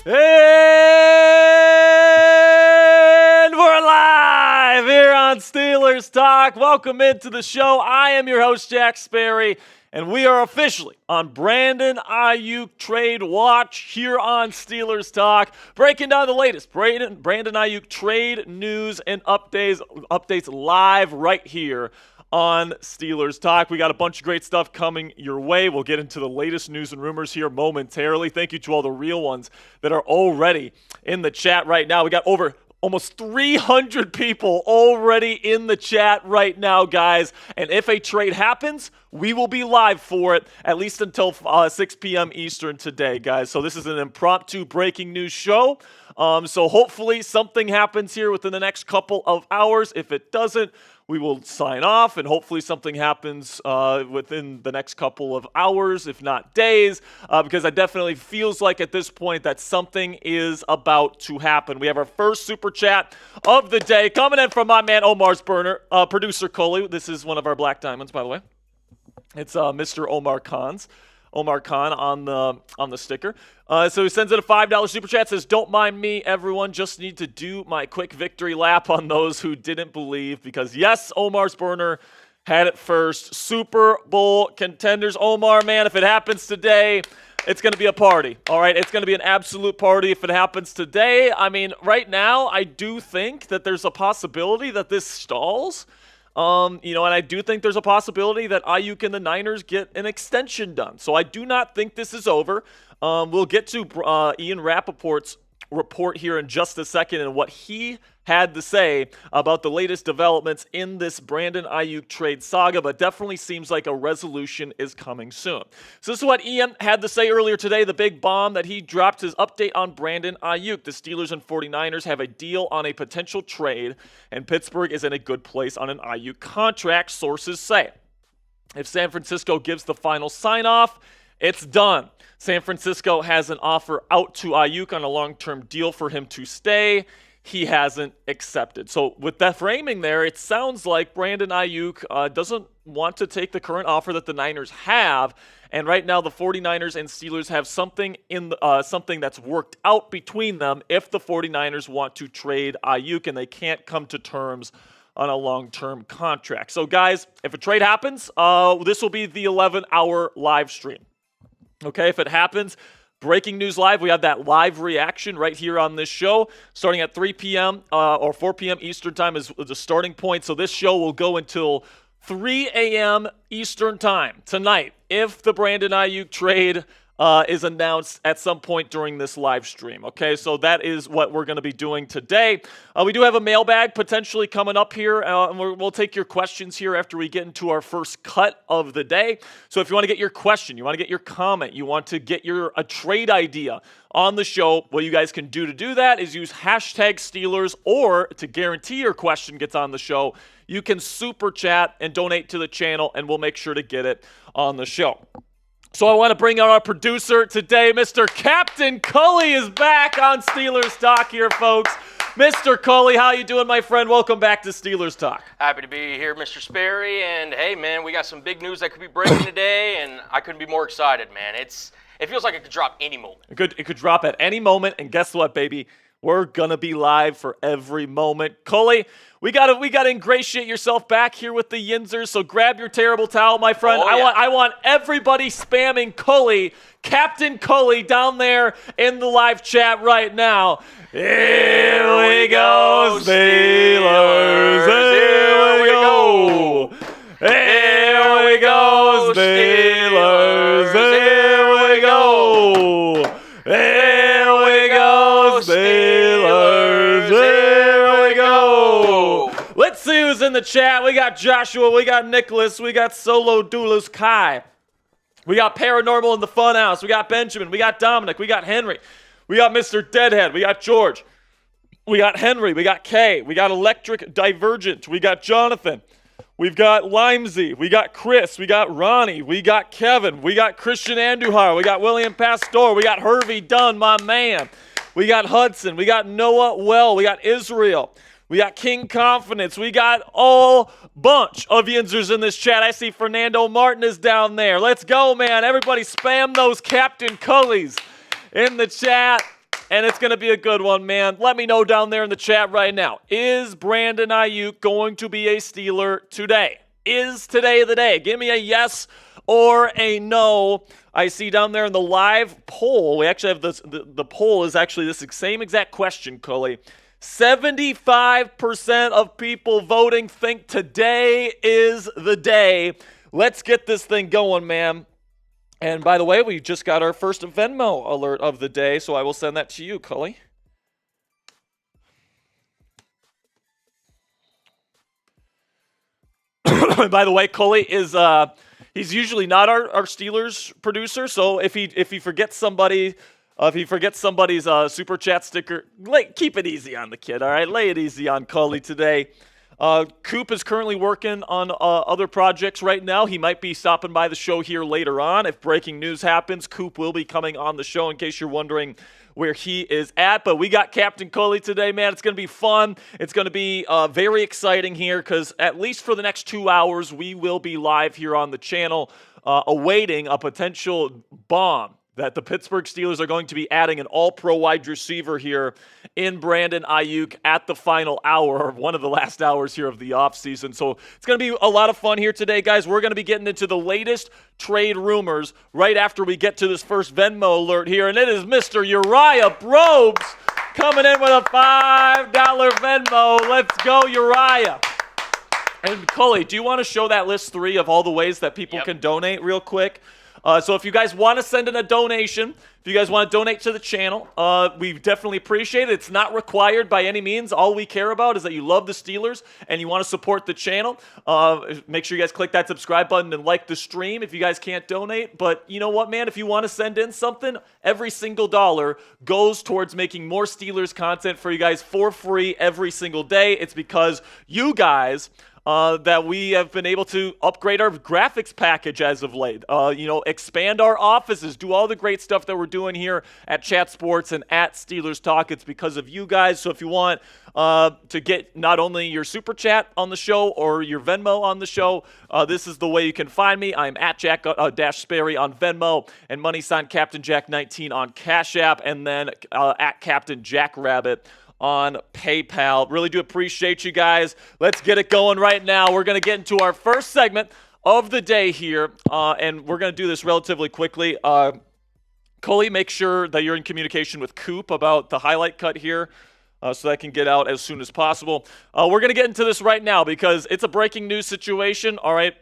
And we're live here on Steelers Talk. Welcome into the show. I am your host, Jack Sperry, and we are officially on Brandon Aiyuk trade watch here on Steelers Talk, breaking down the latest Brandon Aiyuk trade news and updates live right here on Steelers Talk. We got a bunch of great stuff coming your way. We'll get into the latest news and rumors here momentarily. Thank you to all the real ones that are already in the chat right now. We got over almost 300 people already in the chat right now, guys. And if a trade happens, we will be live for it at least until 6 p.m. Eastern today, guys. So this is an impromptu breaking news show. So hopefully something happens here within the next couple of hours. If it doesn't, we will sign off, and hopefully something happens within the next couple of hours, if not days, because it definitely feels like at this point that something is about to happen. We have our first super chat of the day coming in from my man Omar's burner, producer Coley. This is one of our Black Diamonds, by the way. It's Mr. Omar Khan on the sticker. So he sends in a $5 super chat, says, "Don't mind me, everyone. Just need to do my quick victory lap on those who didn't believe." Because yes, Omar's burner had it first. Super Bowl contenders. Omar, man, if it happens today, it's going to be a party. All right, it's going to be an absolute party if it happens today. I mean, right now, I do think that there's a possibility that this stalls. And I do think there's a possibility that Aiyuk and the Niners get an extension done. So I do not think this is over. We'll get to Ian Rapaport's report here in just a second and what he had to say about the latest developments in this Brandon Aiyuk trade saga, but definitely seems like a resolution is coming soon. So this is what Ian had to say earlier today, the big bomb that he dropped, his update on Brandon Aiyuk. The Steelers and 49ers have a deal on a potential trade, and Pittsburgh is in a good place on an Aiyuk contract, sources say. If San Francisco gives the final sign-off, it's done. San Francisco has an offer out to Aiyuk on a long-term deal for him to stay. He hasn't accepted. So with that framing there, it sounds like Brandon Aiyuk doesn't want to take the current offer that the Niners have. And right now the 49ers and Steelers have something that's worked out between them if the 49ers want to trade Aiyuk and they can't come to terms on a long-term contract. So guys, if a trade happens, this will be the 11-hour live stream. Okay, if it happens, breaking news live, we have that live reaction right here on this show, starting at 3 p.m. Or 4 p.m. Eastern time is the starting point. So this show will go until 3 a.m. Eastern time tonight if the Brandon Aiyuk trade is announced at some point during this live stream. Okay, so that is what we're going to be doing today. We do have a mailbag potentially coming up here, and we'll take your questions here after we get into our first cut of the day. So if you want to get your question, you want to get your comment, you want to get a trade idea on the show, what you guys can do that is use hashtag Steelers, or to guarantee your question gets on the show, you can super chat and donate to the channel, and we'll make sure to get it on the show. So I want to bring out our producer today, Mr. Captain Cully is back on Steelers Talk here, folks. Mr. Cully, how you doing, my friend? Welcome back to Steelers Talk. Happy to be here, Mr. Sperry. And hey, man, we got some big news that could be breaking today, and I couldn't be more excited, man. It feels like it could drop any moment. It could drop at any moment, and guess what, baby? We're gonna be live for every moment. Cully, we gotta ingratiate yourself back here with the Yinzers. So grab your terrible towel, my friend. Oh, yeah. I want everybody spamming Cully, Captain Cully, down there in the live chat right now. Here we go, Steelers. Here we go. Here we go, Steelers. Here we go. Here we go, Steelers. Here we go. Let's see who's in the chat. We got Joshua, we got Nicholas, we got Solo Doulos Kai. We got Paranormal in the Funhouse. We got Benjamin, we got Dominic, we got Henry. We got Mr. Deadhead, we got George. We got Henry, we got Kay, we got Electric Divergent, we got Jonathan. We've got Limesy, we got Chris, we got Ronnie, we got Kevin, we got Christian Andujar, we got William Pastor, we got Hervey Dunn, my man. We got Hudson, we got Noah Well, we got Israel, we got King Confidence, we got all bunch of Yinzers in this chat. I see Fernando Martin is down there. Let's go, man. Everybody spam those Captain Cullies in the chat. and it's going to be a good one, man. Let me know down there in the chat right now. Is Brandon Aiyuk going to be a Steeler today? Is today the day? Give me a yes or a no. I see down there in the live poll, we actually have this, the poll is actually this same exact question, Cully. 75% of people voting think today is the day. Let's get this thing going, man. And by the way, we just got our first Venmo alert of the day, so I will send that to you, Cully. By the way, Cully is he's usually not our Steelers producer, so if he forgets somebody, somebody's super chat sticker, keep it easy on the kid, all right? Lay it easy on Cully today. Coop is currently working on other projects right now. He might be stopping by the show here later on. If breaking news happens, Coop will be coming on the show in case you're wondering where he is at. But we got Captain Cully today, man. It's going to be fun. It's going to be very exciting here because at least for the next 2 hours, we will be live here on the channel awaiting a potential bomb that the Pittsburgh Steelers are going to be adding an all-pro wide receiver here in Brandon Aiyuk at the final hour, or one of the last hours here of the offseason. So it's going to be a lot of fun here today, guys. We're going to be getting into the latest trade rumors right after we get to this first Venmo alert here, and it is Mr. Uriah Probes coming in with a $5 Venmo. Let's go, Uriah. And Cully, do you want to show that list 3 of all the ways that people can donate real quick? So if you guys want to send in a donation, if you guys want to donate to the channel, we definitely appreciate it. It's not required by any means. All we care about is that you love the Steelers and you want to support the channel. Make sure you guys click that subscribe button and like the stream if you guys can't donate. But you know what, man? If you want to send in something, every single dollar goes towards making more Steelers content for you guys for free every single day. It's because you guys that we have been able to upgrade our graphics package as of late, expand our offices, do all the great stuff that we're doing here at Chat Sports and at Steelers Talk. It's because of you guys. So if you want to get not only your Super Chat on the show or your Venmo on the show, this is the way you can find me. I'm at Jack Sperry on Venmo and # Captain Jack 19 on Cashapp, and then at Captain Jack Rabbit on PayPal. Really do appreciate you guys. Let's get it going right now. We're going to get into our first segment of the day here, and we're going to do this relatively quickly. Cully, make sure that you're in communication with Coop about the highlight cut here so that can get out as soon as possible. We're going to get into this right now because it's a breaking news situation, all right?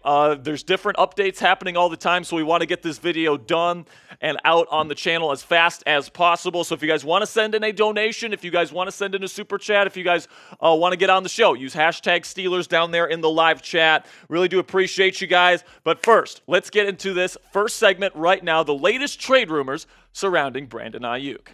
There's different updates happening all the time, so we want to get this video done and out on the channel as fast as possible. So if you guys want to send in a donation, if you guys want to send in a super chat, if you guys want to get on the show, use hashtag Steelers down there in the live chat. Really do appreciate you guys. But first, let's get into this first segment right now, the latest trade rumors surrounding Brandon Aiyuk.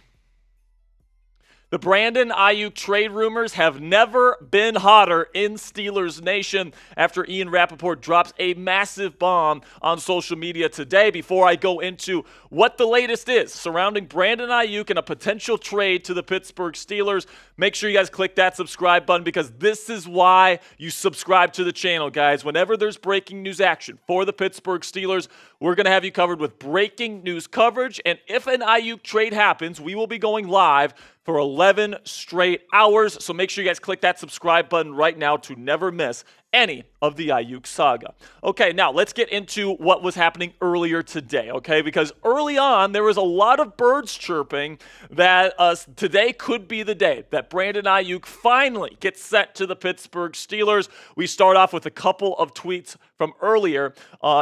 The Brandon Aiyuk trade rumors have never been hotter in Steelers Nation after Ian Rapaport drops a massive bomb on social media today. Before I go into what the latest is surrounding Brandon Aiyuk and a potential trade to the Pittsburgh Steelers, make sure you guys click that subscribe button because this is why you subscribe to the channel, guys. Whenever there's breaking news action for the Pittsburgh Steelers, we're going to have you covered with breaking news coverage. And if an Aiyuk trade happens, we will be going live for 11 straight hours. So make sure you guys click that subscribe button right now to never miss any of the Aiyuk saga. Okay, now let's get into what was happening earlier today, okay? Because early on, there was a lot of birds chirping that today could be the day that Brandon Aiyuk finally gets sent to the Pittsburgh Steelers. We start off with a couple of tweets from earlier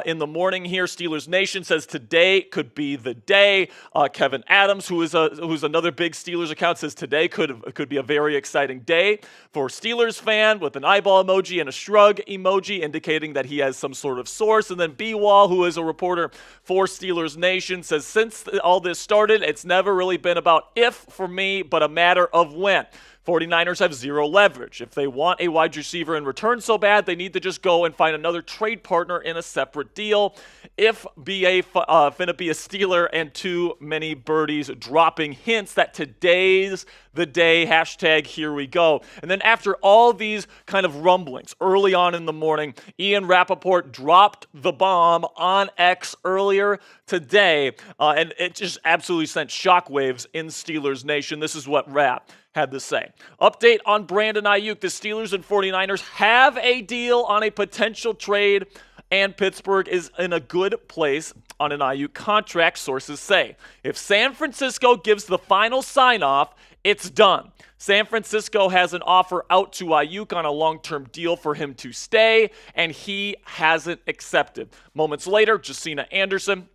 in the morning here. Steelers Nation says today could be the day. Kevin Adams, who's another big Steelers account, says today could be a very exciting day for Steelers fan with an eyeball emoji and a shrug emoji indicating that he has some sort of source. And then B-Wall, who is a reporter for Steelers Nation, says since all this started, it's never really been about if for me, but a matter of when. 49ers have zero leverage. If they want a wide receiver in return so bad, they need to just go and find another trade partner in a separate deal. If BA finna be a Steeler and too many birdies dropping hints that today's the day, hashtag here we go. And then after all these kind of rumblings early on in the morning, Ian Rapaport dropped the bomb on X earlier today, and it just absolutely sent shockwaves in Steelers Nation. This is what Rap had to say. Update on Brandon Aiyuk. The Steelers and 49ers have a deal on a potential trade, and Pittsburgh is in a good place on an Aiyuk contract, sources say. If San Francisco gives the final sign-off, it's done. San Francisco has an offer out to Aiyuk on a long-term deal for him to stay, and he hasn't accepted. Moments later, Jacina Anderson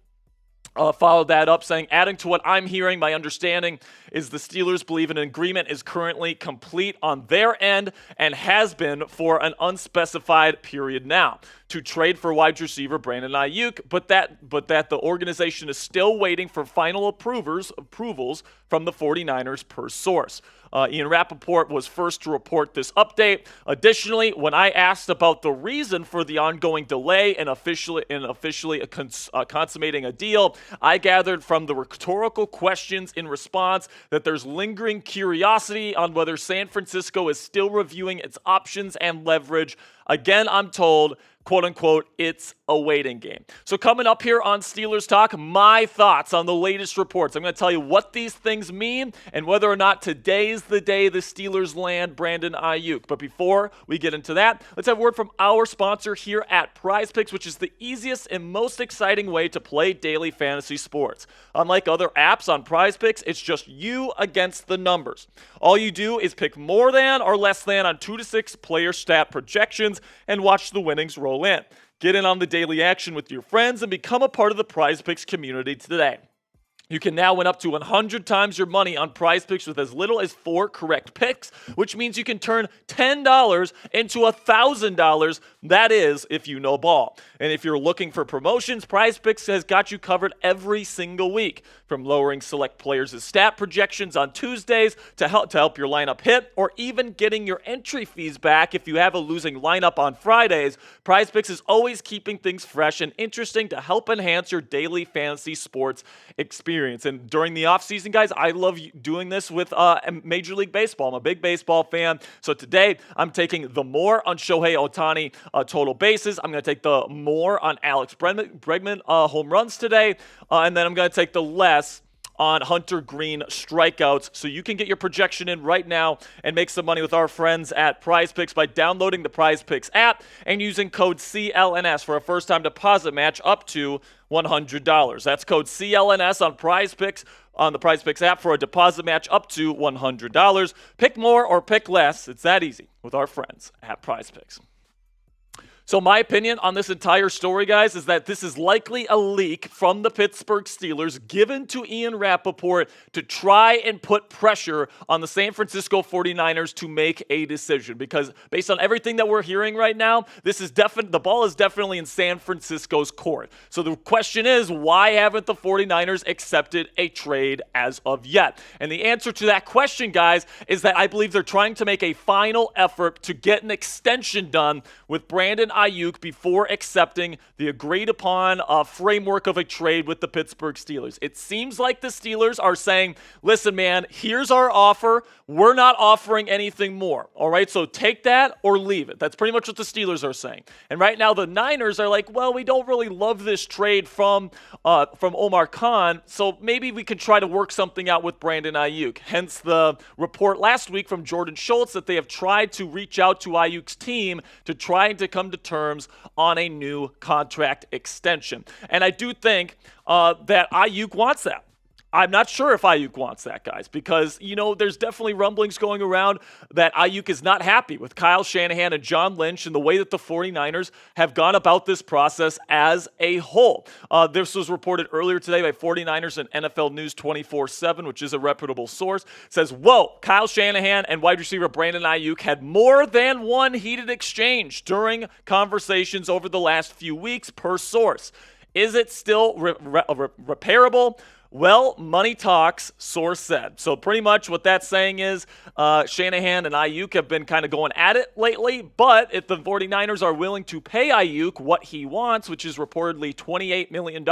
followed that up, saying, adding to what I'm hearing, my understanding is the Steelers believe an agreement is currently complete on their end and has been for an unspecified period now to trade for wide receiver Brandon Aiyuk, but that the organization is still waiting for final approvals from the 49ers per source. Ian Rapaport was first to report this update. Additionally, when I asked about the reason for the ongoing delay in officially consummating a deal, I gathered from the rhetorical questions in response that there's lingering curiosity on whether San Francisco is still reviewing its options and leverage. Again, I'm told, quote unquote, it's a waiting game. So coming up here on Steelers Talk, my thoughts on the latest reports. I'm going to tell you what these things mean and whether or not today's the day the Steelers land Brandon Aiyuk. But before we get into that, let's have a word from our sponsor here at Prize Picks, which is the easiest and most exciting way to play daily fantasy sports. Unlike other apps on Prize Picks, it's just you against the numbers. All you do is pick more than or less than on 2 to 6 player stat projections and watch the winnings roll in. Get in on the daily action with your friends and become a part of the Prize Picks community today. You can now win up to 100 times your money on Prize Picks with as little as 4 correct picks, which means you can turn $10 into $1,000. That is, if you know ball. And if you're looking for promotions, Prize Picks has got you covered every single week. From lowering select players' stat projections on Tuesdays to help your lineup hit, or even getting your entry fees back if you have a losing lineup on Fridays, Prize Picks is always keeping things fresh and interesting to help enhance your daily fantasy sports experience. And during the offseason, guys, I love doing this with Major League Baseball. I'm a big baseball fan. So today, I'm taking the more on Shohei Ohtani total bases. I'm going to take the more on Alex Bregman home runs today. And then I'm going to take the less on Hunter Green strikeouts. So you can get your projection in right now and make some money with our friends at Prize Picks by downloading the Prize Picks app and using code CLNS for a first-time deposit match up to $100. That's code CLNS on Prize Picks on the Prize Picks app for a deposit match up to $100. Pick more or pick less. It's that easy with our friends at Prize Picks. So my opinion on this entire story, guys, is that this is likely a leak from the Pittsburgh Steelers given to Ian Rapaport to try and put pressure on the San Francisco 49ers to make a decision. Because based on everything that we're hearing right now, the ball is definitely in San Francisco's court. So the question is, why haven't the 49ers accepted a trade as of yet? And the answer to that question, guys, is that I believe they're trying to make a final effort to get an extension done with Brandon Aiyuk before accepting the agreed upon framework of a trade with the Pittsburgh Steelers. It seems like the Steelers are saying, listen, man, here's our offer. We're not offering anything more. All right, so take that or leave it. That's pretty much what the Steelers are saying. And right now the Niners are like, well, we don't really love this trade from Omar Khan, so maybe we could try to work something out with Brandon Aiyuk. Hence the report last week from Jordan Schultz that they have tried to reach out to Aiyuk's team to try to come to terms on a new contract extension. And I do think that Aiyuk wants that. I'm not sure if Aiyuk wants that, guys, because, there's definitely rumblings going around that Aiyuk is not happy with Kyle Shanahan and John Lynch and the way that the 49ers have gone about this process as a whole. This was reported earlier today by 49ers and NFL News 24/7, which is a reputable source. It says, whoa, Kyle Shanahan and wide receiver Brandon Aiyuk had more than one heated exchange during conversations over the last few weeks per source. Is it still repairable? Well, money talks, source said. So pretty much what that's saying is Shanahan and Aiyuk have been kind of going at it lately, but if the 49ers are willing to pay Aiyuk what he wants, which is reportedly $28 million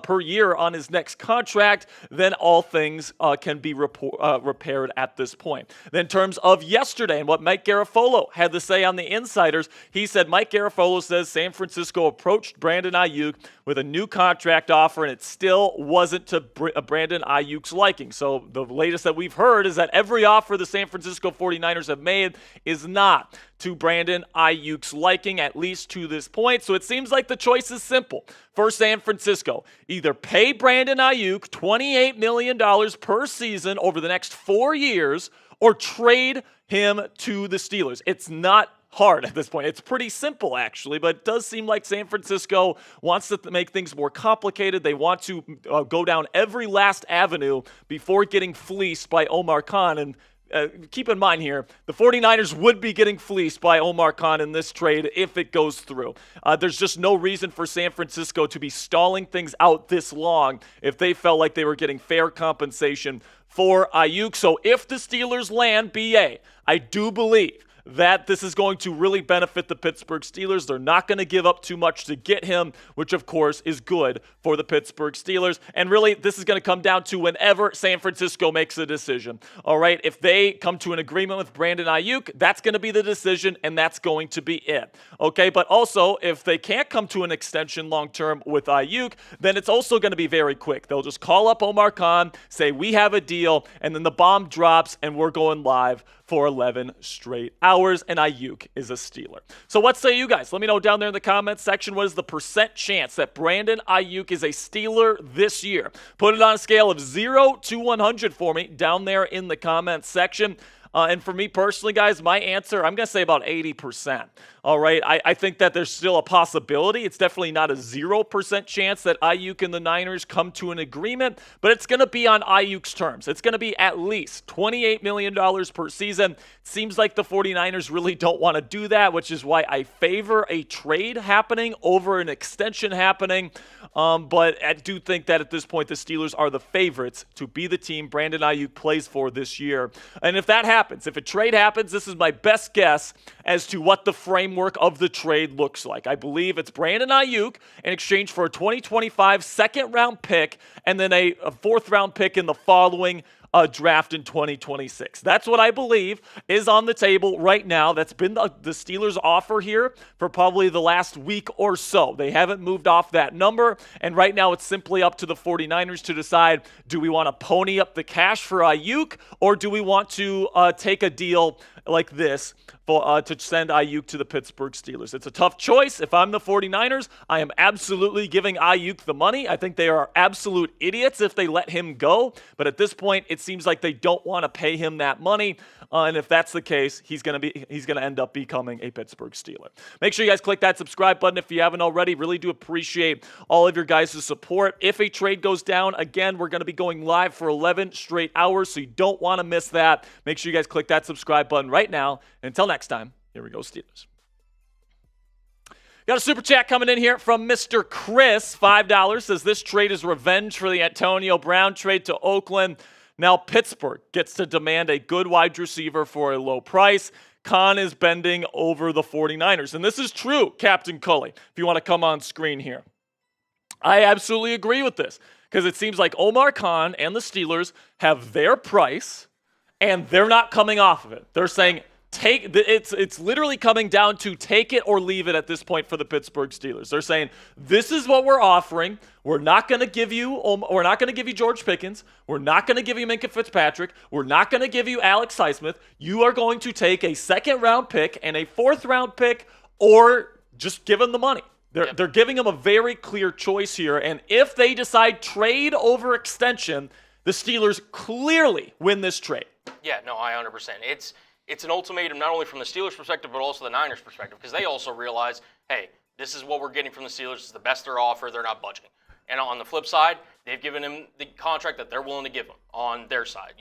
per year on his next contract, then all things can be repaired at this point. Then in terms of yesterday and what Mike Garafolo had to say on the Insiders, he said Mike Garafolo says San Francisco approached Brandon Aiyuk with a new contract offer, and it still wasn't to Brandon Aiyuk's liking. So the latest that we've heard is that every offer the San Francisco 49ers have made is not to Brandon Aiyuk's liking, at least to this point. So it seems like the choice is simple for San Francisco. Either pay Brandon Aiyuk $28 million per season over the next 4 years or trade him to the Steelers. It's not hard at this point. It's pretty simple, actually, but it does seem like San Francisco wants to make things more complicated. They want to go down every last avenue before getting fleeced by Omar Khan. And keep in mind here, the 49ers would be getting fleeced by Omar Khan in this trade if it goes through. There's just no reason for San Francisco to be stalling things out this long if they felt like they were getting fair compensation for Aiyuk. So if the Steelers land BA, I do believe that this is going to really benefit the Pittsburgh Steelers. They're not going to give up too much to get him, which of course is good for the Pittsburgh Steelers. And really, this is going to come down to whenever San Francisco makes a decision. All right, if they come to an agreement with Brandon Aiyuk, that's going to be the decision, and that's going to be it. Okay, but also, if they can't come to an extension long-term with Aiyuk, then it's also going to be very quick. They'll just call up Omar Khan, say, we have a deal, and then the bomb drops, and we're going live for 11 straight hours, and Aiyuk is a Steeler. So what say you guys? Let me know down there in the comments section. What is the percent chance that Brandon Aiyuk is a Steeler this year? Put it on a scale of 0 to 100 for me down there in the comments section. And for me personally, guys, my answer, I'm going to say about 80%. All right, I think that there's still a possibility. It's definitely not a 0% chance that Aiyuk and the Niners come to an agreement, but it's going to be on Aiyuk's terms. It's going to be at least $28 million per season. Seems like the 49ers really don't want to do that, which is why I favor a trade happening over an extension happening. But I do think that at this point, the Steelers are the favorites to be the team Brandon Aiyuk plays for this year. And if that happens, if a trade happens, this is my best guess as to what the framework of the trade looks like. I believe it's Brandon Aiyuk in exchange for a 2025 second-round pick and then a fourth-round pick in the following draft in 2026. That's what I believe is on the table right now. That's been the Steelers' offer here for probably the last week or so. They haven't moved off that number, and right now it's simply up to the 49ers to decide, do we want to pony up the cash for Aiyuk, or do we want to take a deal like this to send Aiyuk to the Pittsburgh Steelers? It's a tough choice. If I'm the 49ers, I am absolutely giving Aiyuk the money. I think they are absolute idiots if they let him go, but at this point, it seems like they don't want to pay him that money, and if that's the case, he's going to end up becoming a Pittsburgh Steeler. Make sure you guys click that subscribe button if you haven't already. Really do appreciate all of your guys' support. If a trade goes down, again, we're going to be going live for 11 straight hours, so you don't want to miss that. Make sure you guys click that subscribe button right now. And until next time, here we go, Steelers. Got a super chat coming in here from Mr. Chris, $5, says this trade is revenge for the Antonio Brown trade to Oakland. Now Pittsburgh gets to demand a good wide receiver for a low price. Khan is bending over the 49ers. And this is true, Captain Cully, if you want to come on screen here. I absolutely agree with this because it seems like Omar Khan and the Steelers have their price and they're not coming off of it. They're saying, it's literally coming down to take it or leave it at this point for the Pittsburgh Steelers. They're saying, this is what we're offering. We're not going to give you George Pickens. We're not going to give you Minkah Fitzpatrick. We're not going to give you Alex Highsmith. You are going to take a second-round pick and a fourth-round pick, or just give them the money. They're giving them a very clear choice here, and if they decide trade over extension, the Steelers clearly win this trade. Yeah, no, 100%. It's an ultimatum not only from the Steelers' perspective, but also the Niners' perspective, because they also realize, hey, this is what we're getting from the Steelers. It's the best they're offered. They're not budging. And on the flip side, they've given him the contract that they're willing to give him on their side.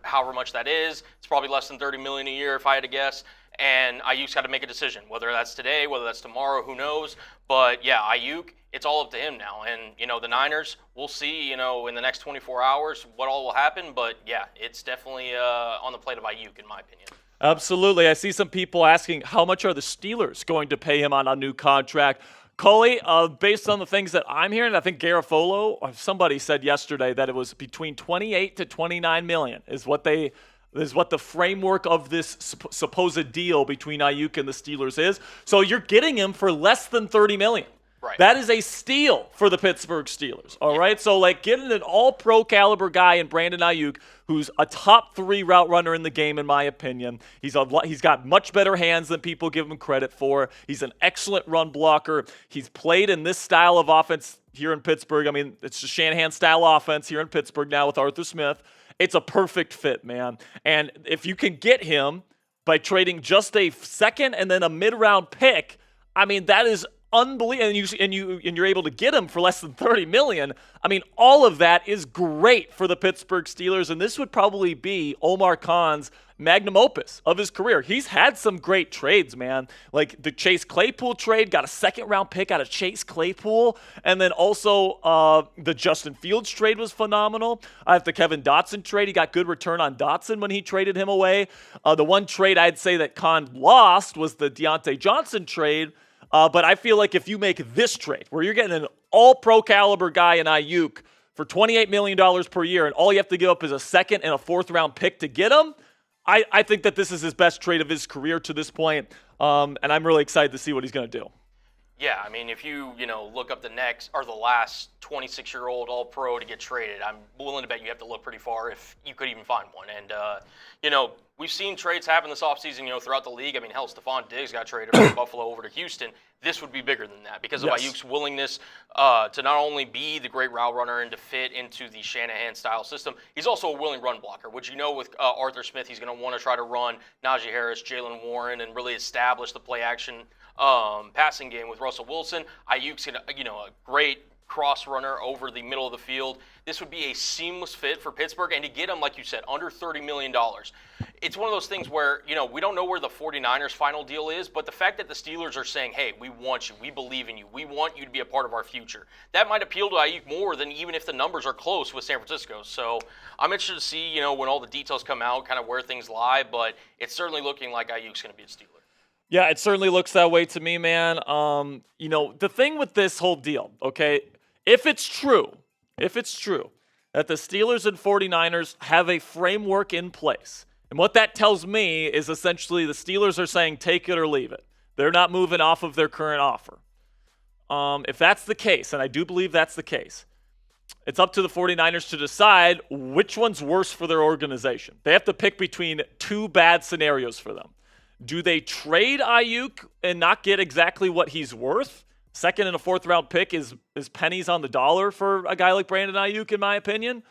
However much that is, it's probably less than $30 million a year if I had to guess. And Aiyuk's got to make a decision, whether that's today, whether that's tomorrow, who knows. But yeah, Aiyuk, it's all up to him now. And, the Niners, we'll see, in the next 24 hours what all will happen. But yeah, it's definitely on the plate of Aiyuk, in my opinion. Absolutely. I see some people asking, how much are the Steelers going to pay him on a new contract? Coley, based on the things that I'm hearing, I think Garofolo, or somebody said yesterday that it was between 28 to 29 million is what the framework of this supposed deal between Aiyuk and the Steelers is. So you're getting him for less than 30 million. Right. That is a steal for the Pittsburgh Steelers. All right. So getting an all-pro caliber guy in Brandon Aiyuk, who's a top 3 route runner in the game, in my opinion. He's got much better hands than people give him credit for. He's an excellent run blocker. He's played in this style of offense here in Pittsburgh. I mean, it's a Shanahan style offense here in Pittsburgh now with Arthur Smith. It's a perfect fit, man. And if you can get him by trading just a second and then a mid-round pick, I mean, that is unbelievable. And you're able to get him for less than $30 million. I mean, all of that is great for the Pittsburgh Steelers, and this would probably be Omar Khan's magnum opus of his career. He's had some great trades, man. Like the Chase Claypool trade, got a second-round pick out of Chase Claypool, and then also the Justin Fields trade was phenomenal. The Kevin Dotson trade, he got good return on Dotson when he traded him away. The one trade I'd say that Khan lost was the Deontay Johnson trade. But I feel like if you make this trade, where you're getting an all-pro caliber guy in Aiyuk for $28 million per year, and all you have to give up is a second and a fourth-round pick to get him, I think that this is his best trade of his career to this point, and I'm really excited to see what he's going to do. Yeah, I mean, if you look up the last 26-year-old All-Pro to get traded, I'm willing to bet you have to look pretty far if you could even find one. And we've seen trades happen this offseason, throughout the league. I mean, hell, Stephon Diggs got traded from Buffalo over to Houston. This would be bigger than that because of Aiyuk's willingness to not only be the great route runner and to fit into the Shanahan-style system, he's also a willing run blocker, which with Arthur Smith, he's going to want to try to run Najee Harris, Jalen Warren, and really establish the play-action passing game with Russell Wilson. Aiyuk's a great cross runner over the middle of the field. This would be a seamless fit for Pittsburgh, and to get him, like you said, under $30 million. It's one of those things where, we don't know where the 49ers final deal is, but the fact that the Steelers are saying, hey, we want you, we believe in you, we want you to be a part of our future, that might appeal to Aiyuk more than even if the numbers are close with San Francisco. So I'm interested to see, when all the details come out, kind of where things lie, but it's certainly looking like Aiyuk's going to be a Steeler. Yeah, it certainly looks that way to me, man. The thing with this whole deal, okay, if it's true that the Steelers and 49ers have a framework in place, and what that tells me is essentially the Steelers are saying take it or leave it. They're not moving off of their current offer. If that's the case, and I do believe that's the case, it's up to the 49ers to decide which one's worse for their organization. They have to pick between two bad scenarios for them. Do they trade Aiyuk and not get exactly what he's worth? Second and a fourth round pick is pennies on the dollar for a guy like Brandon Aiyuk, in my opinion.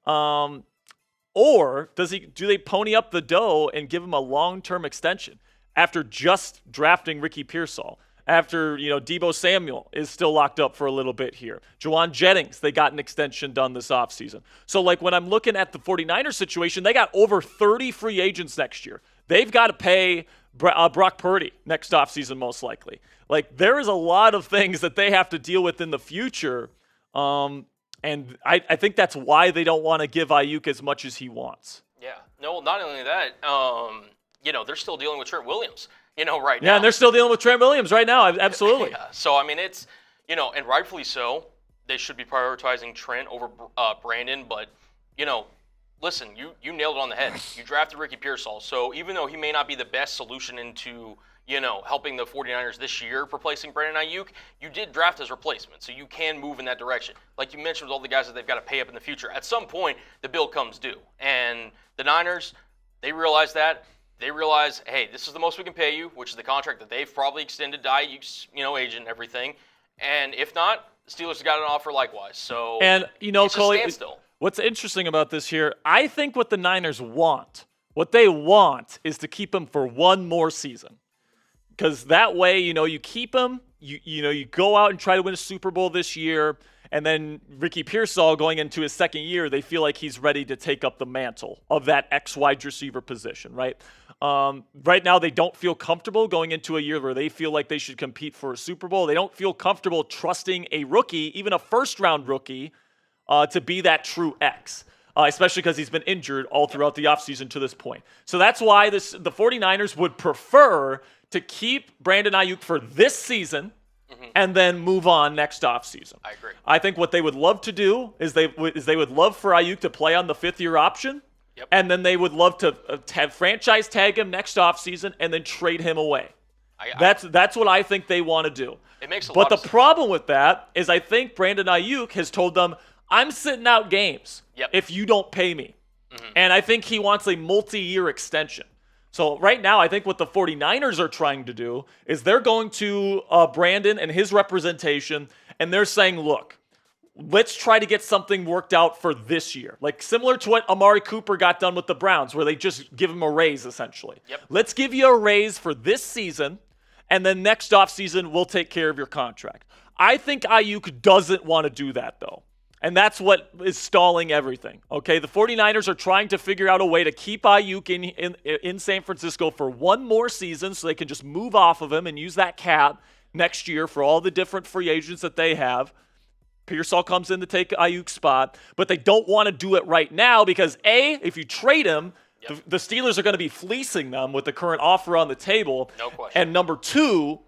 Or do they pony up the dough and give him a long-term extension after just drafting Ricky Pearsall? After, Deebo Samuel is still locked up for a little bit here. Juwan Jennings, they got an extension done this offseason. So, when I'm looking at the 49ers situation, they got over 30 free agents next year. They've got to pay Brock Purdy next offseason, most likely. There is a lot of things that they have to deal with in the future. And I think that's why they don't want to give Aiyuk as much as he wants. Yeah. No, not only that, they're still dealing with Trent Williams, right now. Yeah, and they're still dealing with Trent Williams right now. Absolutely. Yeah. So, I mean, it's, and rightfully so, they should be prioritizing Trent over Brandon. But, listen, you nailed it on the head. You drafted Ricky Pearsall. So even though he may not be the best solution into, helping the 49ers this year replacing Brandon Aiyuk, you did draft his replacement. So you can move in that direction. Like you mentioned with all the guys that they've got to pay up in the future. At some point, the bill comes due. And the Niners, they realize that. They realize, hey, this is the most we can pay you, which is the contract that they've probably extended to Aiyuk's, agent and everything. And if not, the Steelers got an offer likewise. So and it's Coley, a standstill. What's interesting about this here, I think what the Niners want, what they want is to keep him for one more season. Because that way, you keep him, you go out and try to win a Super Bowl this year, And then Ricky Pearsall going into his second year, they feel like he's ready to take up the mantle of that X wide receiver position, right? Right now, they don't feel comfortable going into a year where they feel like they should compete for a Super Bowl. They don't feel comfortable trusting a rookie, even a first-round rookie, to be that true X, especially because he's been injured all throughout the offseason to this point. So that's why the 49ers would prefer to keep Brandon Aiyuk for this season and then move on next offseason. I agree. I think what they would love to do is they would love for Aiyuk to play on the fifth-year option. Yep. And then they would love to have franchise tag him next offseason and then trade him away. That's what I think they want to do. It makes a lot But of the sense. problem with that is I think Brandon Aiyuk has told them, I'm sitting out games if you don't pay me. And I think he wants a multi-year extension. So right now, I think what the 49ers are trying to do is they're going to Brandon and his representation, and they're saying, look, let's try to get something worked out for this year. Like similar to what Amari Cooper got done with the Browns, where they just give him a raise, essentially. Yep. Let's give you a raise for this season, and then next offseason, we'll take care of your contract. I think Aiyuk doesn't want to do that, though. And that's what is stalling everything, okay? The 49ers are trying to figure out a way to keep Aiyuk in San Francisco for one more season so they can just move off of him and use that cap next year for all the different free agents that they have. Pearsall comes in to take Aiyuk's spot, but they don't want to do it right now because, A, if you trade him, the Steelers are going to be fleecing them with the current offer on the table. No question. And number two,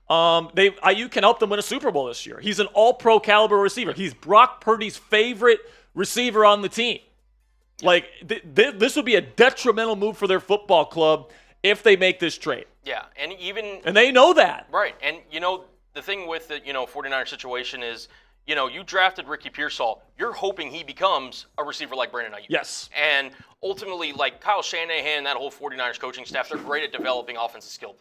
Aiyuk can help them win a Super Bowl this year. He's an all-pro caliber receiver. He's Brock Purdy's favorite receiver on the team. Like, this would be a detrimental move for their football club if they make this trade. Yeah, and they know that. Right, and, the thing with the, 49er situation is, you drafted Ricky Pearsall. You're hoping he becomes a receiver like Brandon Aiyuk. Yes. And ultimately, like Kyle Shanahan, that whole 49ers coaching staff, they're great at developing offensive skill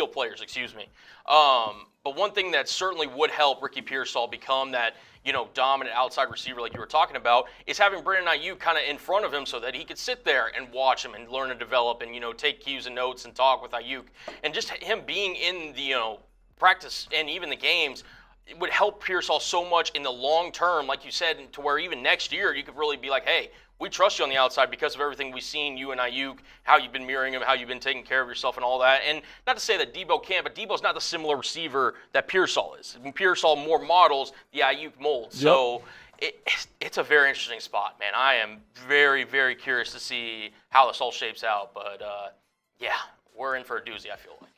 players, excuse me. But one thing that certainly would help Ricky Pearsall become that, dominant outside receiver like you were talking about is having Brandon Aiyuk kind of in front of him so that he could sit there and watch him and learn and develop and, take cues and notes and talk with Aiyuk. And just him being in the, practice and even the games, it would help Pearsall so much in the long term, like you said, to where even next year you could really be like, hey, we trust you on the outside because of everything we've seen, you and Aiyuk, how you've been mirroring him, how you've been taking care of yourself and all that. And not to say that Debo can't, but Debo's not the similar receiver that Pearsall is. I mean, Pearsall more models the Aiyuk mold. Yep. So it's a very interesting spot, man. I am very, very curious to see how this all shapes out. But, yeah, we're in for a doozy, I feel like.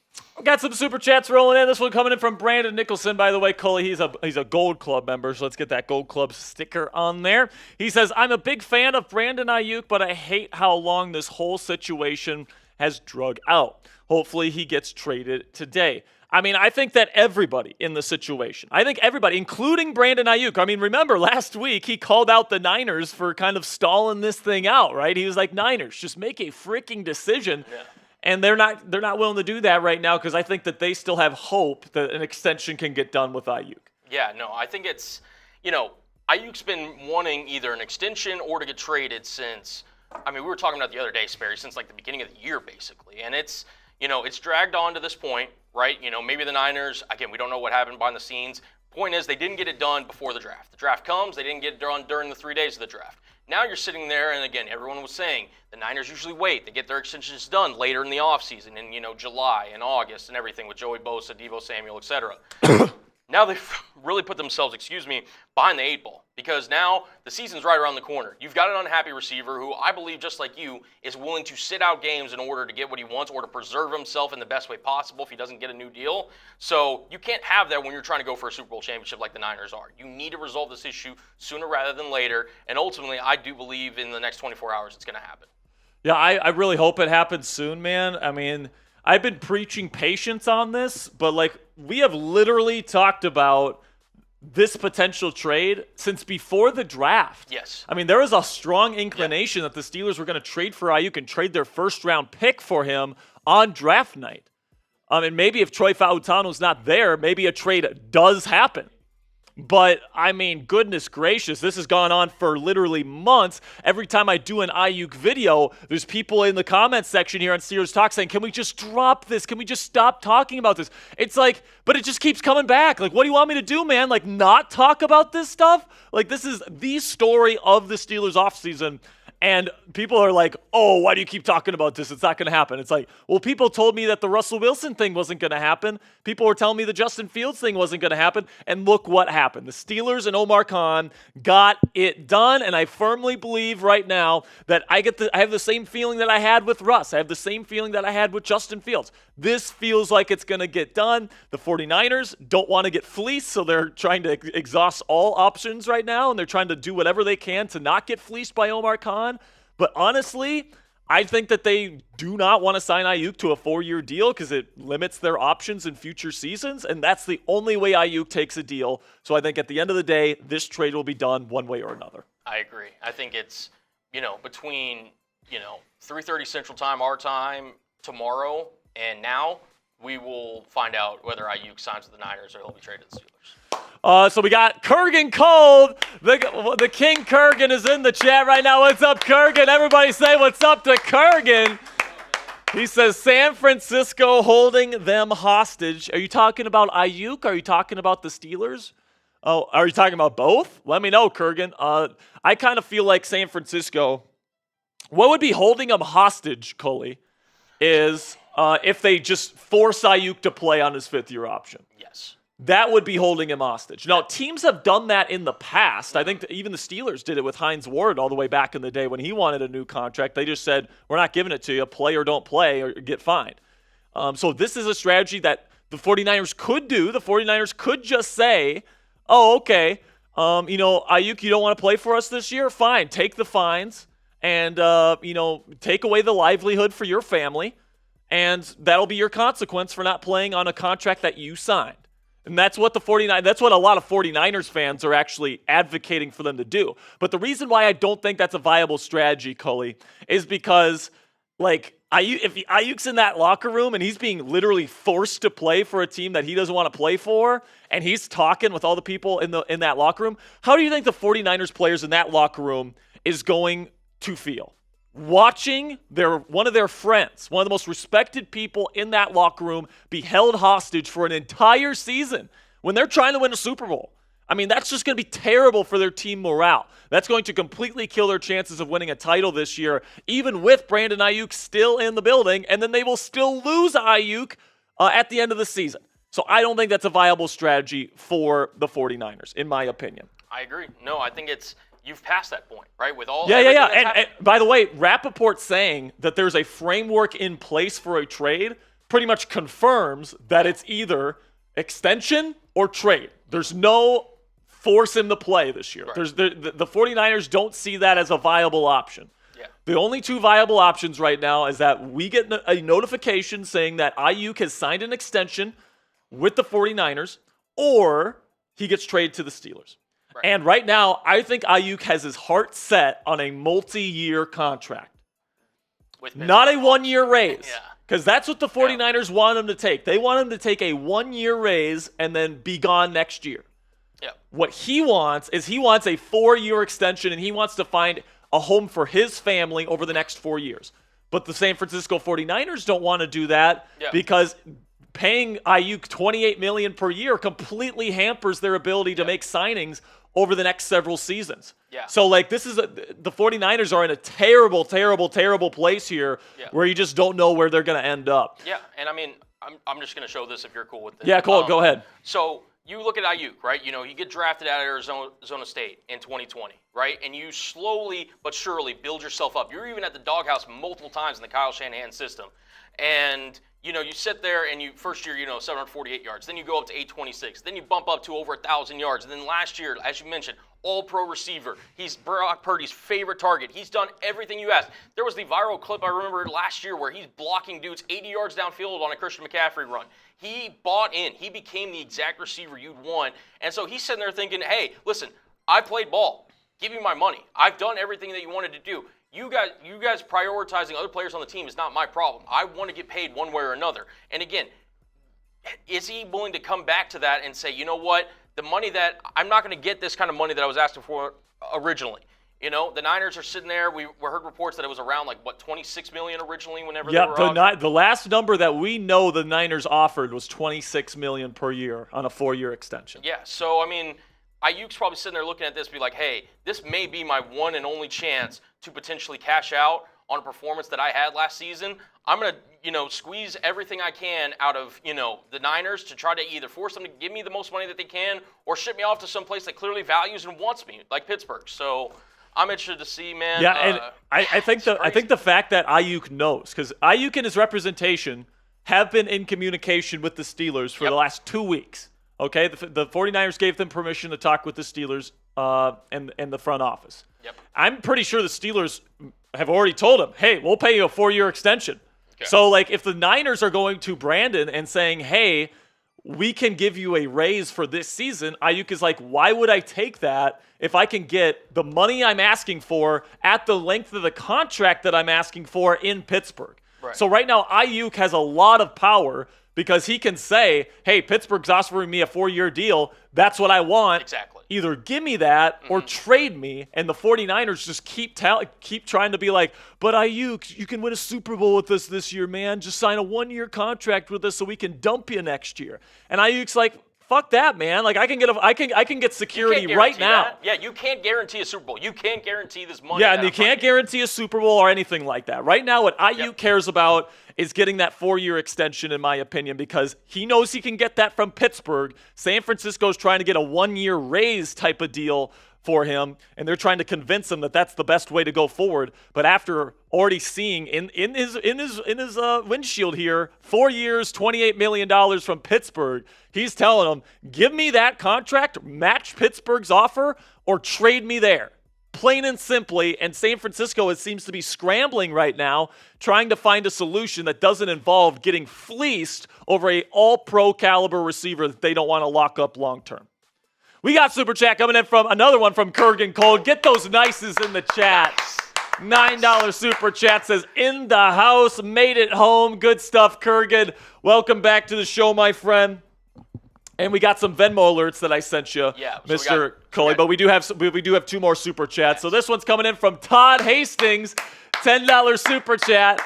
Got some super chats rolling in. This one coming in from Brandon Nicholson, by the way. Coley, he's a Gold Club member, so let's get that Gold Club sticker on there. He says, I'm a big fan of Brandon Aiyuk, but I hate how long this whole situation has drug out. Hopefully he gets traded today. I mean, I think that everybody in the situation, including Brandon Aiyuk. I mean, remember last week he called out the Niners for kind of stalling this thing out, right? He was like, Niners, just make a freaking decision. Yeah. And they're not willing to do that right now because I think that they still have hope that an extension can get done with Aiyuk. Yeah, no, I think it's, Aiyuk's been wanting either an extension or to get traded since, we were talking about the other day, Sperry, since like the beginning of the year basically. And it's, it's dragged on to this point, right? Maybe the Niners, again, we don't know what happened behind the scenes. Point is, they didn't get it done before the draft. The draft comes, they didn't get it done during the 3 days of the draft. Now you're sitting there, and again, everyone was saying the Niners usually wait. They get their extensions done later in the offseason in, July and August and everything with Joey Bosa, Deebo Samuel, etc. Now they've really put themselves, behind the 8 ball because now the season's right around the corner. You've got an unhappy receiver who I believe, just like you, is willing to sit out games in order to get what he wants or to preserve himself in the best way possible if he doesn't get a new deal. So you can't have that when you're trying to go for a Super Bowl championship like the Niners are. You need to resolve this issue sooner rather than later, and ultimately I do believe in the next 24 hours it's going to happen. Yeah, I really hope it happens soon, man. I mean, I've been preaching patience on this, but we have literally talked about this potential trade since before the draft. Yes. I mean, there was a strong inclination that the Steelers were going to trade for Aiyuk and trade their first-round pick for him on draft night. And maybe if Troy Fautano's not there, maybe a trade does happen. But, I mean, goodness gracious, this has gone on for literally months. Every time I do an Aiyuk video, there's people in the comments section here on Steelers Talk saying, can we just drop this? Can we just stop talking about this? It's like, but it just keeps coming back. Like, what do you want me to do, man? Like, not talk about this stuff? Like, this is the story of the Steelers offseason. And people are like, oh, why do you keep talking about this? It's not going to happen. It's like, well, people told me that the Russell Wilson thing wasn't going to happen. People were telling me the Justin Fields thing wasn't going to happen. And look what happened. The Steelers and Omar Khan got it done. And I firmly believe right now that I have the same feeling that I had with Russ. I have the same feeling that I had with Justin Fields. This feels like it's going to get done. The 49ers don't want to get fleeced, so they're trying to exhaust all options right now, and they're trying to do whatever they can to not get fleeced by Omar Khan. But honestly, I think that they do not want to sign Aiyuk to a 4-year deal because it limits their options in future seasons, and that's the only way Aiyuk takes a deal. So I think at the end of the day, this trade will be done one way or another. I agree. I think it's, between, 3:30 Central Time, our time, tomorrow, and now, we will find out whether Aiyuk signs with the Niners or he'll be traded to the Steelers. So we got Kurgan Cold. The King Kurgan is in the chat right now. What's up, Kurgan? Everybody say what's up to Kurgan. He says San Francisco holding them hostage. Are you talking about Aiyuk? Are you talking about the Steelers? Oh, are you talking about both? Let me know, Kurgan. I kind of feel like San Francisco, what would be holding them hostage, Cully, is if they just force Aiyuk to play on his 5th-year option. Yes. That would be holding him hostage. Now, teams have done that in the past. I think even the Steelers did it with Hines Ward all the way back in the day when he wanted a new contract. They just said, we're not giving it to you. Play or don't play or get fined. So this is a strategy that the 49ers could do. The 49ers could just say, oh, okay, Aiyuk, you don't want to play for us this year? Fine, take the fines and, take away the livelihood for your family. And that'll be your consequence for not playing on a contract that you signed. And that's what that's what a lot of 49ers fans are actually advocating for them to do. But the reason why I don't think that's a viable strategy, Cully, is because, if Aiyuk's in that locker room and he's being literally forced to play for a team that he doesn't want to play for, and he's talking with all the people in that locker room, how do you think the 49ers players in that locker room is going to feel? Watching one of their friends, one of the most respected people in that locker room, be held hostage for an entire season when they're trying to win a Super Bowl. I mean, that's just going to be terrible for their team morale. That's going to completely kill their chances of winning a title this year, even with Brandon Aiyuk still in the building, and then they will still lose Aiyuk at the end of the season. So I don't think that's a viable strategy for the 49ers, in my opinion. I agree. No, I think you've passed that point, right? With all Yeah. And by the way, Rapaport saying that there's a framework in place for a trade pretty much confirms that it's either extension or trade. There's no force him to play this year. Right. The 49ers don't see that as a viable option. Yeah. The only two viable options right now is that we get a notification saying that Aiyuk has signed an extension with the 49ers, or he gets traded to the Steelers. Right. And right now, I think Aiyuk has his heart set on a multi-year contract. Not a 1-year raise. Yeah. Because that's what the 49ers want him to take. They want him to take a 1-year raise and then be gone next year. Yeah. What he wants is a 4-year extension, and he wants to find a home for his family over the next 4 years. But the San Francisco 49ers don't want to do that because paying Aiyuk $28 million per year completely hampers their ability to make signings over the next several seasons. Yeah. So, the 49ers are in a terrible, terrible, terrible place here where you just don't know where they're going to end up. Yeah, and I mean, I'm just going to show this if you're cool with it. Yeah, cool. Go ahead. So, you look at Aiyuk, right? You get drafted out of Arizona State in 2020, right? And you slowly but surely build yourself up. You're even at the doghouse multiple times in the Kyle Shanahan system. And you sit there and first year, 748 yards. Then you go up to 826. Then you bump up to over 1,000 yards. And then last year, as you mentioned, all-pro receiver. He's Brock Purdy's favorite target. He's done everything you asked. There was the viral clip I remember last year where he's blocking dudes 80 yards downfield on a Christian McCaffrey run. He bought in. He became the exact receiver you'd want. And so he's sitting there thinking, hey, listen, I played ball. Give me my money. I've done everything that you wanted to do. You guys prioritizing other players on the team is not my problem. I want to get paid one way or another. And again, is he willing to come back to that and say, you know what, the money that I'm not going to get this kind of money that I was asking for originally. You know, the Niners are sitting there. We heard reports that it was around $26 million originally whenever they were offered. The last number that we know the Niners offered was $26 million per year on a 4-year extension. Yeah, so I mean, Aiyuk's probably sitting there looking at this, be like, hey, this may be my one and only chance to potentially cash out on a performance that I had last season. I'm going to, squeeze everything I can out of, the Niners to try to either force them to give me the most money that they can or ship me off to some place that clearly values and wants me, like Pittsburgh. So I'm interested to see, man. Yeah, and I think the fact that Aiyuk knows, because Aiyuk and his representation have been in communication with the Steelers for the last 2 weeks. Okay, the 49ers gave them permission to talk with the Steelers and the front office. Yep. I'm pretty sure the Steelers have already told him, hey, we'll pay you a 4-year extension. Okay. So, if the Niners are going to Brandon and saying, hey, we can give you a raise for this season, Aiyuk is like, why would I take that if I can get the money I'm asking for at the length of the contract that I'm asking for in Pittsburgh? Right. So right now, Aiyuk has a lot of power because he can say, hey, Pittsburgh's offering me a 4-year deal. That's what I want. Exactly. Either give me that or trade me. And the 49ers just keep trying to be like, but Aiyuk, you can win a Super Bowl with us this year, man. Just sign a 1-year contract with us so we can dump you next year. And Aiyuk's like, fuck that, man. I can get security right now. That. Yeah, you can't guarantee a Super Bowl. You can't guarantee this money. Yeah, and you can't guarantee a Super Bowl or anything like that. Right now, what Aiyuk cares about is getting that 4-year extension, in my opinion, because he knows he can get that from Pittsburgh. San Francisco's trying to get a 1-year raise type of deal for him, and they're trying to convince him that that's the best way to go forward. But after already seeing in his windshield here, 4 years, $28 million from Pittsburgh, he's telling him, give me that contract, match Pittsburgh's offer, or trade me there. Plain and simply, and San Francisco, it seems to be scrambling right now, trying to find a solution that doesn't involve getting fleeced over a all-pro caliber receiver that they don't want to lock up long-term. We got Super Chat coming in from another one from Kurgan Cold. Get those nices in the chat. $9 Super Chat says, in the house, made it home. Good stuff, Kurgan. Welcome back to the show, my friend. And we got some Venmo alerts that I sent you, Mr. Coley. But we do have 2 more Super Chats. So this one's coming in from Todd Hastings, $10 Super Chat.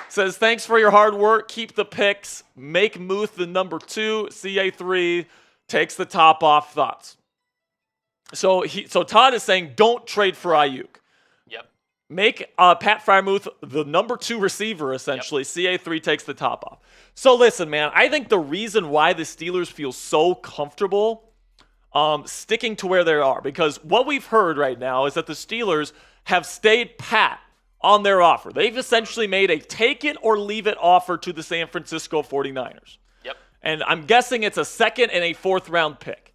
Says, thanks for your hard work. Keep the picks. Make Muth the number 2. CA3 takes the top off. Thoughts? So Todd is saying, don't trade for Aiyuk. Yep. Make Pat Freiermuth the number 2 receiver, essentially. Yep. CA3 takes the top off. So listen, man, I think the reason why the Steelers feel so comfortable sticking to where they are, because what we've heard right now is that the Steelers have stayed pat on their offer. They've essentially made a take-it-or-leave-it offer to the San Francisco 49ers. Yep. And I'm guessing it's a 2nd and a 4th-round pick.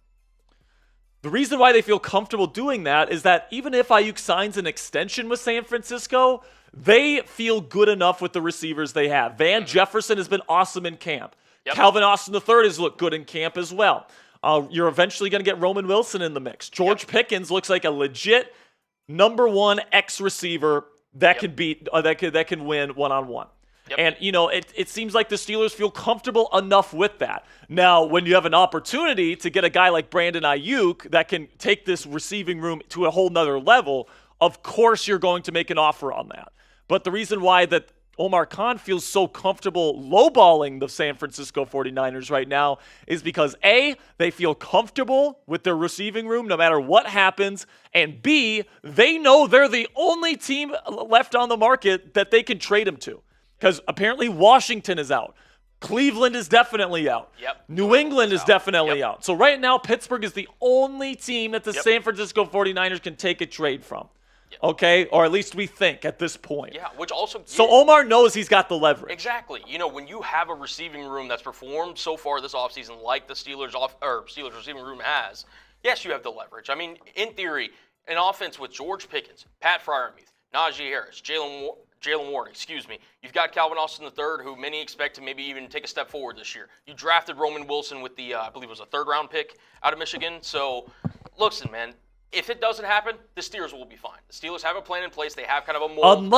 The reason why they feel comfortable doing that is that even if Aiyuk signs an extension with San Francisco, they feel good enough with the receivers they have. Van Jefferson has been awesome in camp. Yep. Calvin Austin III has looked good in camp as well. You're eventually going to get Roman Wilson in the mix. George Pickens looks like a legit number 1 X receiver that can beat that can win one-on-one. Yep. And, it seems like the Steelers feel comfortable enough with that. Now, when you have an opportunity to get a guy like Brandon Aiyuk that can take this receiving room to a whole nother level, of course you're going to make an offer on that. But the reason why that Omar Khan feels so comfortable lowballing the San Francisco 49ers right now is because A, they feel comfortable with their receiving room no matter what happens, and B, they know they're the only team left on the market that they can trade him to. Because apparently Washington is out. Cleveland is definitely out. Yep. New England is definitely out. So right now, Pittsburgh is the only team that the San Francisco 49ers can take a trade from. Yep. Okay? Or at least we think at this point. Yeah, which also... So Omar knows he's got the leverage. Exactly. When you have a receiving room that's performed so far this offseason like the Steelers receiving room has, yes, you have the leverage. I mean, in theory, an offense with George Pickens, Pat Freiermuth, Najee Harris, Jalen Warren, You've got Calvin Austin III, who many expect to maybe even take a step forward this year. You drafted Roman Wilson with the, I believe it was a 3rd-round pick out of Michigan. So, listen, man, if it doesn't happen, the Steelers will be fine. The Steelers have a plan in place. They have kind of a mold.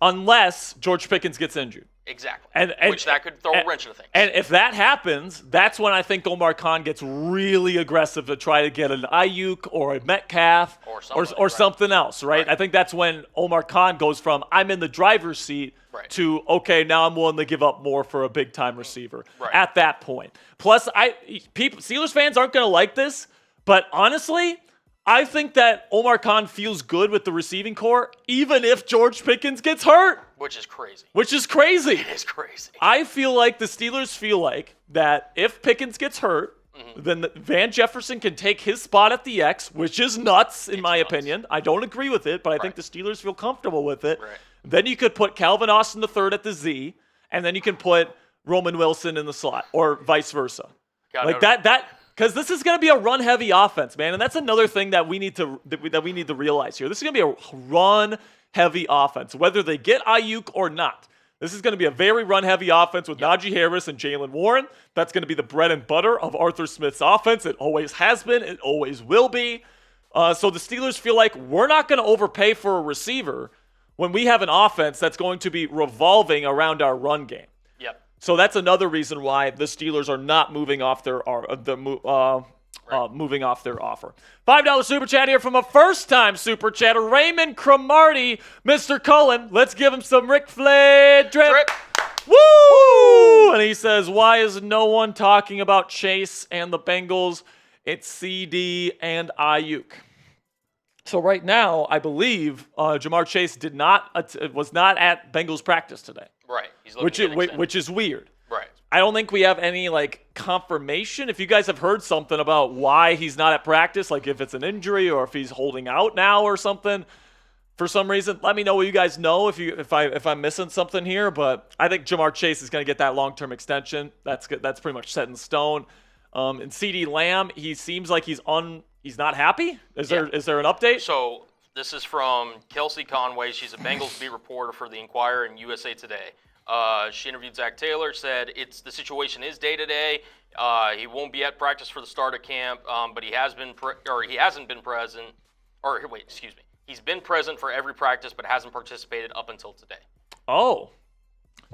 Unless George Pickens gets injured. Exactly. Which that could throw a wrench into things. And if that happens, that's when I think Omar Khan gets really aggressive to try to get an Aiyuk or a Metcalf or something else, right? I think that's when Omar Khan goes from I'm in the driver's seat to, okay, now I'm willing to give up more for a big-time receiver at that point. Plus, Steelers fans aren't going to like this, but honestly, I think that Omar Khan feels good with the receiving core, even if George Pickens gets hurt. Which is crazy. It is crazy. I feel like the Steelers feel like that if Pickens gets hurt, then Van Jefferson can take his spot at the X, which is nuts in my opinion. I don't agree with it, but I think the Steelers feel comfortable with it. Right. Then you could put Calvin Austin III at the Z, and then you can put Roman Wilson in the slot, or vice versa. Because this is going to be a run-heavy offense, man, and that's another thing that we need to realize here. This is going to be a run-heavy offense, whether they get Aiyuk or not. This is going to be a very run-heavy offense with Najee Harris and Jaylen Warren. That's going to be the bread and butter of Arthur Smith's offense. It always has been. It always will be. So the Steelers feel like we're not going to overpay for a receiver when we have an offense that's going to be revolving around our run game. Yep. So that's another reason why the Steelers are not moving off their moving off their offer. $5 super chat here from a first-time super chatter, Raymond Cromartie. Mr. Cullen, let's give him some Ric Flair drip. Woo! And he says, why is no one talking about Chase and the Bengals? It's CD and Aiyuk. So right now, I believe Jamar Chase was not at Bengals practice today. Right. He's which is weird. Right. I don't think we have any confirmation. If you guys have heard something about why he's not at practice, like if it's an injury or if he's holding out now or something, for some reason, let me know what you guys know if I'm missing something here. But I think Jamar Chase is going to get that long-term extension. That's good. That's pretty much set in stone. And CeeDee Lamb, he seems like he's not happy. Is there an update? So this is from Kelsey Conway. She's a Bengals beat reporter for the Inquirer and USA Today. She interviewed Zach Taylor, said the situation is day-to-day. He won't be at practice for the start of camp, but he hasn't been present. He's been present for every practice, but hasn't participated up until today. Oh,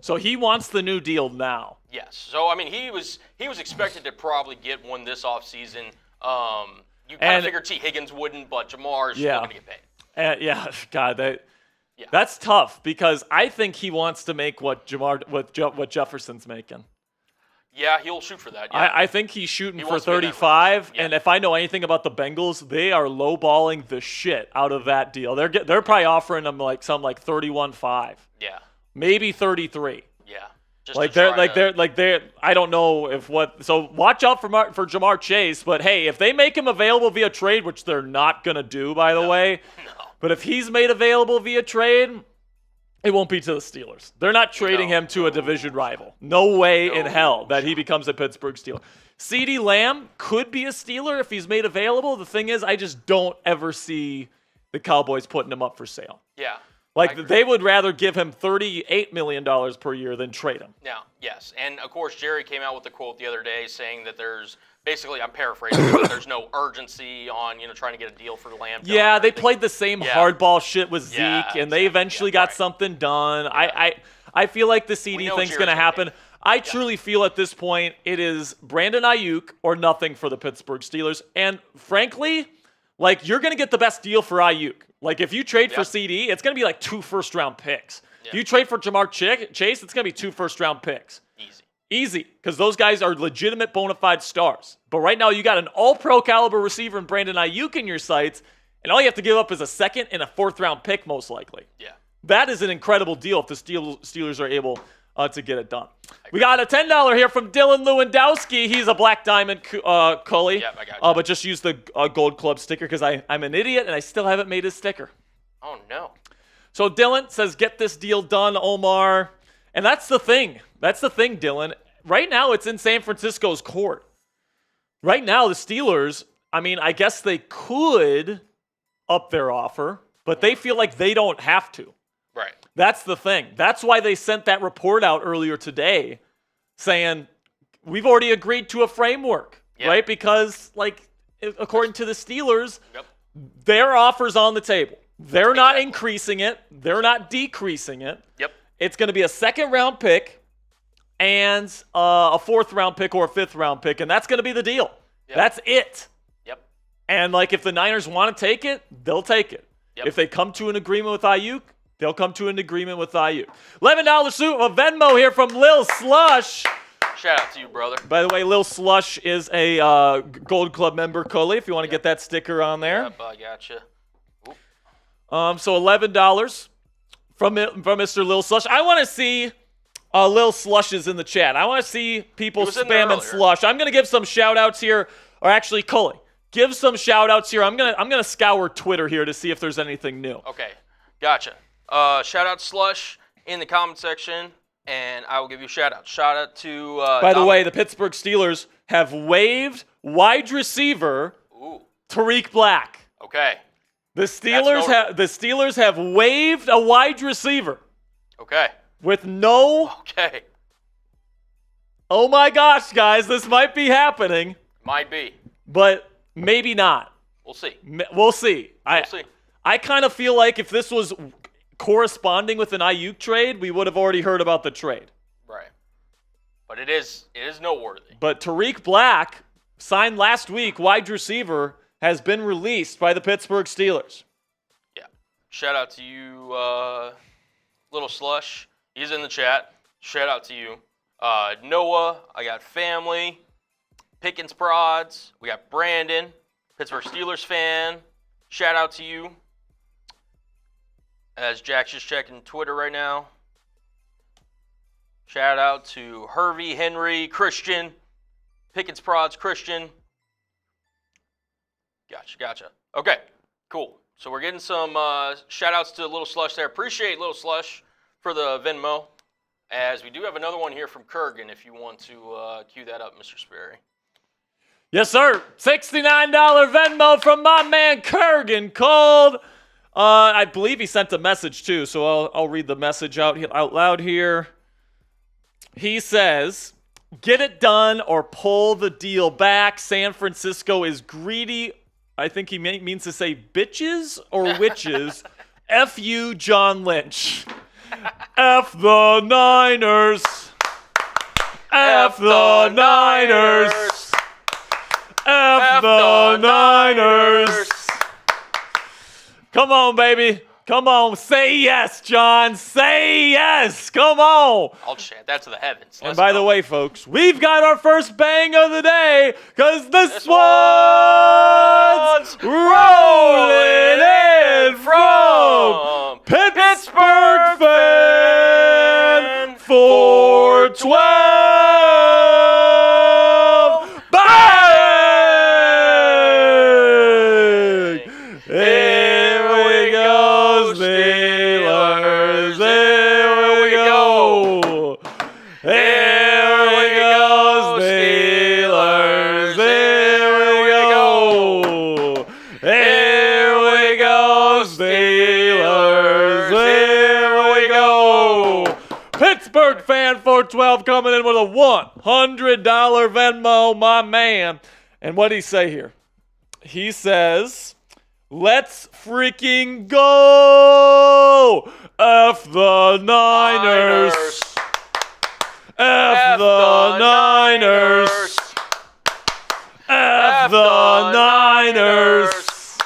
so he wants the new deal now. Yes. So I mean, he was expected to probably get one this offseason. You kind of figured T. Higgins wouldn't, but Jamar's still going to get paid. God, that's tough because I think he wants to make what Jefferson's making. Yeah, he'll shoot for that. Yeah. I think he's shooting for 35, and if I know anything about the Bengals, they are lowballing the shit out of that deal. They're probably offering them like 31.5. Yeah. Maybe 33. Yeah. They're I don't know if what. So watch out for Jamar Chase. But hey, if they make him available via trade, which they're not gonna do, by the way. No. But if he's made available via trade, it won't be to the Steelers. They're not trading him to a division rival. No way in hell that he becomes a Pittsburgh Steeler. CeeDee Lamb could be a Steeler if he's made available. The thing is, I just don't ever see the Cowboys putting him up for sale. Yeah. They would rather give him $38 million per year than trade him. Yeah, yes. And, of course, Jerry came out with a quote the other day saying that there's basically, I'm paraphrasing, but there's no urgency on, trying to get a deal for Lamb. Yeah, they played the same hardball shit with Zeke, and they eventually got something done. Yeah. I feel like the CeeDee thing's going to happen. I truly feel at this point it is Brandon Aiyuk or nothing for the Pittsburgh Steelers. And, frankly, you're going to get the best deal for Aiyuk. If you trade for CD, it's going to be 2 first-round picks. If you trade for Jamar Chase, it's going to be 2 first-round picks. Easy, because those guys are legitimate bona fide stars. But right now, you got an all-pro caliber receiver in Brandon Aiyuk in your sights, and all you have to give up is a 2nd and a 4th-round pick, most likely. Yeah. That is an incredible deal if the Steelers are able to get it done. We got a $10 here from Dylan Lewandowski. He's a Black Diamond Cully. Yep, I got you. But just use the Gold Club sticker because I'm an idiot and I still haven't made his sticker. Oh, no. So Dylan says, get this deal done, Omar. And that's the thing. That's the thing, Dylan. Right now, it's in San Francisco's court. Right now, the Steelers, I guess they could up their offer, but they feel like they don't have to. Right. That's the thing. That's why they sent that report out earlier today saying, we've already agreed to a framework, right? Because, according to the Steelers, their offer's on the table. They're not increasing it. They're not decreasing it. Yep. it's going to be a second-round pick and a fourth-round pick or a fifth-round pick, and that's going to be the deal. Yep. That's it. Yep. And, like, if the Niners want to take it, they'll take it. Yep. If they come to an agreement with Aiyuk, they'll come to an agreement with Aiyuk. $11 suit of Venmo here from Lil Slush. Shout out to you, brother. By the way, Lil Slush is a Gold Club member, Coley, if you want to get that sticker on there. Yep, I gotcha. So $11 from Mr. Lil Slush. I want to see Lil Slushes in the chat. I want to see people spamming Slush. I'm going to give some shout-outs here. Or actually, Coley, give some shout-outs here. I'm gonna scour Twitter here to see if there's anything new. Okay, gotcha. Shout out Slush in the comment section, and I will give you a shout out. Shout out to. By the way, the Pittsburgh Steelers have waived wide receiver Tariq Black. Okay. The Steelers have waived a wide receiver. Okay. With no. Okay. Oh my gosh, guys, this might be happening. Might be. But maybe not. We'll see. We'll see. We'll see. I kind of feel like if this was corresponding with an Aiyuk trade, we would have already heard about the trade. Right. But it is noteworthy. But Tariq Black, signed last week, wide receiver, has been released by the Pittsburgh Steelers. Yeah. Shout out to you, Little Slush. He's in the chat. Shout out to you. Noah, I got family. Pickens Prods. We got Brandon, Pittsburgh Steelers fan. Shout out to you. As Jack's just checking Twitter right now. Shout out to Hervey, Henry, Christian, Pickens Prods, Christian. Gotcha. Okay, cool. So we're getting some shout outs to Little Slush there. Appreciate Little Slush for the Venmo. As we do have another one here from Kurgan if you want to cue that up, Mr. Sperry. Yes, sir. $69 Venmo from my man Kurgan called. I believe he sent a message too, so I'll read the message out loud here. He says, "Get it done or pull the deal back. San Francisco is greedy." I think he means to say bitches or witches. F you, John Lynch. F the Niners. F the Niners. F the Niners. Come on, baby. Come on. Say yes, John. Say yes. Come on. I'll chant that to the heavens. And by the way, folks, we've got our first bang of the day because this one's rolling in from Pittsburgh fan 412. Bang! Here we go, Steelers. Here we go. Here we go, Steelers. Here we go. Here we go, Steelers. Here we go. Pittsburgh fan 412 coming in with a $100 Venmo, my man. And what did he say here? He says, "Let's freaking go! F the Niners! F the Niners! F the Niners!"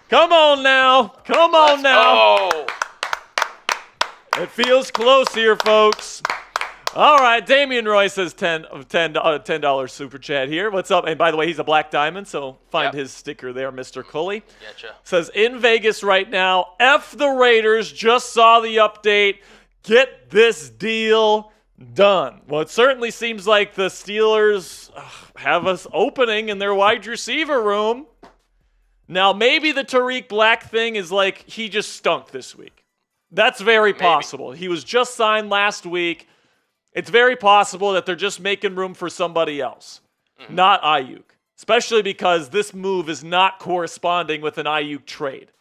Come on now. Come on now. Go. It feels close here, folks. All right, Damian Roy says $10 super chat here. What's up? And by the way, he's a Black Diamond, so find his sticker there, Mr. Cully. Gotcha. Says, in Vegas right now, F the Raiders, just saw the update. Get this deal done. Well, it certainly seems like the Steelers have us opening in their wide receiver room. Now, maybe the Tariq Black thing is like he just stunk this week. That's very possible. He was just signed last week. It's very possible that they're just making room for somebody else, not Aiyuk, especially because this move is not corresponding with an Aiyuk trade.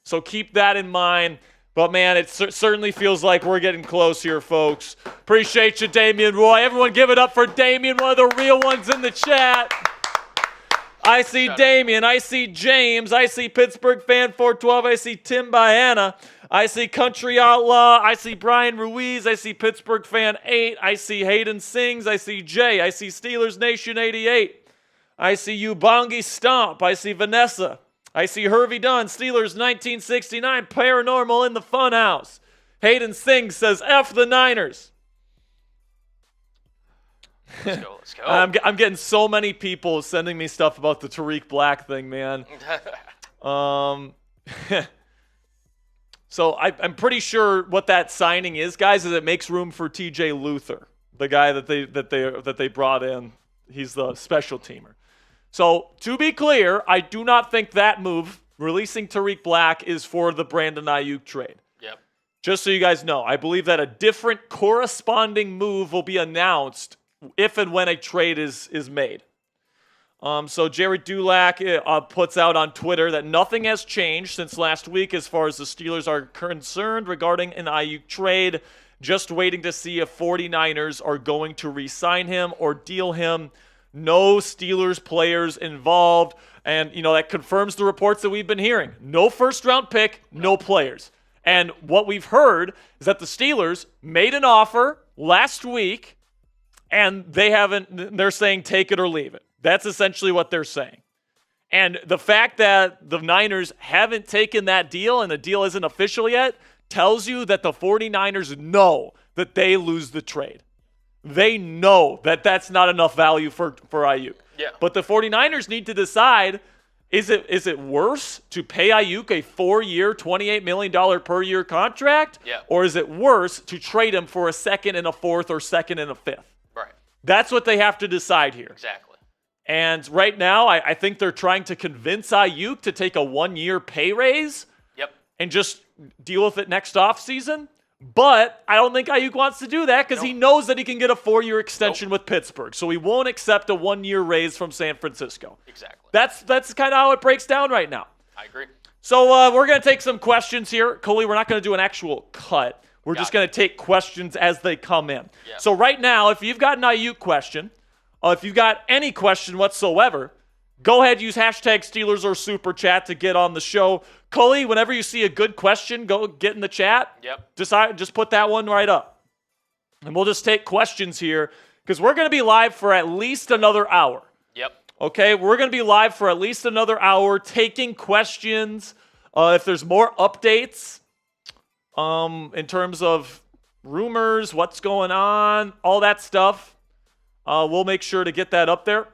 So keep that in mind. But, man, it certainly feels like we're getting close here, folks. Appreciate you, Damian Roy. Everyone give it up for Damian, one of the real ones in the chat. I see Damian. I see James. I see Pittsburgh fan 412. I see Tim Biana. I see Country Outlaw. I see Brian Ruiz. I see Pittsburgh Fan 8. I see Hayden Sings. I see Jay. I see Steelers Nation 88. I see Ubongi Stomp. I see Vanessa. I see Hervey Dunn. Steelers 1969. Paranormal in the Funhouse. Hayden Sings says, F the Niners. Let's go. Let's go. I'm getting so many people sending me stuff about the Tariq Black thing, man. So I'm pretty sure what that signing is, guys, is it makes room for T.J. Luther, the guy that they brought in. He's the special teamer. So to be clear, I do not think that move, releasing Tariq Black, is for the Brandon Aiyuk trade. Yep. Just so you guys know, I believe that a different corresponding move will be announced if and when a trade is made. So Jerry Dulac puts out on Twitter that nothing has changed since last week as far as the Steelers are concerned regarding an Aiyuk trade. Just waiting to see if 49ers are going to re-sign him or deal him. No Steelers players involved. And, that confirms the reports that we've been hearing. No first-round pick, no players. And what we've heard is that the Steelers made an offer last week, and they're saying take it or leave it. That's essentially what they're saying. And the fact that the Niners haven't taken that deal and the deal isn't official yet tells you that the 49ers know that they lose the trade. They know that that's not enough value for Aiyuk. Yeah. But the 49ers need to decide, is it worse to pay Aiyuk a 4-year, $28 million per year contract? Yeah. Or is it worse to trade him for a second and a fourth or second and a fifth? Right. That's what they have to decide here. Exactly. And right now, I think they're trying to convince Aiyuk to take a 1-year pay raise. Yep. And just deal with it next offseason. But I don't think Aiyuk wants to do that because he knows that he can get a 4-year extension with Pittsburgh. So he won't accept a 1-year raise from San Francisco. Exactly. That's kind of how it breaks down right now. I agree. So we're going to take some questions here. Coley, we're not going to do an actual cut. We're just going to take questions as they come in. Yeah. So right now, if you've got an Aiyuk question, if you've got any question whatsoever, go ahead, use hashtag Steelers or Super Chat to get on the show. Coley, whenever you see a good question, go get in the chat. Yep. Just put that one right up. And we'll just take questions here because we're going to be live for at least another hour. Yep. Okay, we're going to be live for at least another hour taking questions. If there's more updates in terms of rumors, what's going on, all that stuff, we'll make sure to get that up there.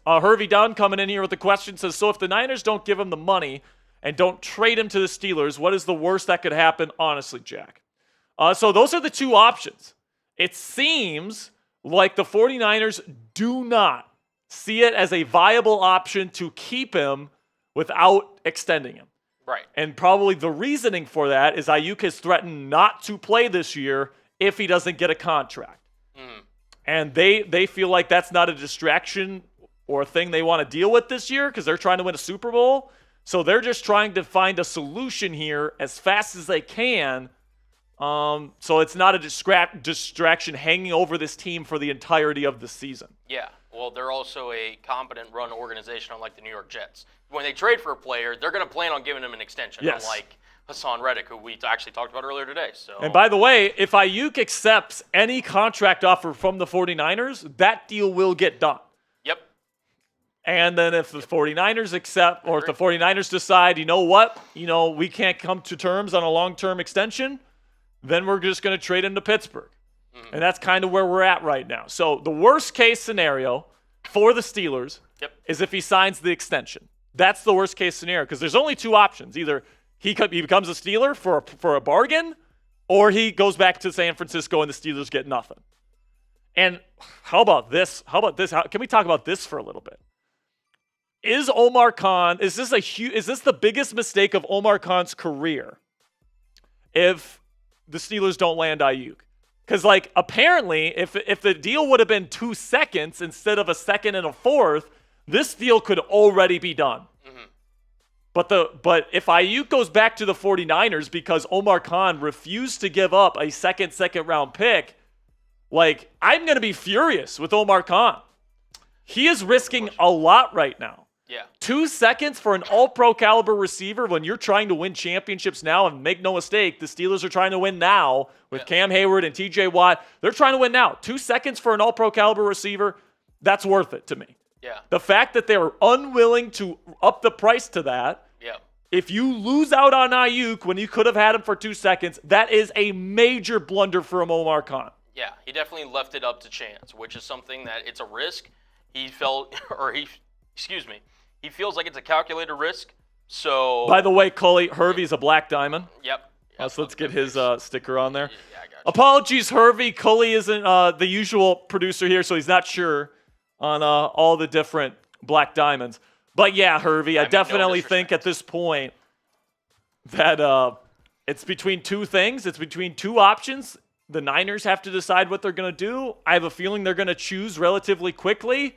Hervey Dunn coming in here with a question says, so if the Niners don't give him the money and don't trade him to the Steelers, what is the worst that could happen, honestly, Jack? So those are the two options. It seems like the 49ers do not see it as a viable option to keep him without extending him. Right. And probably the reasoning for that is Aiyuk has threatened not to play this year if he doesn't get a contract. Mm. And they feel like that's not a distraction or a thing they want to deal with this year because they're trying to win a Super Bowl. So they're just trying to find a solution here as fast as they can. So it's not a distraction hanging over this team for the entirety of the season. Yeah. Well, they're also a competent run organization, unlike the New York Jets. When they trade for a player, they're going to plan on giving him an extension, yes. Unlike Hassan Reddick, who we actually talked about earlier today. So. And by the way, if Aiyuk accepts any contract offer from the 49ers, that deal will get done. Yep. And then if the 49ers accept, or if the 49ers decide, you know what, we can't come to terms on a long-term extension, then we're just going to trade him to Pittsburgh. Mm-hmm. And that's kind of where we're at right now. So the worst-case scenario for the Steelers is if he signs the extension. That's the worst-case scenario because there's only two options. Either he becomes a Steeler for a bargain, or he goes back to San Francisco and the Steelers get nothing. And how about this? Can we talk about this for a little bit? Is Omar Khan, is this the biggest mistake of Omar Khan's career if the Steelers don't land Aiyuk? Because, apparently, if the deal would have been 2 seconds instead of a second and a fourth, this deal could already be done. Mm-hmm. But if Aiyuk goes back to the 49ers because Omar Khan refused to give up a second round pick, I'm going to be furious with Omar Khan. He is risking a lot right now. Yeah. 2 seconds for an all-pro caliber receiver when you're trying to win championships now, and make no mistake, the Steelers are trying to win now with Cam Hayward and TJ Watt. They're trying to win now. 2 seconds for an all-pro caliber receiver, that's worth it to me. Yeah. The fact that they were unwilling to up the price to that, if you lose out on Aiyuk when you could have had him for 2 seconds, that is a major blunder from Omar Khan. Yeah, he definitely left it up to chance, which is something that it's a risk. He feels like it's a calculated risk. So, by the way, Cully, Hervey's a black diamond. Yep. So let's get his sticker on there. Yeah, I got you. Apologies, Hervey. Cully isn't the usual producer here, so he's not sure on all the different black diamonds. But yeah, Hervey, I definitely think at this point that it's between two things. It's between two options. The Niners have to decide what they're going to do. I have a feeling they're going to choose relatively quickly,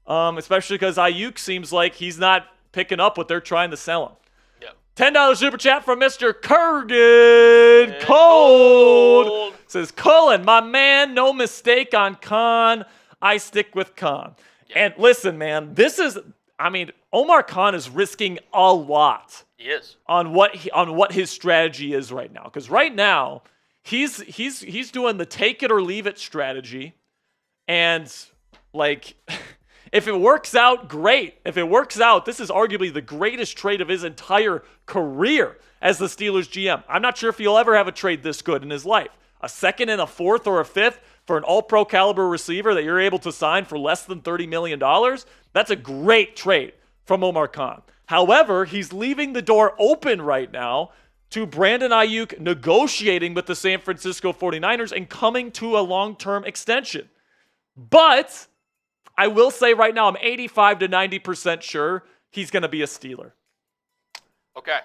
especially because Aiyuk seems like he's not picking up what they're trying to sell him. Yep. $10 super chat from Mr. Kurgan Cold. Says, Cullen, my man, no mistake on Khan. I stick with Khan. Yep. And listen, man, Omar Khan is risking a lot. He is. On what his strategy is right now. Because right now, he's doing the take it or leave it strategy. And like, if it works out, great. If it works out, this is arguably the greatest trade of his entire career as the Steelers GM. I'm not sure if he'll ever have a trade this good in his life. A second and a fourth or a fifth for an all-pro caliber receiver that you're able to sign for less than $30 million. That's a great trade from Omar Khan. However, he's leaving the door open right now to Brandon Aiyuk negotiating with the San Francisco 49ers and coming to a long-term extension. But I will say right now, I'm 85 to 90% sure he's going to be a Steeler. Okay.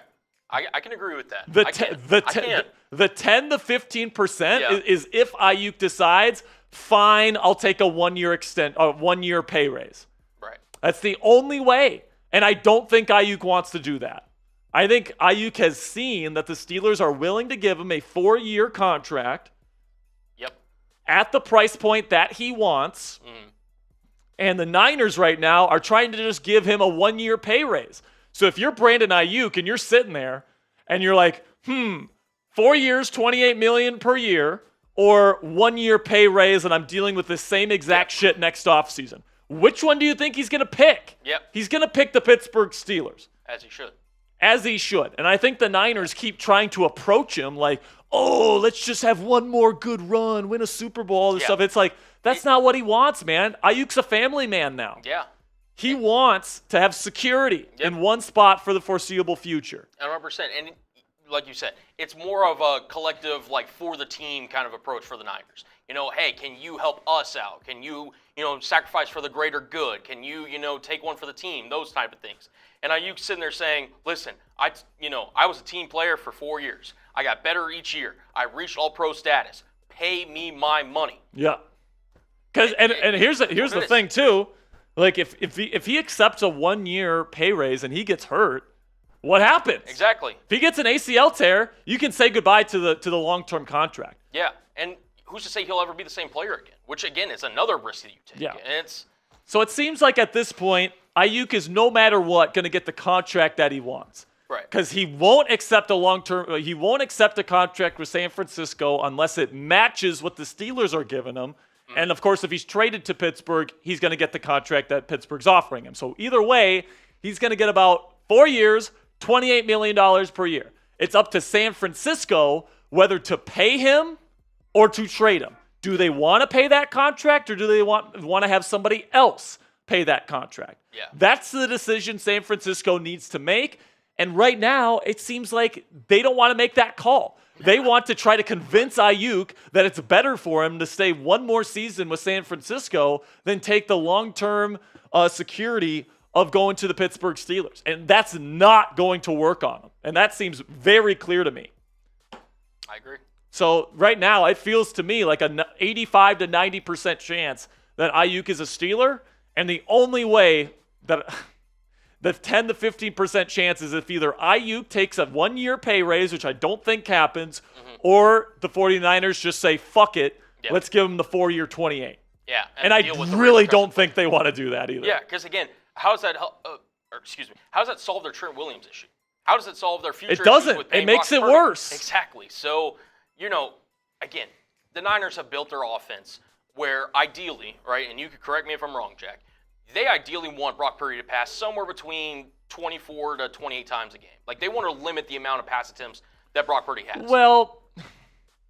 I can agree with that. The 10 to 15% is if Aiyuk decides, fine, I'll take a one-year pay raise. Right. That's the only way. And I don't think Aiyuk wants to do that. I think Aiyuk has seen that the Steelers are willing to give him a 4-year contract. Yep. At the price point that he wants. Mm. And the Niners right now are trying to just give him a 1-year pay raise. So if you're Brandon Aiyuk and you're sitting there and you're like, 4 years, $28 million per year, or 1-year pay raise, and I'm dealing with the same exact shit next offseason. Which one do you think he's going to pick? Yep. He's going to pick the Pittsburgh Steelers. As he should. As he should. And I think the Niners keep trying to approach him like, oh, let's just have one more good run, win a Super Bowl, all this stuff. It's like, that's not what he wants, man. Aiyuk's a family man now. Yeah. He wants to have security in one spot for the foreseeable future. 100%. And like you said, it's more of a collective, like, for the team kind of approach for the Niners. Hey, can you help us out? Can you, sacrifice for the greater good? Can you, take one for the team? Those type of things. And Aiyuk's sitting there saying, listen, I was a team player for 4 years. I got better each year. I reached all-pro status. Pay me my money. Yeah. Because and here's the thing too. Like if he accepts a 1-year pay raise and he gets hurt, what happens? Exactly. If he gets an ACL tear, you can say goodbye to the long-term contract. Yeah, and who's to say he'll ever be the same player again? Which again is another risk that you take. Yeah. And so it seems like at this point, Aiyuk is no matter what going to get the contract that he wants. Right. Because he won't accept a contract with San Francisco unless it matches what the Steelers are giving him. Mm-hmm. And of course, if he's traded to Pittsburgh, he's going to get the contract that Pittsburgh's offering him. So either way, he's going to get about 4 years, $28 million per year. It's up to San Francisco whether to pay him or to trade him. Do they want to pay that contract or do they want to have somebody else pay that contract? Yeah. That's the decision San Francisco needs to make. And right now, it seems like they don't want to make that call. They want to try to convince Aiyuk that it's better for him to stay one more season with San Francisco than take the long-term security of going to the Pittsburgh Steelers. And that's not going to work on him. And that seems very clear to me. I agree. So right now, it feels to me like an 85 to 90% chance that Aiyuk is a Steeler. And the only way that the 10 to 15% chance is if either Aiyuk takes a 1-year pay raise, which I don't think happens, or the 49ers just say, fuck it, let's give him the 4-year 28. Yeah. And I really don't think they want to do that either. Yeah, because again, how is that how does that solve their Trent Williams issue? How does it solve their future It doesn't. issues with paying It makes Brock it Purdy? worse. Exactly. So, again, the Niners have built their offense where ideally, right, and you could correct me if I'm wrong, Jack, they ideally want Brock Purdy to pass somewhere between 24 to 28 times a game. Like, they want to limit the amount of pass attempts that Brock Purdy has. Well,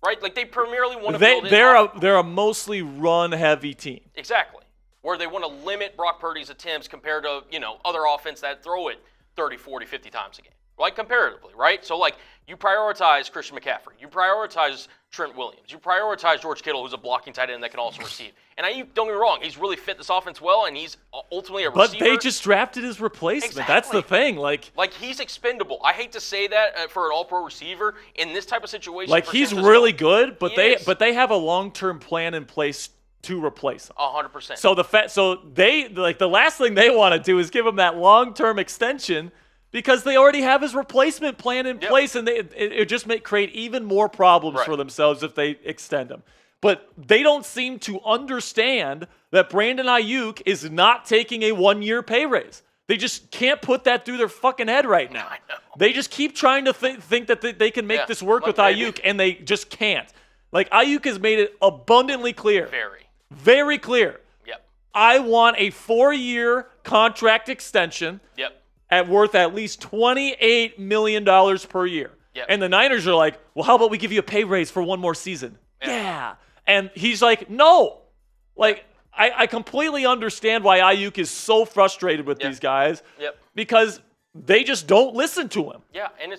right? Like, they primarily want to build it they're a mostly run-heavy team. Exactly. Where they want to limit Brock Purdy's attempts compared to, other offense that throw it 30, 40, 50 times a game. Like, comparatively, right? So, like, you prioritize Christian McCaffrey. You prioritize Trent Williams. You prioritize George Kittle, who's a blocking tight end that can also receive. And don't get me wrong, he's really fit this offense well, and he's ultimately a receiver. But they just drafted his replacement. Exactly. That's the thing. Like, he's expendable. I hate to say that for an all-pro receiver in this type of situation. Like, he's really good, but they have a long-term plan in place to replace him. 100%. So the last thing they want to do is give him that long-term extension because they already have his replacement plan in place, and it just may create even more problems for themselves if they extend him. But they don't seem to understand that Brandon Aiyuk is not taking a 1-year pay raise. They just can't put that through their fucking head right now. I know. They just keep trying to think that they can make this work with Aiyuk, and they just can't. Like, Aiyuk has made it abundantly clear. Very clear. Yep. I want a 4-year contract extension. Yep. Worth at least $28 million per year. Yep. And the Niners are like, well, how about we give you a pay raise for 1 more season? Yeah. And he's like, no. Like, I completely understand why Aiyuk is so frustrated with these guys. Yep. Because they just don't listen to him. Yeah, and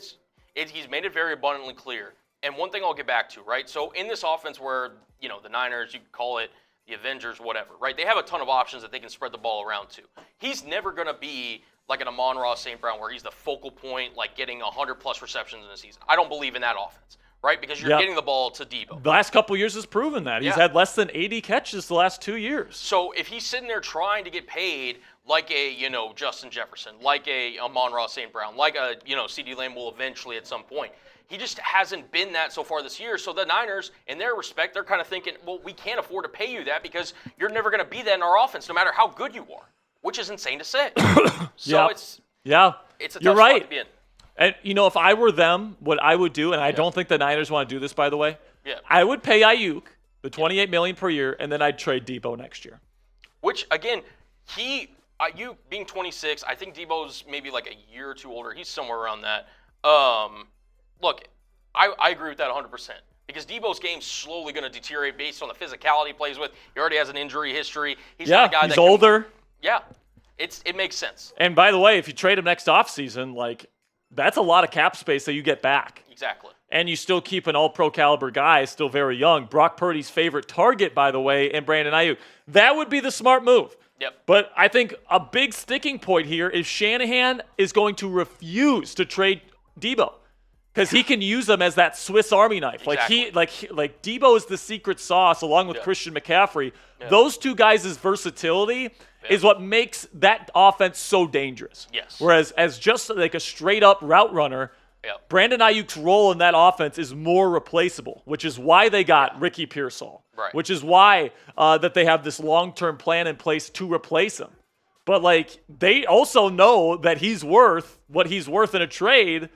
he's made it very abundantly clear. And one thing I'll get back to, right? So in this offense where, the Niners, you can call it the Avengers, whatever, right? They have a ton of options that they can spread the ball around to. He's never going to be like an Amon-Ra St. Brown where he's the focal point, like getting 100-plus receptions in a season. I don't believe in that offense, right? Because you're getting the ball to Debo. The last couple years has proven that. He's had less than 80 catches the last 2 years. So if he's sitting there trying to get paid like a, Justin Jefferson, like a Amon-Ra St. Brown, like a, CeeDee Lamb will eventually at some point, he just hasn't been that so far this year. So the Niners, in their respect, they're kind of thinking, well, we can't afford to pay you that because you're never going to be that in our offense no matter how good you are, which is insane to say. So it's a tough spot to be in. And, if I were them, what I would do, and I don't think the Niners want to do this, by the way, I would pay Aiyuk the $28 million per year, and then I'd trade Debo next year. Which, again, Aiyuk being 26, I think Debo's maybe like a year or two older. He's somewhere around that. Look, I agree with that 100%. Because Debo's game's slowly going to deteriorate based on the physicality he plays with. He already has an injury history. He's not a guy he's older. It makes sense. And by the way, if you trade him next offseason, like, that's a lot of cap space that you get back. Exactly. And you still keep an all-pro caliber guy, still very young. Brock Purdy's favorite target, by the way, and Brandon Aiyuk. That would be the smart move. Yep. But I think a big sticking point here is Shanahan is going to refuse to trade Debo. Because he can use them as that Swiss Army knife. Exactly. Like Debo is the secret sauce along with Christian McCaffrey. Those two guys' versatility is what makes that offense so dangerous. Yes. Whereas as just like a straight up route runner, Brandon Ayuk's role in that offense is more replaceable, which is why they got Ricky Pearsall. Right. Which is why that they have this long-term plan in place to replace him. But like they also know that he's worth what he's worth in a trade.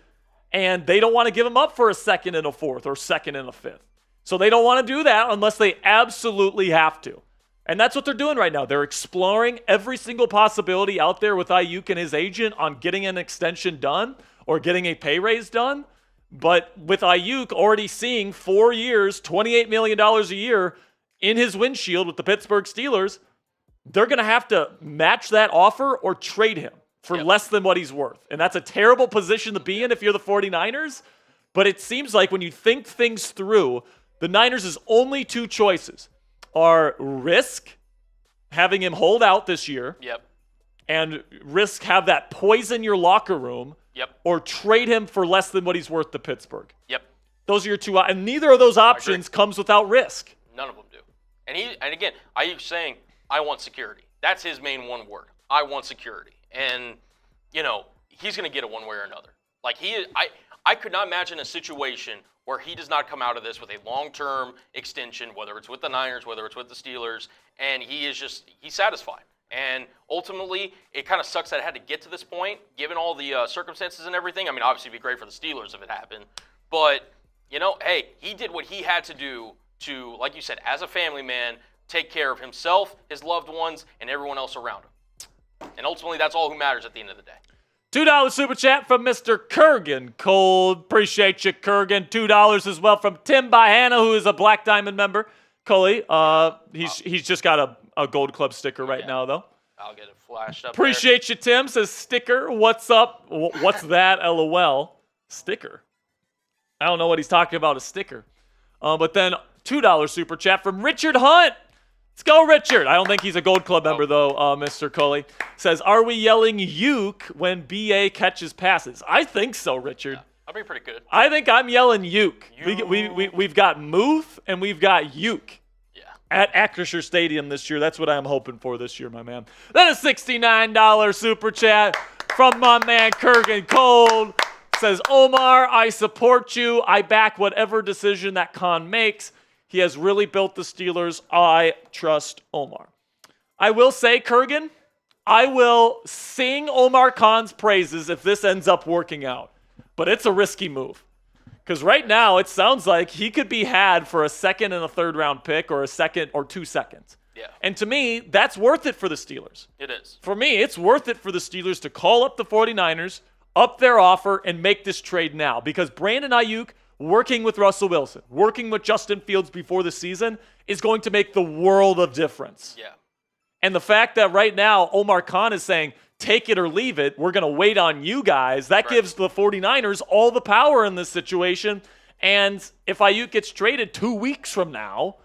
And they don't want to give him up for a second and a fourth or second and a fifth. So they don't want to do that unless they absolutely have to. And that's what they're doing right now. They're exploring every single possibility out there with Aiyuk and his agent on getting an extension done or getting a pay raise done. But with Aiyuk already seeing 4 years, $28 million a year in his windshield with the Pittsburgh Steelers, they're going to have to match that offer or trade him for less than what he's worth. And that's a terrible position to be in if you're the 49ers. But it seems like when you think things through, the Niners' only two choices are risk having him hold out this year and risk have that poison your locker room or trade him for less than what he's worth to Pittsburgh. Those are your two. And neither of those options comes without risk. None of them do. And again, Aiyuk's saying, I want security. That's his main one word. I want security. And, he's going to get it one way or another. Like, I could not imagine a situation where he does not come out of this with a long-term extension, whether it's with the Niners, whether it's with the Steelers, and he's satisfied. And ultimately, it kind of sucks that it had to get to this point, given all the circumstances and everything. I mean, obviously, it'd be great for the Steelers if it happened. But, hey, he did what he had to do to, like you said, as a family man, take care of himself, his loved ones, and everyone else around him. And ultimately, that's all who matters at the end of the day. $2 super chat from Mr. Kurgan Cold. Appreciate you, Kurgan. $2 as well from Tim Bahana, who is a Black Diamond member. Coley, he's just got a Gold Club sticker right now, though. I'll get it flashed up. Appreciate you, Tim. Says sticker. What's up? What's that? LOL. Sticker. I don't know what he's talking about, a sticker. But then $2 super chat from Richard Hunt. Let's go, Richard. I don't think he's a Gold Club member, though, Mr. Coley. Says, are we yelling uke when BA catches passes? I think so, Richard. Yeah, I'll be pretty good. I think I'm yelling uke. We've got Muth and we've got uke. Yeah. At Acrisure Stadium this year. That's what I'm hoping for this year, my man. Then a $69 super chat from my man Kurgan Cold. Says, Omar, I support you. I back whatever decision that Khan makes. He has really built the Steelers. I trust Omar. I will say, Kurgan, I will sing Omar Khan's praises if this ends up working out. But it's a risky move. Because right now, it sounds like he could be had for a second and a third round pick or a second or 2 seconds. Yeah. And to me, that's worth it for the Steelers. It is. For me, it's worth it for the Steelers to call up the 49ers, up their offer, and make this trade now. Because Brandon Aiyuk, working with Russell Wilson, working with Justin Fields before the season, is going to make the world of difference. Yeah. And the fact that right now Omar Khan is saying, take it or leave it, we're going to wait on you guys, that gives the 49ers all the power in this situation. And if Aiyuk gets traded 2 weeks from now,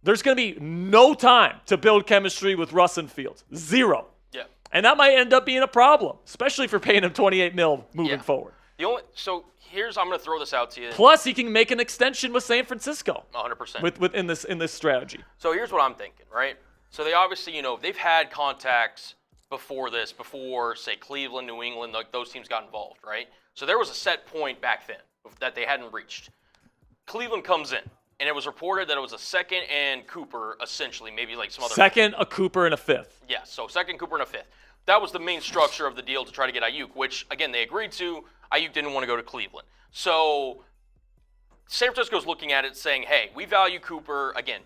there's going to be no time to build chemistry with Russ and Fields. Zero. Yeah. And that might end up being a problem, especially if you're paying him $28 million moving forward. I'm going to throw this out to you. Plus, he can make an extension with San Francisco. 100%. In this strategy. So here's what I'm thinking, right? So they obviously, they've had contacts before, say, Cleveland, New England, like those teams got involved, right? So there was a set point back then that they hadn't reached. Cleveland comes in, and it was reported that it was a second and Cooper, essentially, maybe like some other. Second, a Cooper, and a fifth. Yeah, so second, Cooper, and a fifth. That was the main structure of the deal to try to get Aiyuk, which, again, they agreed to. Aiyuk didn't want to go to Cleveland. So San Francisco's looking at it saying, hey, we value Cooper, again,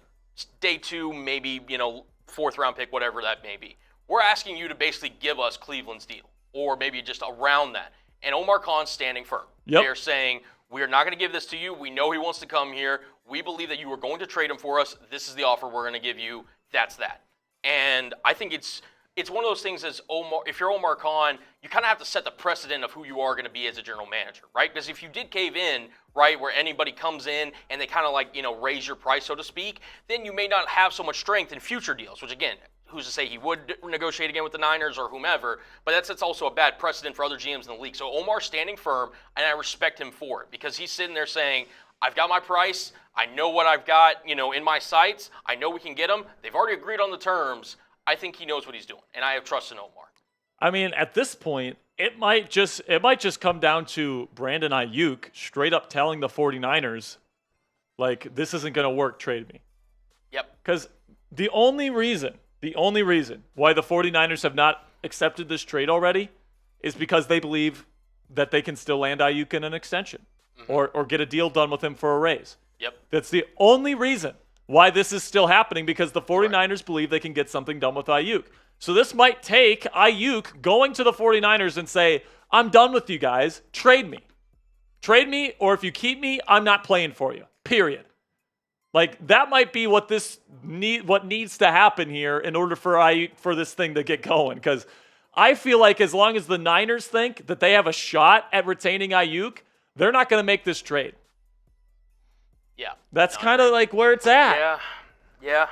day 2, maybe, 4th round pick, whatever that may be. We're asking you to basically give us Cleveland's deal, or maybe just around that. And Omar Khan's standing firm. Yep. They're saying, we are not going to give this to you. We know he wants to come here. We believe that you are going to trade him for us. This is the offer we're going to give you. That's that. And I think it's one of those things as Omar, if you're Omar Khan, you kind of have to set the precedent of who you are going to be as a general manager, right? Because if you did cave in, right, where anybody comes in and they kind of raise your price, so to speak, then you may not have so much strength in future deals, which again, who's to say he would negotiate again with the Niners or whomever, but that's also a bad precedent for other GMs in the league. So Omar's standing firm, and I respect him for it because he's sitting there saying, I've got my price. I know what I've got, in my sights. I know we can get him. They've already agreed on the terms. I think he knows what he's doing, and I have trust in Omar. I mean, at this point, it might just come down to Brandon Aiyuk straight up telling the 49ers, this isn't going to work, trade me. Yep. Because the only reason why the 49ers have not accepted this trade already is because they believe that they can still land Aiyuk in an extension or get a deal done with him for a raise. Yep. That's the only reason why this is still happening, because the 49ers believe they can get something done with Aiyuk. So this might take Aiyuk going to the 49ers and say, I'm done with you guys. Trade me. Trade me, or if you keep me, I'm not playing for you. Period. That might be what needs to happen here in order for this thing to get going. Because I feel like as long as the Niners think that they have a shot at retaining Aiyuk, they're not going to make this trade. Yeah. That's kind of where it's at. Yeah.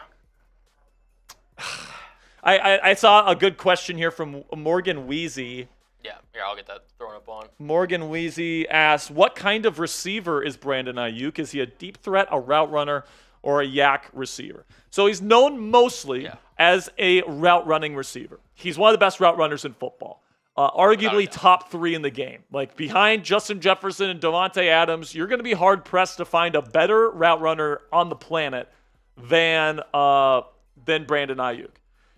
I saw a good question here from Morgan Weezy. Yeah, here, I'll get that thrown up on. Morgan Weezy asks, what kind of receiver is Brandon Aiyuk? Is he a deep threat, a route runner, or a yak receiver? So he's known mostly as a route running receiver. He's one of the best route runners in football. Arguably top 3 in the game. Behind Justin Jefferson and Davante Adams, you're going to be hard-pressed to find a better route runner on the planet than Brandon Aiyuk.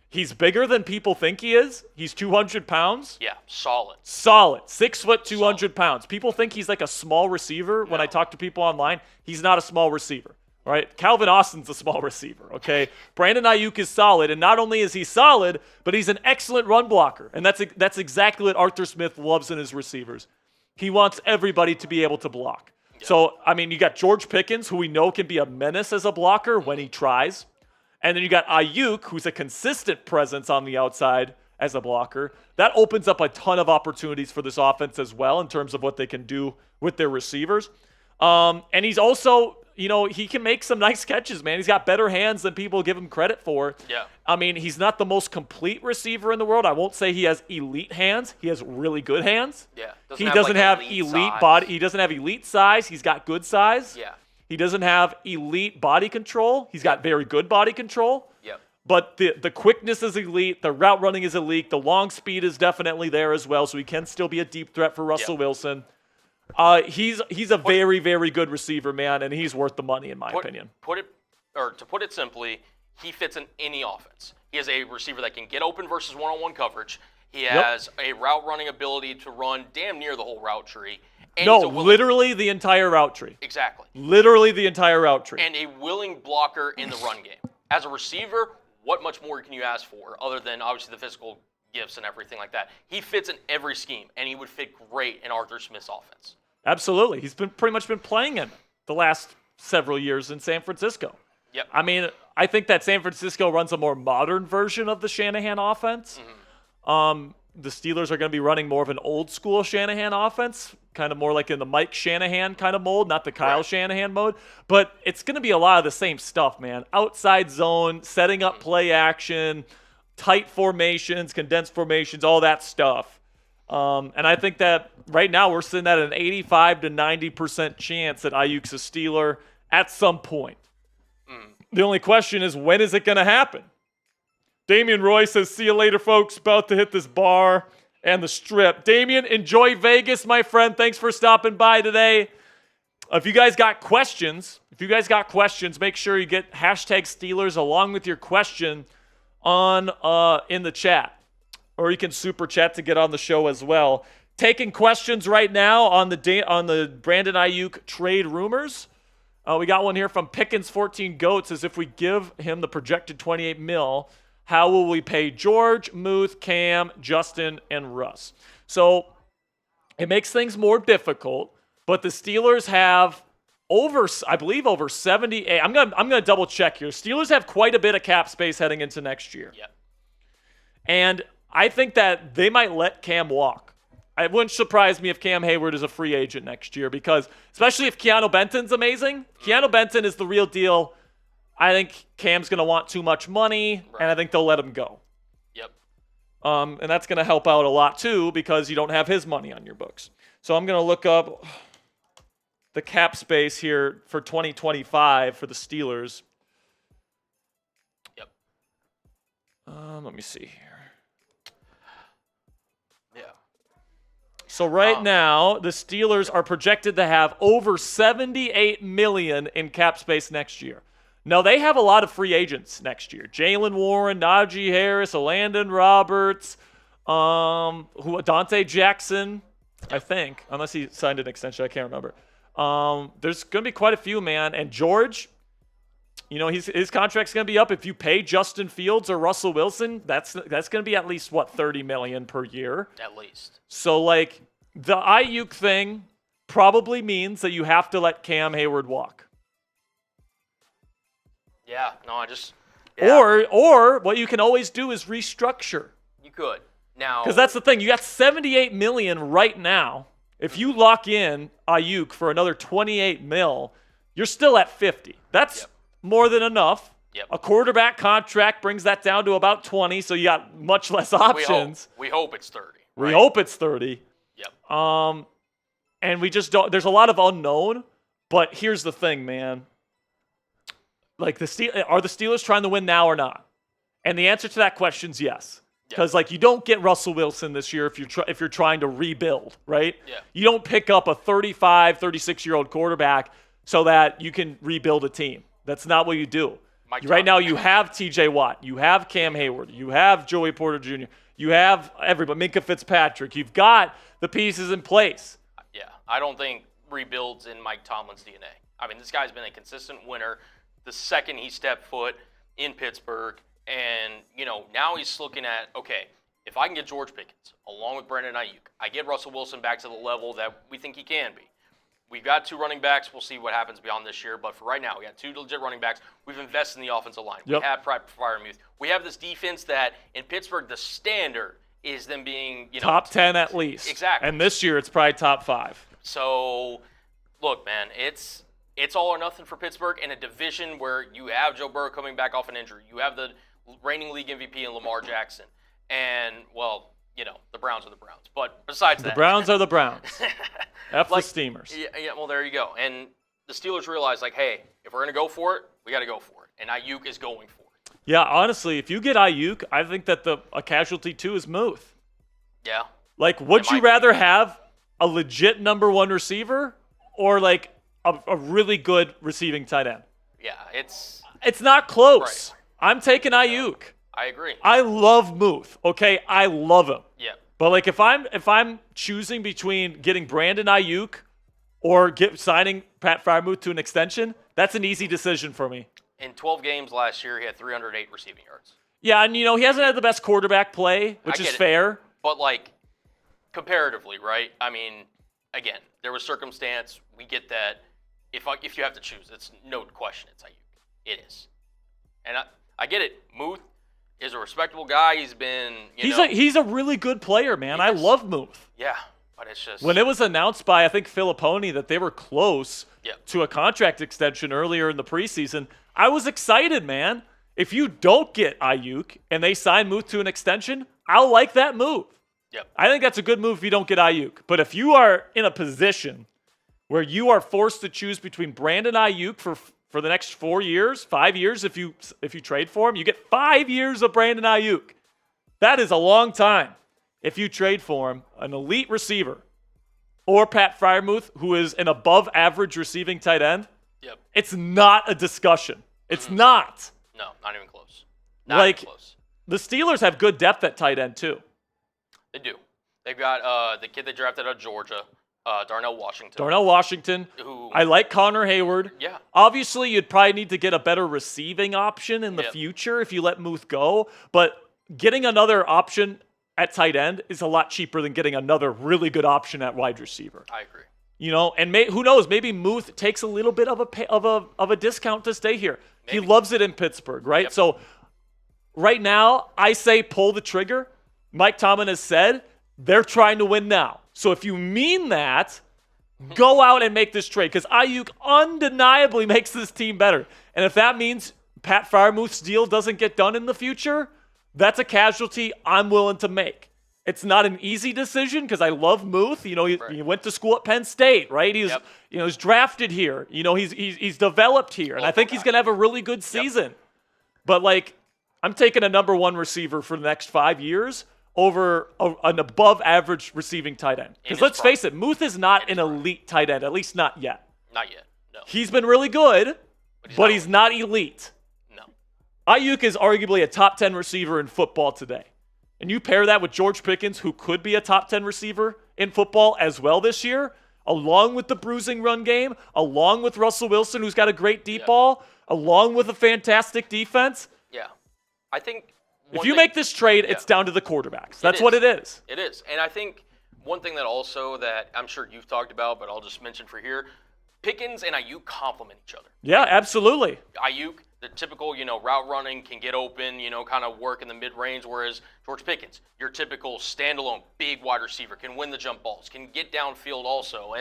He's bigger than people think he is. He's 200 pounds. Yeah, solid. Solid. 6 foot, 200 pounds. People think he's like a small receiver. When I talk to people online, he's not a small receiver. Right? Calvin Austin's a small receiver, okay? Brandon Aiyuk is solid, and not only is he solid, but he's an excellent run blocker. And that's exactly what Arthur Smith loves in his receivers. He wants everybody to be able to block. Yeah. So, I mean, you got George Pickens, who we know can be a menace as a blocker when he tries. And then you got Aiyuk, who's a consistent presence on the outside as a blocker. That opens up a ton of opportunities for this offense as well in terms of what they can do with their receivers. And he's also, he can make some nice catches, man. He's got better hands than people give him credit for. Yeah. I mean, he's not the most complete receiver in the world. I won't say he has elite hands. He has really good hands. Yeah. He doesn't have elite body. He doesn't have elite size. He's got good size. Yeah. He doesn't have elite body control. He's got very good body control. Yep. But the quickness is elite. The route running is elite. The long speed is definitely there as well, so he can still be a deep threat for Russell Wilson. He's a very, very good receiver, man, and he's worth the money in my opinion. To put it simply, he fits in any offense. He is a receiver that can get open versus one-on-one coverage. He has a route running ability to run damn near the whole route tree. And literally the entire route tree. Exactly. Literally the entire route tree. And a willing blocker in the run game. As a receiver, what much more can you ask for other than obviously the physical gifts and everything like that? He fits in every scheme, and he would fit great in Arthur Smith's offense. Absolutely. He's pretty much been playing him the last several years in San Francisco. Yep. I mean, I think that San Francisco runs a more modern version of the Shanahan offense. Mm-hmm. The Steelers are going to be running more of an old school Shanahan offense, kind of more like in the Mike Shanahan kind of mold, not the Kyle Shanahan mode. But it's going to be a lot of the same stuff, man. Outside zone, setting up play action, tight formations, condensed formations, all that stuff. And I think that right now we're sitting at an 85 to 90% chance that Aiyuk's a Steeler at some point. The only question is, when is it going to happen? Damian Roy says, see you later, folks. About to hit this bar and the strip. Damian, enjoy Vegas, my friend. Thanks for stopping by today. If you guys got questions, make sure you get hashtag Steelers along with your question on in the chat. Or you can super chat to get on the show as well. Taking questions right now on the Brandon Aiyuk trade rumors. We got one here from Pickens 14 Goats. Says, if we give him the projected $28 million, how will we pay George, Muth, Cam, Justin, and Russ? So it makes things more difficult, but the Steelers have over 70. I'm gonna double check here. Steelers have quite a bit of cap space heading into next year. Yeah. And I think that they might let Cam walk. It wouldn't surprise me if Cam Hayward is a free agent next year, because especially if Keanu Benton's amazing. Keanu Benton is the real deal. I think Cam's going to want too much money, and I think they'll let him go. Yep. And that's going to help out a lot, too, because you don't have his money on your books. So I'm going to look up the cap space here for 2025 for the Steelers. Yep. Let me see here. Yeah. So right now, the Steelers are projected to have over $78 million in cap space next year. Now, they have a lot of free agents next year. Jaylen Warren, Najee Harris, Landon Roberts, Dante Jackson, I think, unless he signed an extension. I can't remember. There's going to be quite a few, man. And George, his contract's going to be up. If you pay Justin Fields or Russell Wilson, that's going to be at least, $30 million per year? At least. So, the Aiyuk thing probably means that you have to let Cam Hayward walk. Yeah, no, Or what you can always do is restructure. You could. Now, because that's the thing. You got $78 million right now. If you lock in Aiyuk for another $28 million, you're still at 50. That's more than enough. Yep. A quarterback contract brings that down to about 20, so you got much less options. We hope it's 30. We hope it's 30. Yep. And we just don't. There's a lot of unknown. But here's the thing, man. Are the Steelers trying to win now or not? And the answer to that question is yes. Because you don't get Russell Wilson this year if you're trying to rebuild, right? Yeah. You don't pick up a 35, 36-year-old quarterback so that you can rebuild a team. That's not what you do. Right now you have TJ Watt, you have Cam Hayward, you have Joey Porter Jr., you have everybody, Minkah Fitzpatrick. You've got the pieces in place. Yeah, I don't think rebuilds in Mike Tomlin's DNA. I mean, this guy's been a consistent winner the second he stepped foot in Pittsburgh. And, now he's looking at, okay, if I can get George Pickens along with Brandon Aiyuk, I get Russell Wilson back to the level that we think he can be. We've got 2 running backs. We'll see what happens beyond this year. But for right now, we got 2 legit running backs. We've invested in the offensive line. Yep. We have Freiermuth. We have this defense that in Pittsburgh, the standard is them being, top 10 at least. Exactly. And this year, it's probably top 5. So, look, man, it's all or nothing for Pittsburgh in a division where you have Joe Burrow coming back off an injury. You have the reigning league MVP in Lamar Jackson. And, well, the Browns are the Browns. But besides that. The Browns are the Browns. F the Steamers. Yeah, well, there you go. And the Steelers realize, hey, if we're going to go for it, we got to go for it. And Aiyuk is going for it. Yeah, honestly, if you get Aiyuk, I think that a casualty too is Muth. Yeah. Would you rather have a legit number 1 receiver or a really good receiving tight end? Yeah, it's not close. Right. I'm taking Aiyuk. I agree. I love Muth. Okay, I love him. Yeah. But if I'm choosing between getting Brandon Aiyuk or signing Pat Freiermuth to an extension, that's an easy decision for me. In 12 games last year, he had 308 receiving yards. Yeah, and he hasn't had the best quarterback play, which is fair. But comparatively, right? I mean, again, there was circumstance. We get that. If you have to choose, it's no question it's Aiyuk. It is. And I get it. Muth is a respectable guy. He's been, he's a really good player, man. I love Muth. Yeah, but it's just when it was announced by I think Filipponi that they were close to a contract extension earlier in the preseason, I was excited, man. If you don't get Aiyuk and they sign Muth to an extension, I'll like that move. Yep. I think that's a good move if you don't get Aiyuk. But if you are in a position where you are forced to choose between Brandon Aiyuk for the next 4 years, 5 years if you trade for him, you get 5 years of Brandon Aiyuk. That is a long time. If you trade for him, an elite receiver, or Pat Freiermuth, who is an above-average receiving tight end, it's not a discussion. It's not. No, not even close. Not even close. The Steelers have good depth at tight end, too. They do. They've got the kid they drafted out of Georgia, Darnell Washington. Who I like Connor Hayward. Yeah. Obviously, you'd probably need to get a better receiving option in the future if you let Muth go. But getting another option at tight end is a lot cheaper than getting another really good option at wide receiver. I agree. And who knows? Maybe Muth takes a little bit of a discount to stay here. Maybe. He loves it in Pittsburgh, right? Yep. So right now, I say pull the trigger. Mike Tomlin has said they're trying to win now. So if you mean that, go out and make this trade because Aiyuk undeniably makes this team better. And if that means Pat Freiermuth's deal doesn't get done in the future, that's a casualty I'm willing to make. It's not an easy decision because I love Muth. He went to school at Penn State, right? He's drafted here. He's developed here, and I think he's going to have a really good season. But I'm taking a number 1 receiver for the next 5 years over an above-average receiving tight end. Because let's face it, Muth is not an elite tight end, at least not yet. Not yet, no. He's been really good, but he's not elite. No. Aiyuk is arguably a top 10 receiver in football today. And you pair that with George Pickens, who could be a top 10 receiver in football as well this year, along with the bruising run game, along with Russell Wilson, who's got a great deep ball, along with a fantastic defense. Yeah. I think if you make this trade, it's down to the quarterbacks. That's what it is. It is. And I think one thing that I'm sure you've talked about, but I'll just mention for here, Pickens and Aiyuk complement each other. Yeah, absolutely. Aiyuk, the typical, route running, can get open, kind of work in the mid-range, whereas George Pickens, your typical standalone big wide receiver, can win the jump balls, can get downfield also.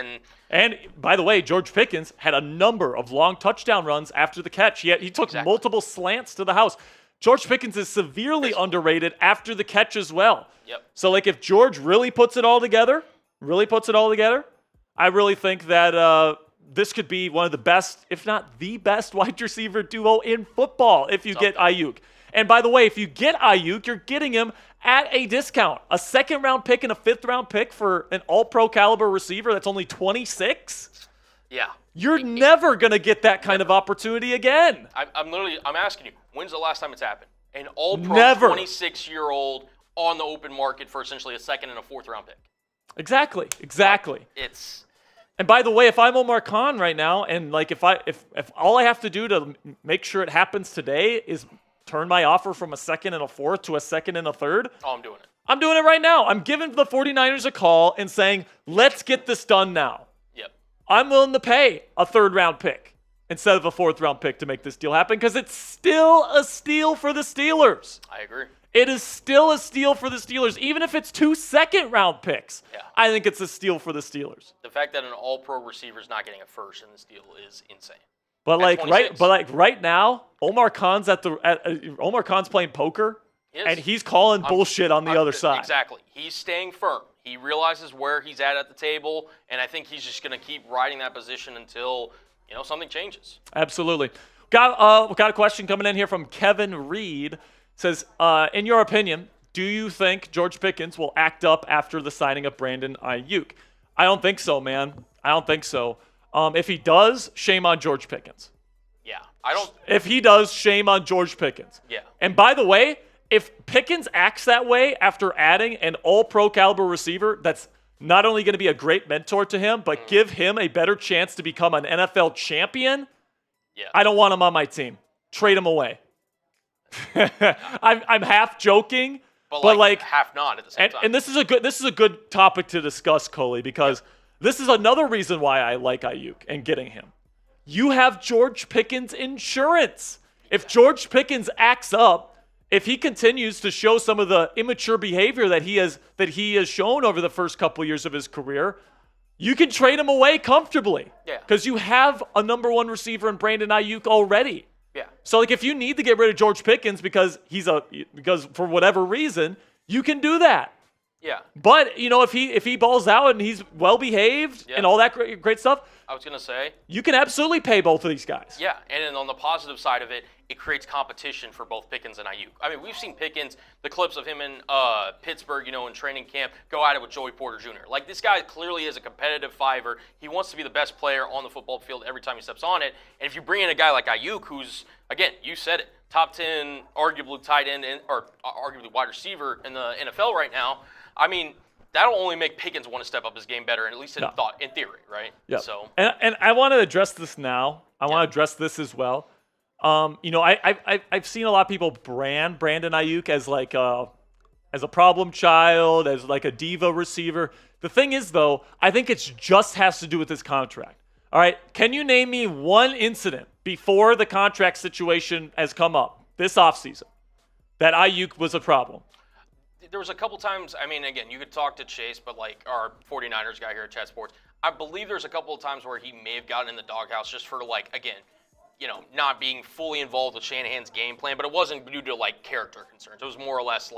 And by the way, George Pickens had a number of long touchdown runs after the catch. He took multiple slants to the house. George Pickens is severely underrated after the catch as well. Yep. So, if George really puts it all together, I really think that this could be one of the best, if not the best, wide receiver duo in football if you get Aiyuk. And by the way, if you get Aiyuk, you're getting him at a discount. A second-round pick and a fifth-round pick for an all-pro caliber receiver that's only 26? Yeah. You're never going to get that kind of opportunity again. I'm asking you, when's the last time it's happened? An all-pro 26-year-old on the open market for essentially a second and a fourth round pick. Exactly. And by the way, if I'm Omar Khan right now, and like if all I have to do to make sure it happens today is turn my offer from a second and a fourth to a second and a third. Oh, I'm doing it. I'm doing it right now. I'm giving the 49ers a call and saying, let's get this done now. Yep. I'm willing to pay a third-round pick instead of a fourth-round pick to make this deal happen because it's still a steal for the Steelers. I agree. It is still a steal for the Steelers, even if it's 2 second-round picks. Yeah. I think it's a steal for the Steelers. The fact that an all-pro receiver is not getting a first in this deal is insane. But right now, Omar Khan's playing poker, and he's calling bullshit on the other side. Exactly. He's staying firm. He realizes where he's at the table, and I think he's just going to keep riding that position until something changes. Absolutely. Got a question coming in here from Kevin Reed. Says, in your opinion, do you think George Pickens will act up after the signing of Brandon Aiyuk? I don't think so, man. I don't think so. If he does, shame on George Pickens. Yeah, If he does, shame on George Pickens. Yeah. And by the way, if Pickens acts that way after adding an all-pro caliber receiver that's not only going to be a great mentor to him, but give him a better chance to become an NFL champion, I don't want him on my team. Trade him away. I'm half joking, but like half not at the same time. And this is a good topic to discuss, Coley, because this is another reason why I like Aiyuk and getting him. You have George Pickens insurance. If George Pickens acts up, if he continues to show some of the immature behavior that he has shown over the first couple years of his career, you can trade him away comfortably. Yeah. Because you have a number one receiver in Brandon Aiyuk already. Yeah. So like if you need to get rid of George Pickens because for whatever reason, you can do that. Yeah. But if he balls out and he's well behaved and all that great stuff, I was gonna say you can absolutely pay both of these guys. Yeah, and then on the positive side of it, it creates competition for both Pickens and Aiyuk. I mean, we've seen Pickens, the clips of him in Pittsburgh, in training camp, go at it with Joey Porter Jr. Like, this guy clearly is a competitive fiver. He wants to be the best player on the football field every time he steps on it. And if you bring in a guy like Aiyuk, who's, again, you said it, top 10, arguably tight end, or arguably wide receiver in the NFL right now, I mean, that'll only make Pickens want to step up his game better, at least in theory, right? Yeah. So, and I want to address this now. I want to address this as well. I've seen a lot of people brand Brandon Aiyuk as as a problem child, as like a diva receiver. The thing is, though, I think it just has to do with his contract. All right, can you name me one incident before the contract situation has come up this offseason that Aiyuk was a problem? There was a couple times, I mean, again, you could talk to Chase, but like our 49ers guy here at Chat Sports, I believe there's a couple of times where he may have gotten in the doghouse just for not being fully involved with Shanahan's game plan, but it wasn't due to character concerns. It was more or less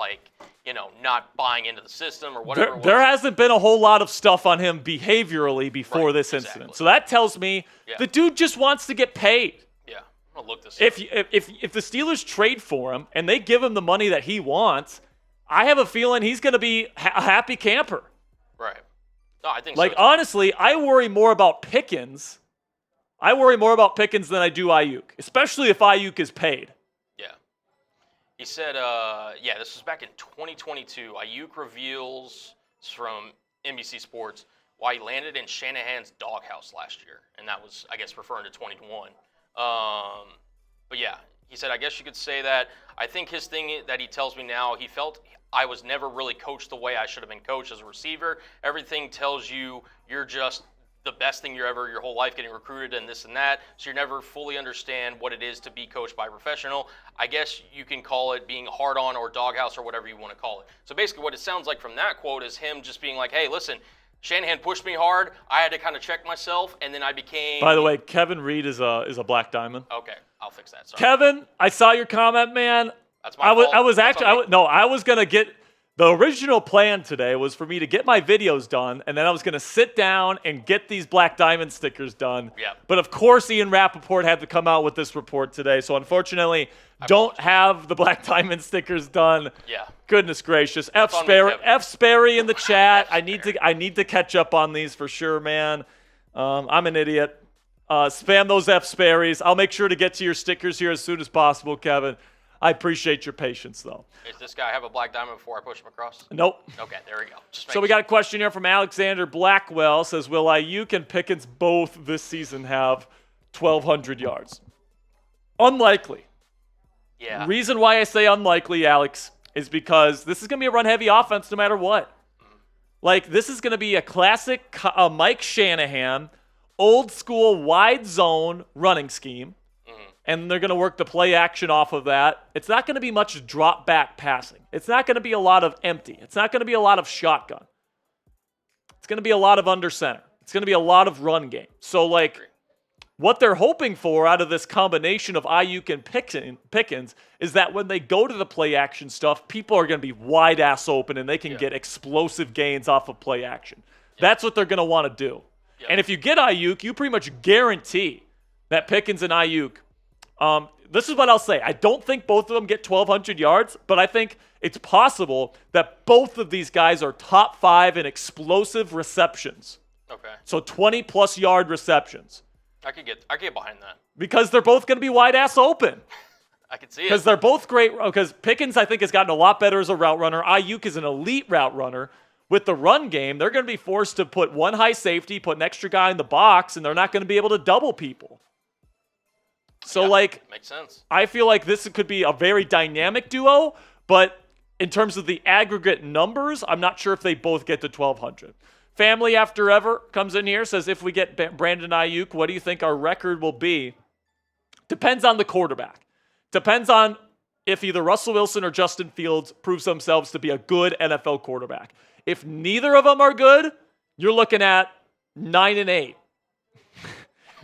not buying into the system or whatever it was. There hasn't been a whole lot of stuff on him behaviorally before this incident. So that tells me the dude just wants to get paid. Yeah, I'm gonna look this up. If the Steelers trade for him and they give him the money that he wants, I have a feeling he's going to be a happy camper. Right. No, I think so. Honestly, I worry more about Pickens. I worry more about Pickens than I do Aiyuk, especially if Aiyuk is paid. Yeah. He said, this was back in 2022. Aiyuk reveals from NBC Sports why he landed in Shanahan's doghouse last year. And that was, I guess, referring to 2021. But yeah, he said, I guess you could say that. I think his thing that he tells me now, he felt I was never really coached the way I should have been coached as a receiver. Everything tells you you're just the best thing you're ever your whole life getting recruited and this and that. So you never fully understand what it is to be coached by a professional. I guess you can call it being hard on or doghouse or whatever you want to call it. So basically what it sounds like from that quote is him just being like, hey, listen, Shanahan pushed me hard. I had to kind of check myself, and then I became... By the way, Kevin Reed is a black diamond. Okay, I'll fix that. Sorry. Kevin, I saw your comment, man. That's my fault. I was going to get... The original plan today was for me to get my videos done, and then I was going to sit down and get these Black Diamond stickers done. Yeah. But of course, Ian Rapaport had to come out with this report today, so unfortunately, don't have the Black Diamond stickers done. Yeah. Goodness gracious. F Sperry in the chat. I need to catch up on these for sure, man. I'm an idiot. Spam those F Sperrys. I'll make sure to get to your stickers here as soon as possible, Kevin. I appreciate your patience, though. Does this guy have a black diamond before I push him across? Nope. Okay, there we go. So we got a question here from Alexander Blackwell. Says, will Aiyuk and Pickens both this season have 1,200 yards? Unlikely. Yeah. Reason why I say unlikely, Alex, is because this is going to be a run-heavy offense no matter what. Like, this is going to be a classic Mike Shanahan, old-school wide zone running scheme. And they're going to work the play action off of that. It's not going to be much drop back passing. It's not going to be a lot of empty. It's not going to be a lot of shotgun. It's going to be a lot of under center. It's going to be a lot of run game. So, like, what they're hoping for out of this combination of Aiyuk and Pickens is that when they go to the play action stuff, people are going to be wide ass open and they can get explosive gains off of play action. That's what they're going to want to do. And if you get Aiyuk, you pretty much guarantee that Pickens and Aiyuk. This is what I'll say. I don't think both of them get 1,200 yards, but I think it's possible that both of these guys are top 5 in explosive receptions. Okay. So 20-plus yard receptions. I could get behind that. Because they're both going to be wide-ass open. I can see it. Because they're both great. Because Pickens, I think, has gotten a lot better as a route runner. Aiyuk is an elite route runner. With the run game, they're going to be forced to put one high safety, put an extra guy in the box, and they're not going to be able to double people. So, makes sense. I feel like this could be a very dynamic duo, but in terms of the aggregate numbers, I'm not sure if they both get to 1,200. Family After Ever comes in here, says, if we get Brandon Aiyuk, what do you think our record will be? Depends on the quarterback. Depends on if either Russell Wilson or Justin Fields proves themselves to be a good NFL quarterback. If neither of them are good, you're looking at 9-8.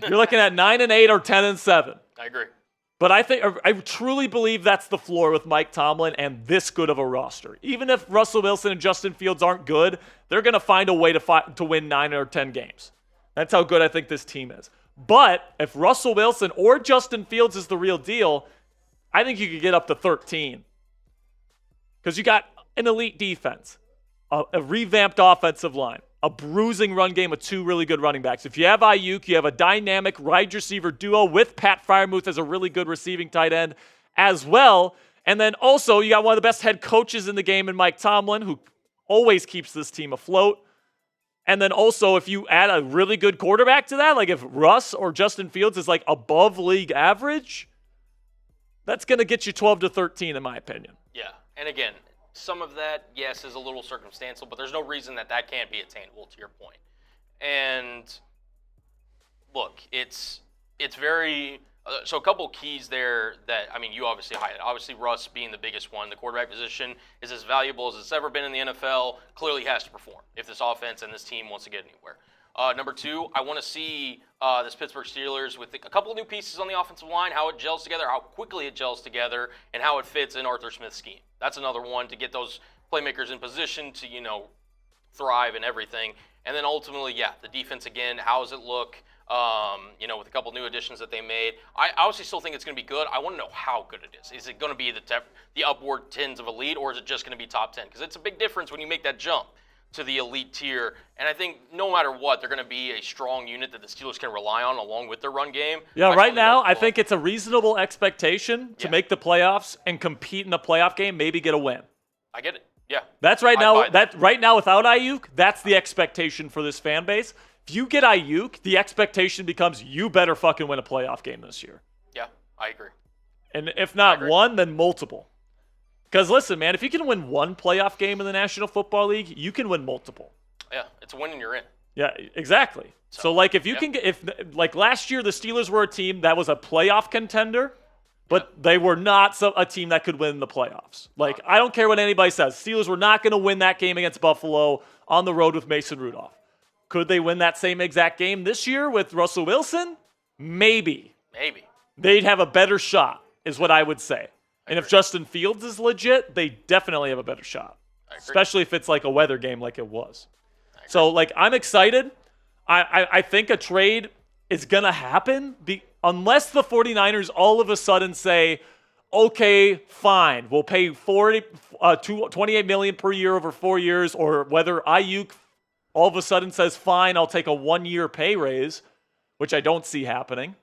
You're looking at 9-8 or 10-7. I agree. But I truly believe that's the floor with Mike Tomlin and this good of a roster. Even if Russell Wilson and Justin Fields aren't good, they're going to find a way to win 9 or 10 games. That's how good I think this team is. But if Russell Wilson or Justin Fields is the real deal, I think you could get up to 13. Because you got an elite defense, a revamped offensive line, a bruising run game with 2 really good running backs. If you have Aiyuk, you have a dynamic wide receiver duo with Pat Freiermuth as a really good receiving tight end as well. And then also you got one of the best head coaches in the game in Mike Tomlin, who always keeps this team afloat. And then also if you add a really good quarterback to that, like if Russ or Justin Fields is like above league average, that's going to get you 12 to 13 in my opinion. Yeah. And again, some of that, yes, is a little circumstantial, but there's no reason that can't be attainable, to your point. And look, it's very so a couple keys there that, I mean, you obviously highlighted. Obviously, Russ being the biggest one. The quarterback position is as valuable as it's ever been in the NFL. Clearly has to perform if this offense and this team wants to get anywhere. Number 2, I want to see this Pittsburgh Steelers with a couple of new pieces on the offensive line, how it gels together, how quickly it gels together, and how it fits in Arthur Smith's scheme. That's another one to get those playmakers in position to, thrive and everything. And then ultimately, the defense again, how does it look, with a couple new additions that they made. I obviously still think it's going to be good. I want to know how good it is. Is it going to be the upward tens of elite, or is it just going to be top 10? Because it's a big difference when you make that jump to the elite tier. And I think no matter what, they're going to be a strong unit that the Steelers can rely on along with their run game. Yeah, right now, I think it's a reasonable expectation to make the playoffs and compete in a playoff game, maybe get a win. I get it. Yeah. That's right now. Right now without Aiyuk, that's the expectation for this fan base. If you get Aiyuk, the expectation becomes you better fucking win a playoff game this year. Yeah, I agree. And if not one, then multiple. Because listen, man, if you can win one playoff game in the National Football League, you can win multiple. Yeah, it's a win and you're in. Yeah, exactly. So like if you can get, like last year the Steelers were a team that was a playoff contender, but they were not a team that could win the playoffs. Like I don't care what anybody says. Steelers were not going to win that game against Buffalo on the road with Mason Rudolph. Could they win that same exact game this year with Russell Wilson? Maybe. They'd have a better shot, is what I would say. And if Justin Fields is legit, they definitely have a better shot. Especially if it's like a weather game like it was. So, like, I'm excited. I think a trade is going to happen unless the 49ers all of a sudden say, okay, fine, we'll pay $28 million per year over 4 years, or whether Aiyuk all of a sudden says, fine, I'll take a 1-year pay raise, which I don't see happening,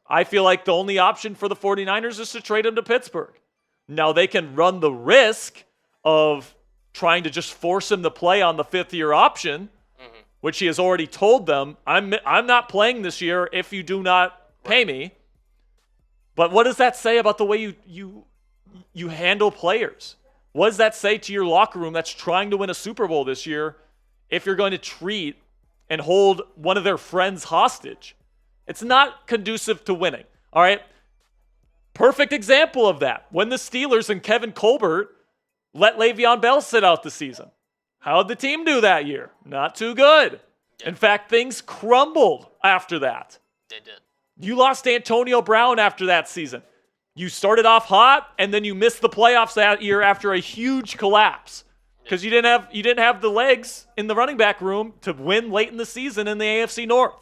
I feel like the only option for the 49ers is to trade him to Pittsburgh. Now, they can run the risk of trying to just force him to play on the fifth-year option, which he has already told them, I'm not playing this year if you do not pay me. But what does that say about the way you handle players? What does that say to your locker room that's trying to win a Super Bowl this year if you're going to treat and hold one of their friends hostage? It's not conducive to winning, all right? Perfect example of that. When the Steelers and Kevin Colbert let Le'Veon Bell sit out the season. How did the team do that year? Not too good. Yeah. In fact, things crumbled after that. They did. You lost Antonio Brown after that season. You started off hot, and then you missed the playoffs that year after a huge collapse because you didn't have the legs in the running back room to win late in the season in the AFC North.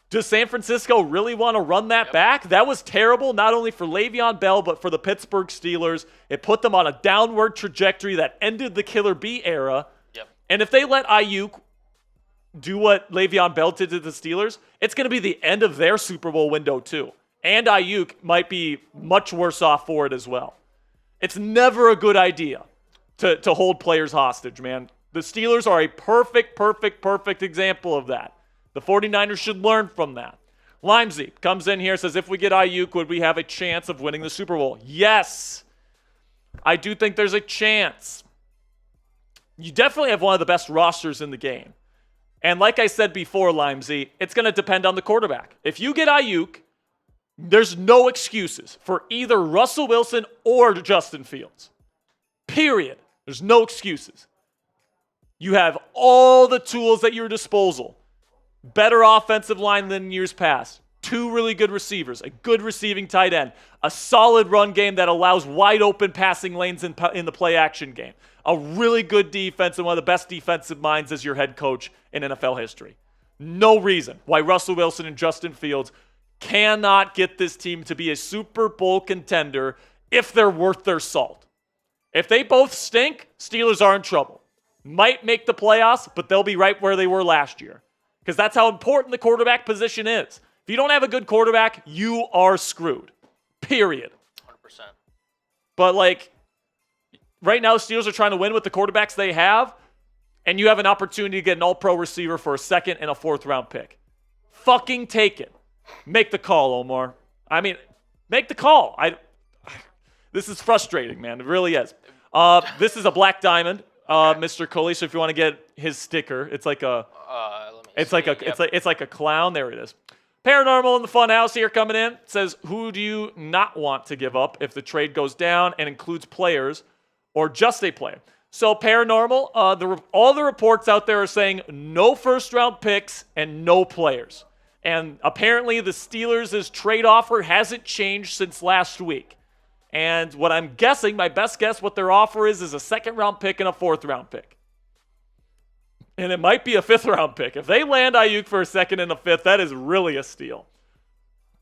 Does San Francisco really want to run that back? That was terrible, not only for Le'Veon Bell, but for the Pittsburgh Steelers. It put them on a downward trajectory that ended the Killer B era. Yep. And if they let Aiyuk do what Le'Veon Bell did to the Steelers, it's going to be the end of their Super Bowl window too. And Aiyuk might be much worse off for it as well. It's never a good idea to hold players hostage, man. The Steelers are a perfect example of that. The 49ers should learn from that. Limesy comes in here, says, if we get Aiyuk, would we have a chance of winning the Super Bowl? Yes. I do think there's a chance. You definitely have one of the best rosters in the game. And like I said before, Limesy, it's going to depend on the quarterback. If you get Aiyuk, there's no excuses for either Russell Wilson or Justin Fields. Period. There's no excuses. You have all the tools at your disposal. Better offensive line than years past. 2 really good receivers, a good receiving tight end, a solid run game that allows wide open passing lanes in the play action game, a really good defense and one of the best defensive minds as your head coach in NFL history. No reason why Russell Wilson and Justin Fields cannot get this team to be a Super Bowl contender if they're worth their salt. If they both stink, Steelers are in trouble. Might make the playoffs, but they'll be right where they were last year. Because that's how important the quarterback position is. If you don't have a good quarterback, you are screwed. Period. 100%. But, right now, the Steelers are trying to win with the quarterbacks they have, and you have an opportunity to get an all-pro receiver for a second and a fourth-round pick. Fucking take it. Make the call, Omar. I mean, make the call. This is frustrating, man. It really is. This is a black diamond, Mr. Coley, so if you want to get his sticker, it's like a... It's like a clown. There it is. Paranormal in the fun house here coming in. Says, who do you not want to give up if the trade goes down and includes players or just a player? So Paranormal, all the reports out there are saying no first-round picks and no players. And apparently the Steelers' trade offer hasn't changed since last week. And what I'm guessing, my best guess, what their offer is a second-round pick and a fourth-round pick. And it might be a fifth-round pick. If they land Aiyuk for a second and a fifth, that is really a steal.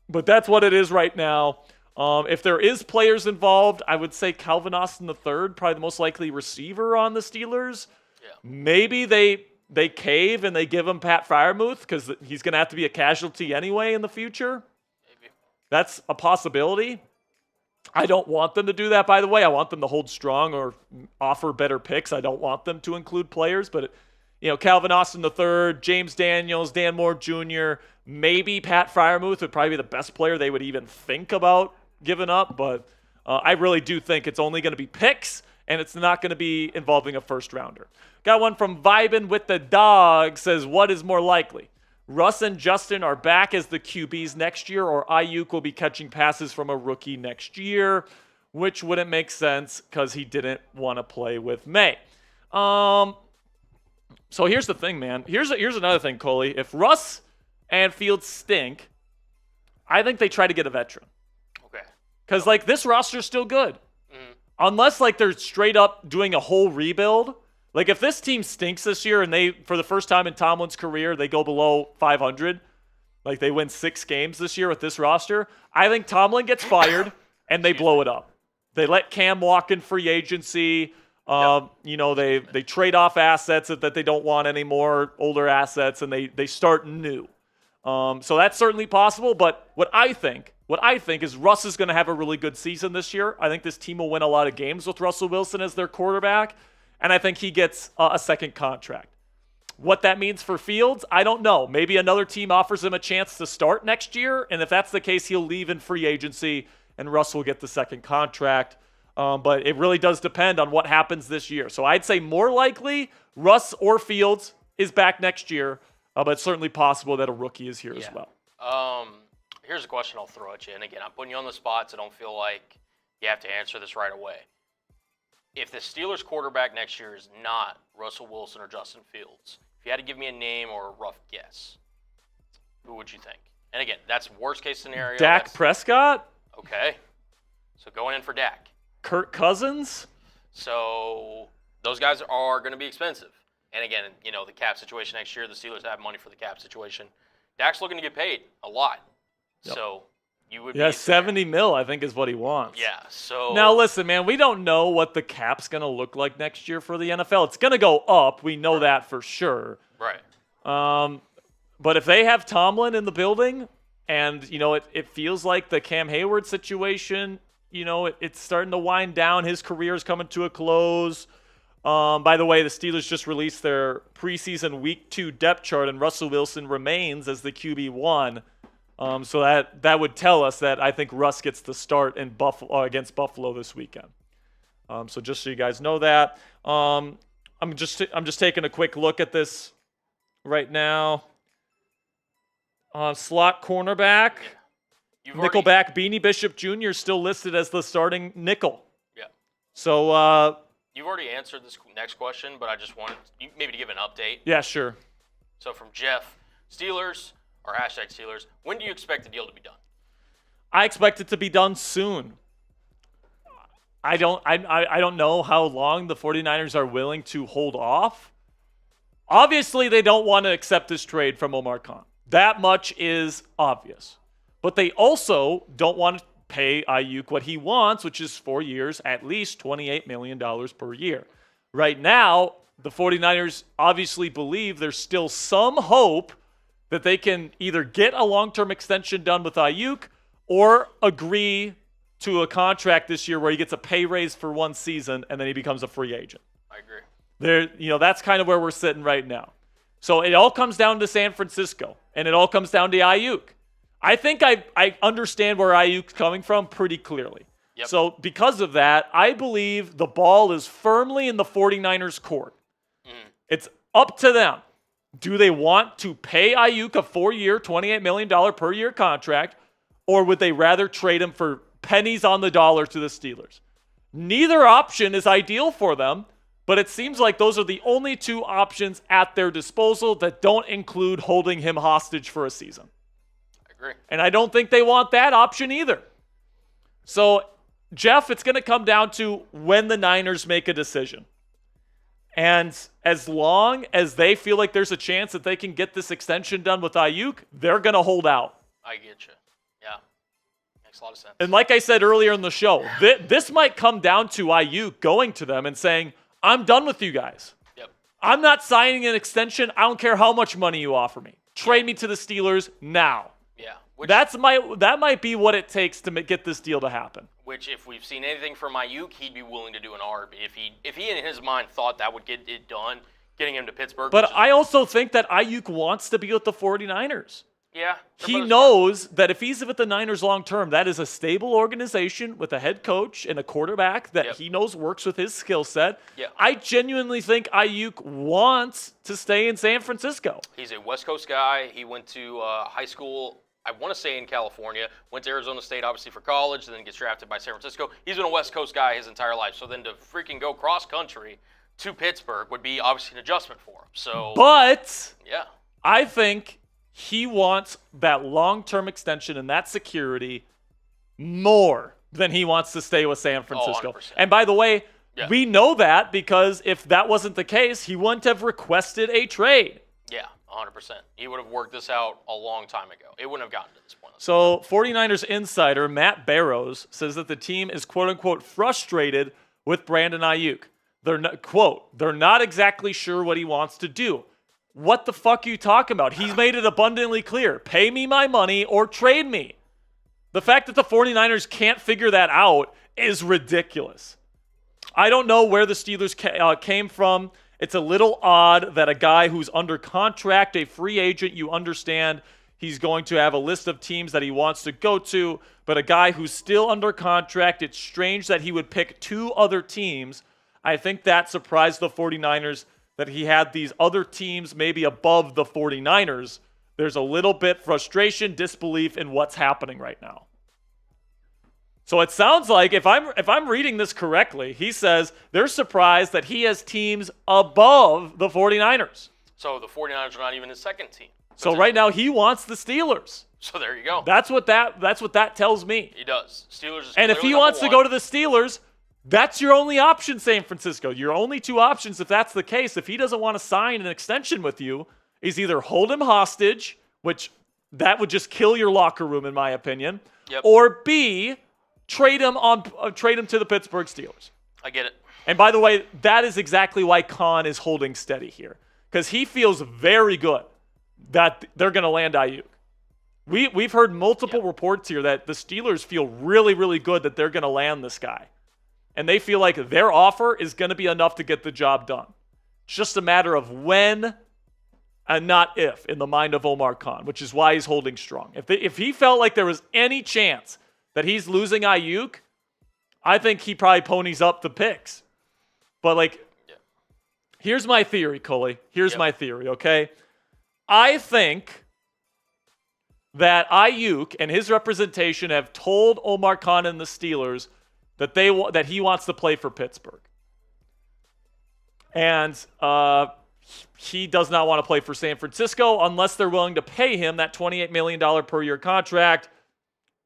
But that's what it is right now. If there is players involved, I would say Calvin Austin III, probably the most likely receiver on the Steelers. Yeah. Maybe they cave and they give him Pat Freiermuth because he's going to have to be a casualty anyway in the future. Maybe. That's a possibility. I don't want them to do that, by the way. I want them to hold strong or offer better picks. I don't want them to include players, but... Calvin Austin III, James Daniels, Dan Moore Jr., maybe Pat Freiermuth would probably be the best player they would even think about giving up. But I really do think it's only going to be picks, and it's not going to be involving a first-rounder. Got one from Vibin with the Dog, says, what is more likely? Russ and Justin are back as the QBs next year, or Aiyuk will be catching passes from a rookie next year, which wouldn't make sense because he didn't want to play with May. So here's the thing, man. Here's another thing, Coley. If Russ and Fields stink, I think they try to get a veteran. Okay. Because, this roster's still good. Mm-hmm. Unless, they're straight up doing a whole rebuild. If this team stinks this year and they, for the first time in Tomlin's career, they go below 500, they win 6 games this year with this roster, I think Tomlin gets fired and they blow it up. They let Cam walk in free agency. They trade off assets that they don't want anymore, older assets, and they start new. So that's certainly possible. But what I think is Russ is going to have a really good season this year. I think this team will win a lot of games with Russell Wilson as their quarterback, and I think he gets a second contract. What that means for Fields, I don't know. Maybe another team offers him a chance to start next year, and if that's the case, he'll leave in free agency, and Russ will get the second contract. But it really does depend on what happens this year. So I'd say more likely Russ or Fields is back next year, but it's certainly possible that a rookie is here as well. Here's a question I'll throw at you. And again, I'm putting you on the spot, so don't feel like you have to answer this right away. If the Steelers quarterback next year is not Russell Wilson or Justin Fields, if you had to give me a name or a rough guess, who would you think? And again, that's worst case scenario. Dak Prescott? Okay. So going in for Dak. Kirk Cousins? So those guys are going to be expensive. And again, the cap situation next year, the Steelers have money for the cap situation. Dak's looking to get paid a lot. Yep. So you would be 70 mil, I think, is what he wants. Yeah. So now listen, man, we don't know what the cap's going to look like next year for the NFL. It's going to go up. We know that for sure. Right. But if they have Tomlin in the building, and it feels like the Cam Hayward situation, it's starting to wind down. His career is coming to a close. By the way, the Steelers just released their preseason Week 2 depth chart, and Russell Wilson remains as the QB1. So that would tell us that I think Russ gets the start in against Buffalo this weekend. So just so you guys know that, I'm just taking a quick look at this right now. Slot cornerback, nickelback Beanie Bishop Jr. is still listed as the starting nickel. Yeah. So you've already answered this next question, but I just wanted maybe to give an update. Yeah, sure. So from Jeff, Steelers or #Steelers, when do you expect the deal to be done? I expect it to be done soon. I don't know how long the 49ers are willing to hold off. Obviously, they don't want to accept this trade from Omar Khan. That much is obvious. But they also don't want to pay Aiyuk what he wants, which is 4 years, at least $28 million per year. Right now, the 49ers obviously believe there's still some hope that they can either get a long-term extension done with Aiyuk or agree to a contract this year where he gets a pay raise for one season and then he becomes a free agent. I agree. That's kind of where we're sitting right now. So it all comes down to San Francisco, and it all comes down to Aiyuk. I think I understand where Aiyuk's coming from pretty clearly. Yep. So because of that, I believe the ball is firmly in the 49ers' court. It's up to them. Do they want to pay Aiyuk a 4-year, $28 million per year contract, or would they rather trade him for pennies on the dollar to the Steelers? Neither option is ideal for them, but it seems like those are the only two options at their disposal that don't include holding him hostage for a season. I agree. And I don't think they want that option either. So, Jeff, it's going to come down to when the Niners make a decision. And as long as they feel like there's a chance that they can get this extension done with Aiyuk, they're going to hold out. I get you. Yeah. Makes a lot of sense. And like I said earlier in the show, this might come down to Aiyuk going to them and saying, I'm done with you guys. Yep. I'm not signing an extension. I don't care how much money you offer me. Trade me to the Steelers now. Yeah. That might be what it takes to get this deal to happen. Which, if we've seen anything from Aiyuk, he'd be willing to do an RB. If he in his mind thought that would get it done, getting him to Pittsburgh. But I also think that Aiyuk wants to be with the 49ers. Yeah. He knows that if he's with the Niners long term, that is a stable organization with a head coach and a quarterback that he knows works with his skill set. Yeah. I genuinely think Aiyuk wants to stay in San Francisco. He's a West Coast guy. He went to high school, I want to say in California, went to Arizona State obviously for college, then gets drafted by San Francisco. He's been a West Coast guy his entire life. So then to freaking go cross country to Pittsburgh would be obviously an adjustment for him. So, but yeah, I think he wants that long-term extension and that security more than he wants to stay with San Francisco. 100%. And by the way, we know that because if that wasn't the case, he wouldn't have requested a trade. Yeah, 100%. He would have worked this out a long time ago. It wouldn't have gotten to this point. So 49ers insider Matt Barrows says that the team is quote-unquote frustrated with Brandon Aiyuk. They're not, quote, they're not exactly sure what he wants to do. What the fuck are you talking about? He's made it abundantly clear. Pay me my money or trade me. The fact that the 49ers can't figure that out is ridiculous. I don't know where the Steelers came from. It's a little odd that a guy who's under contract, a free agent, you understand he's going to have a list of teams that he wants to go to, but a guy who's still under contract, it's strange that he would pick 2 other teams. I think that surprised the 49ers that he had these other teams maybe above the 49ers. There's a little bit frustration, disbelief in what's happening right now. So it sounds like, if I'm reading this correctly, he says they're surprised that he has teams above the 49ers. So the 49ers are not even his second team. So right now he wants the Steelers. So there you go. That's what that tells me. He does. Steelers is and if he wants to go to the Steelers, that's your only option, San Francisco. Your only 2 options if that's the case. If he doesn't want to sign an extension with you, is either hold him hostage, which that would just kill your locker room in my opinion, or B, trade him to the Pittsburgh Steelers. I get it. And by the way, that is exactly why Khan is holding steady here, because he feels very good that they're going to land Aiyuk. We've heard multiple reports here that the Steelers feel really, really good that they're going to land this guy. And they feel like their offer is going to be enough to get the job done. It's just a matter of when and not if in the mind of Omar Khan, which is why he's holding strong. If he felt like there was any chance that he's losing Aiyuk, I think he probably ponies up the picks. But here's my theory, Cully. Here's my theory, okay? I think that Aiyuk and his representation have told Omar Khan and the Steelers that he wants to play for Pittsburgh. And he does not want to play for San Francisco unless they're willing to pay him that $28 million per year contract.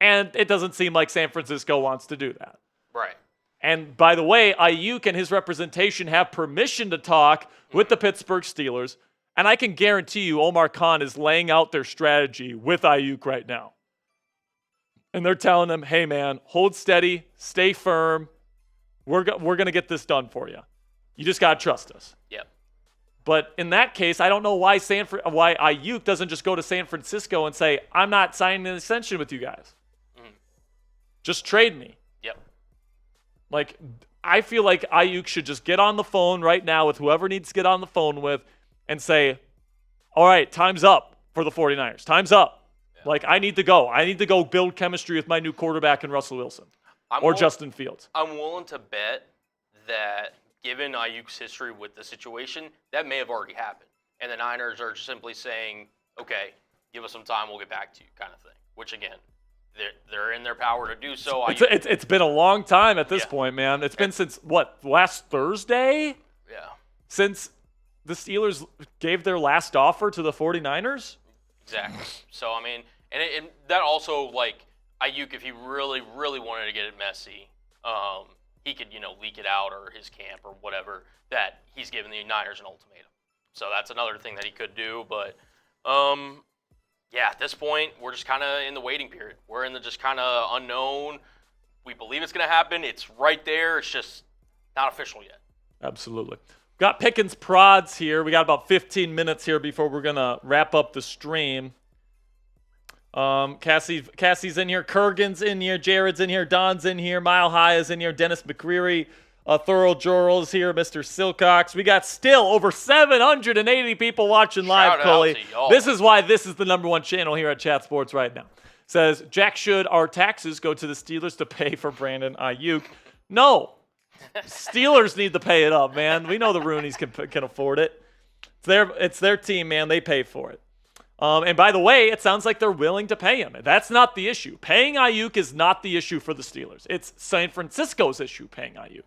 And it doesn't seem like San Francisco wants to do that. Right. And by the way, Aiyuk and his representation have permission to talk with the Pittsburgh Steelers. And I can guarantee you Omar Khan is laying out their strategy with Aiyuk right now. And they're telling him, hey, man, hold steady, stay firm. We're going to get this done for you. You just got to trust us. Yep. But in that case, I don't know why Aiyuk doesn't just go to San Francisco and say, I'm not signing an extension with you guys. Just trade me. Yep. I feel like Aiyuk should just get on the phone right now with whoever needs to get on the phone with and say, all right, time's up for the 49ers. Time's up. Yeah. I need to go. I need to go build chemistry with my new quarterback in Russell Wilson Justin Fields. I'm willing to bet that given Aiyuk's history with the situation, that may have already happened. And the Niners are simply saying, okay, give us some time, we'll get back to you kind of thing. Which, again, they're in their power to do so. It's been a long time at this point, man. It's been since, last Thursday? Yeah. Since the Steelers gave their last offer to the 49ers? Exactly. So, I mean, and that also, Aiyuk, if he really, really wanted to get it messy, he could, leak it out, or his camp or whatever, that he's giving the Niners an ultimatum. So that's another thing that he could do. But, at this point, we're just kind of in the waiting period. We're in the just kind of unknown. We believe it's going to happen. It's right there. It's just not official yet. Absolutely. Got Pickens prods here. We got about 15 minutes here before we're going to wrap up the stream. Cassie's in here. Kurgan's in here. Jared's in here. Don's in here. Mile High is in here. Dennis McCreary. Thorough Jorl is here. Mr. Silcox. We got still over 780 people watching live, Cully. This is why this is the #1 channel here at Chat Sports right now. Says, Jack, should our taxes go to the Steelers to pay for Brandon Aiyuk? No. Steelers need to pay it up, man. We know the Rooneys can afford it. It's their team, man. They pay for it. And by the way, it sounds like they're willing to pay him. That's not the issue. Paying Aiyuk is not the issue for the Steelers. It's San Francisco's issue paying Aiyuk.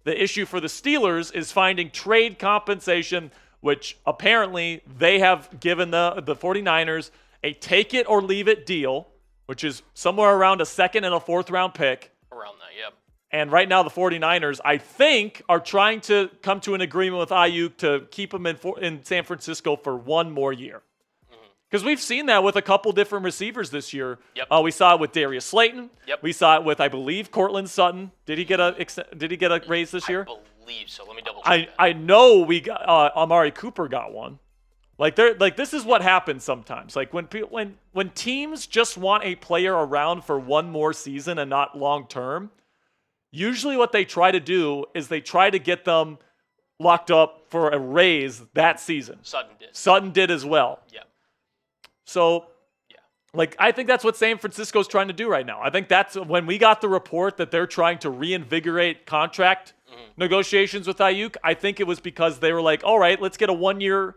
The issue for the Steelers is finding trade compensation, which apparently they have given the 49ers a take-it-or-leave-it deal, which is somewhere around a second and a fourth-round pick. Around that, yep. And right now the 49ers, I think, are trying to come to an agreement with Aiyuk to keep him in San Francisco for one more year. Because we've seen that with a couple different receivers this year. Yep. We saw it with Darius Slayton. Yep. We saw it with, I believe, Cortland Sutton. Did he get a raise this year? I believe so. Let me double check that. I know we got Amari Cooper got one. Like this is what happens sometimes. Like when teams just want a player around for one more season and not long term, usually what they try to do is they try to get them locked up for a raise that season. Sutton did as well. Yeah. So, like, I think that's what San Francisco's trying to do right now. I think that's when we got the report that they're trying to reinvigorate contract negotiations with Aiyuk. I think it was because they were like, all right, let's get a 1-year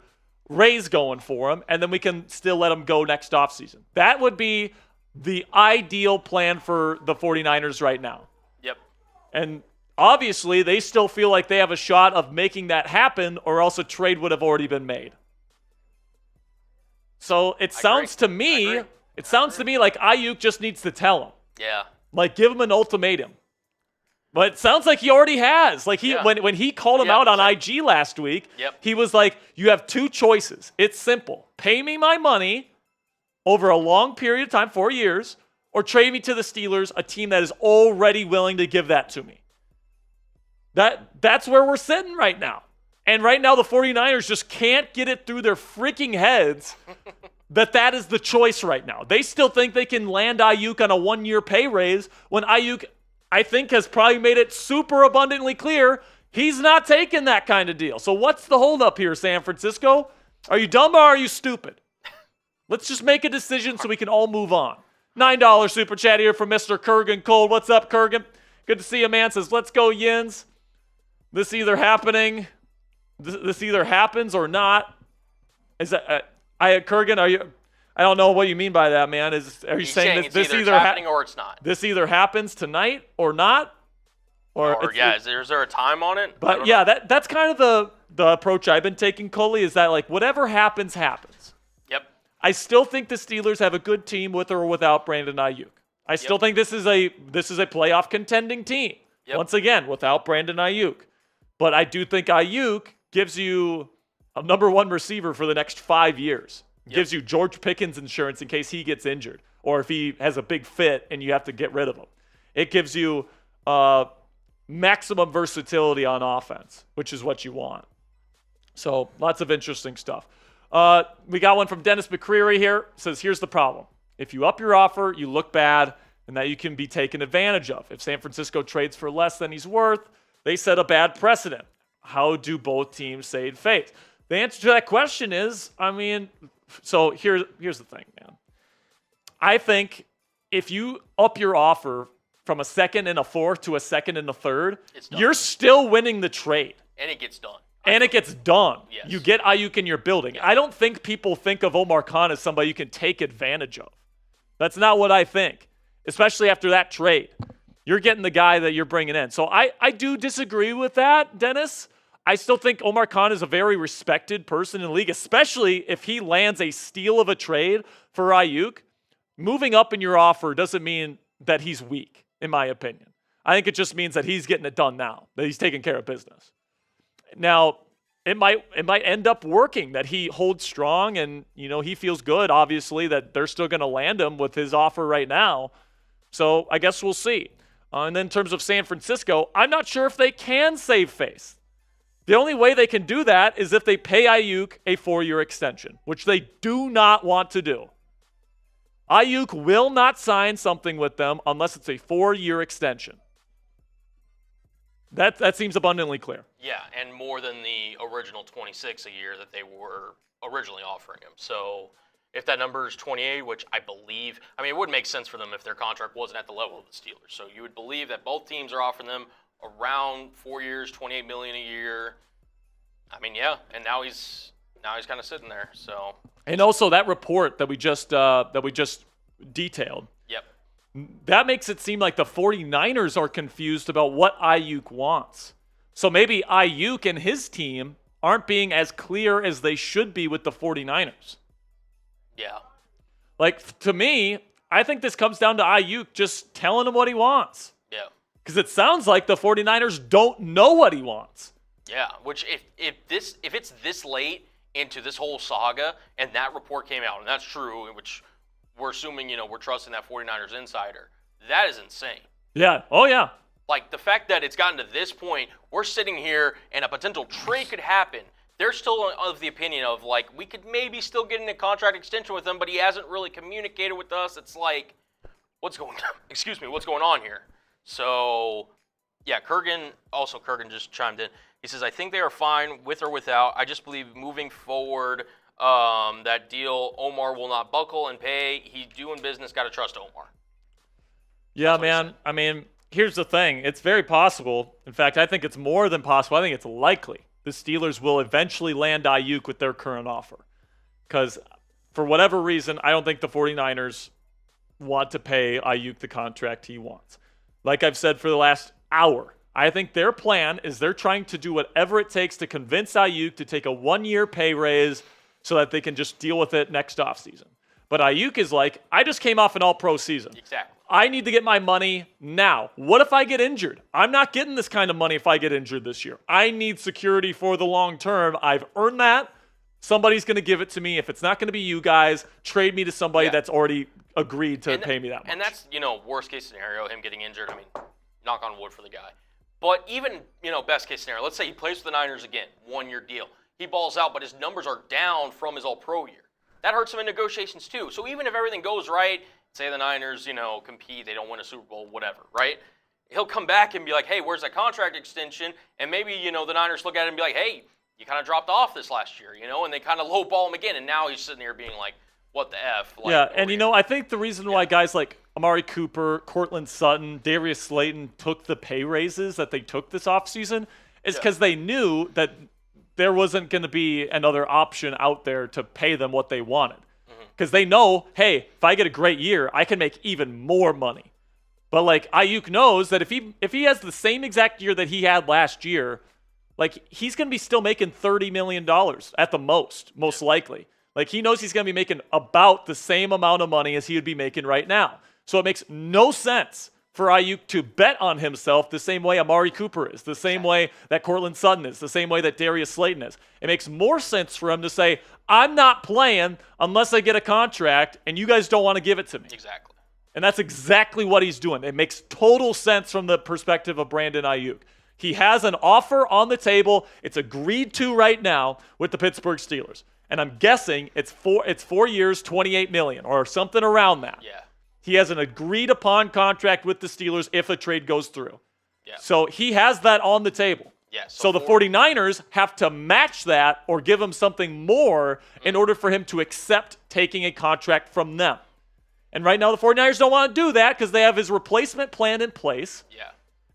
raise going for him, and then we can still let him go next offseason. That would be the ideal plan for the 49ers right now. Yep. And obviously, they still feel like they have a shot of making that happen, or else a trade would have already been made. So it sounds to me like Aiyuk just needs to tell him. Yeah. Like, give him an ultimatum. But it sounds like he already has. Like, when he called him out on IG last week, he was like, you have two choices. It's simple. Pay me my money over a long period of time, 4 years, or trade me to the Steelers, a team that is already willing to give that to me. That's where we're sitting right now. And right now, the 49ers just can't get it through their freaking heads that is the choice right now. They still think they can land Aiyuk on a 1-year pay raise when Aiyuk, I think, has probably made it super abundantly clear he's not taking that kind of deal. So what's the holdup here, San Francisco? Are you dumb or are you stupid? Let's just make a decision so we can all move on. $9 super chat here from Mr. Kurgan Cole. What's up, Kurgan? Good to see you, man. Says, let's go, Yins. This either happens or not. Is that Kurgan? Are you? I don't know what you mean by that, man. Are you saying this either happening or it's not? This either happens tonight or not, is there a time on it? But yeah, that's kind of the approach I've been taking, Coley. Is that like whatever happens, happens. Yep. I still think the Steelers have a good team with or without Brandon Aiyuk. I still think this is a playoff contending team. Yep. Once again, without Brandon Aiyuk. But I do think Aiyuk gives you a number one receiver for the next 5 years. Gives you George Pickens insurance in case he gets injured or if he has a big fit and you have to get rid of him. It gives you maximum versatility on offense, which is what you want. So lots of interesting stuff. We got one from Dennis McCreary here. Says, here's the problem. If you up your offer, you look bad, and that you can be taken advantage of. If San Francisco trades for less than he's worth, they set a bad precedent. How do both teams save face? The answer to that question is, so here's the thing, man. I think if you up your offer from a second and a fourth to a second and a third, you're still winning the trade. And it gets done. Yes. You get Aiyuk in your building. Yeah. I don't think people think of Omar Khan as somebody you can take advantage of. That's not what I think, especially after that trade. You're getting the guy that you're bringing in. So I do disagree with that, Dennis. I still think Omar Khan is a very respected person in the league, especially if he lands a steal of a trade for Aiyuk. Moving up in your offer doesn't mean that he's weak, in my opinion. I think it just means that he's getting it done now, that he's taking care of business. Now, it might end up working, that he holds strong and, he feels good, obviously, that they're still going to land him with his offer right now. So I guess we'll see. And then in terms of San Francisco, I'm not sure if they can save face. The only way they can do that is if they pay Aiyuk a 4-year extension, which they do not want to do. Aiyuk will not sign something with them unless it's a 4-year extension. That seems abundantly clear. Yeah, and more than the original 26 a year that they were originally offering him. So if that number is 28, which I believe, it would make sense for them if their contract wasn't at the level of the Steelers. So you would believe that both teams are offering them around 4 years, $28 million a year. And now he's kind of sitting there. So. And also that report that we just detailed. Yep. That makes it seem like the 49ers are confused about what Aiyuk wants. So maybe Aiyuk and his team aren't being as clear as they should be with the 49ers. Yeah. Like, to me, I think this comes down to Aiyuk just telling him what he wants. Yeah. Because it sounds like the 49ers don't know what he wants. Yeah, which if it's this late into this whole saga and that report came out, and that's true, which we're assuming, we're trusting that 49ers insider, that is insane. Yeah. Oh, yeah. Like, the fact that it's gotten to this point, we're sitting here and a potential trade could happen. they're still of the opinion of, like, we could maybe still get in a contract extension with him, but he hasn't really communicated with us. It's like, what's going on here? So, yeah, Kurgan just chimed in. He says, I think they are fine with or without. I just believe moving forward, that deal, Omar will not buckle and pay. He's doing business, got to trust Omar. Yeah, man. I mean, here's the thing. It's very possible. In fact, I think it's more than possible. I think it's likely the Steelers will eventually land Aiyuk with their current offer. Because for whatever reason, I don't think the 49ers want to pay Aiyuk the contract he wants. Like I've said for the last hour, I think their plan is they're trying to do whatever it takes to convince Aiyuk to take a 1-year pay raise so that they can just deal with it next offseason. But Aiyuk is like, I just came off an all-pro season. Exactly. I need to get my money now. What if I get injured? I'm not getting this kind of money if I get injured this year. I need security for the long term. I've earned that. Somebody's going to give it to me. If it's not going to be you guys, trade me to somebody that's already agreed to pay me that much. And that's, worst case scenario, him getting injured. I mean, knock on wood for the guy. But even, best case scenario, let's say he plays for the Niners again, 1-year deal. He balls out, but his numbers are down from his all-pro year. That hurts him in negotiations too. So even if everything goes right, say the Niners, compete, they don't win a Super Bowl, whatever, right? He'll come back and be like, hey, where's that contract extension? And maybe, the Niners look at it and be like, hey, you kind of dropped off this last year, and they kind of lowball him again. And now he's sitting there being like, what the F? Like, yeah, and I think the reason why guys like Amari Cooper, Cortland Sutton, Darius Slayton took the pay raises that they took this offseason is because they knew that there wasn't going to be another option out there to pay them what they wanted. Because they know, hey, if I get a great year, I can make even more money. But like Aiyuk knows that if he has the same exact year that he had last year, like he's going to be still making $30 million at the most likely. Like he knows he's going to be making about the same amount of money as he would be making right now. So it makes no sense for Aiyuk to bet on himself the same way Amari Cooper is, the same way that Cortland Sutton is, the same way that Darius Slayton is. It makes more sense for him to say, I'm not playing unless I get a contract, and you guys don't want to give it to me. Exactly. And that's exactly what he's doing. It makes total sense from the perspective of Brandon Aiyuk. He has an offer on the table. It's agreed to right now with the Pittsburgh Steelers. And I'm guessing it's 4 years, $28 million, or something around that. Yeah. He has an agreed-upon contract with the Steelers if a trade goes through. Yeah. So he has that on the table. Yeah, so the 49ers have to match that or give him something more in order for him to accept taking a contract from them. And right now the 49ers don't want to do that because they have his replacement plan in place. Yeah.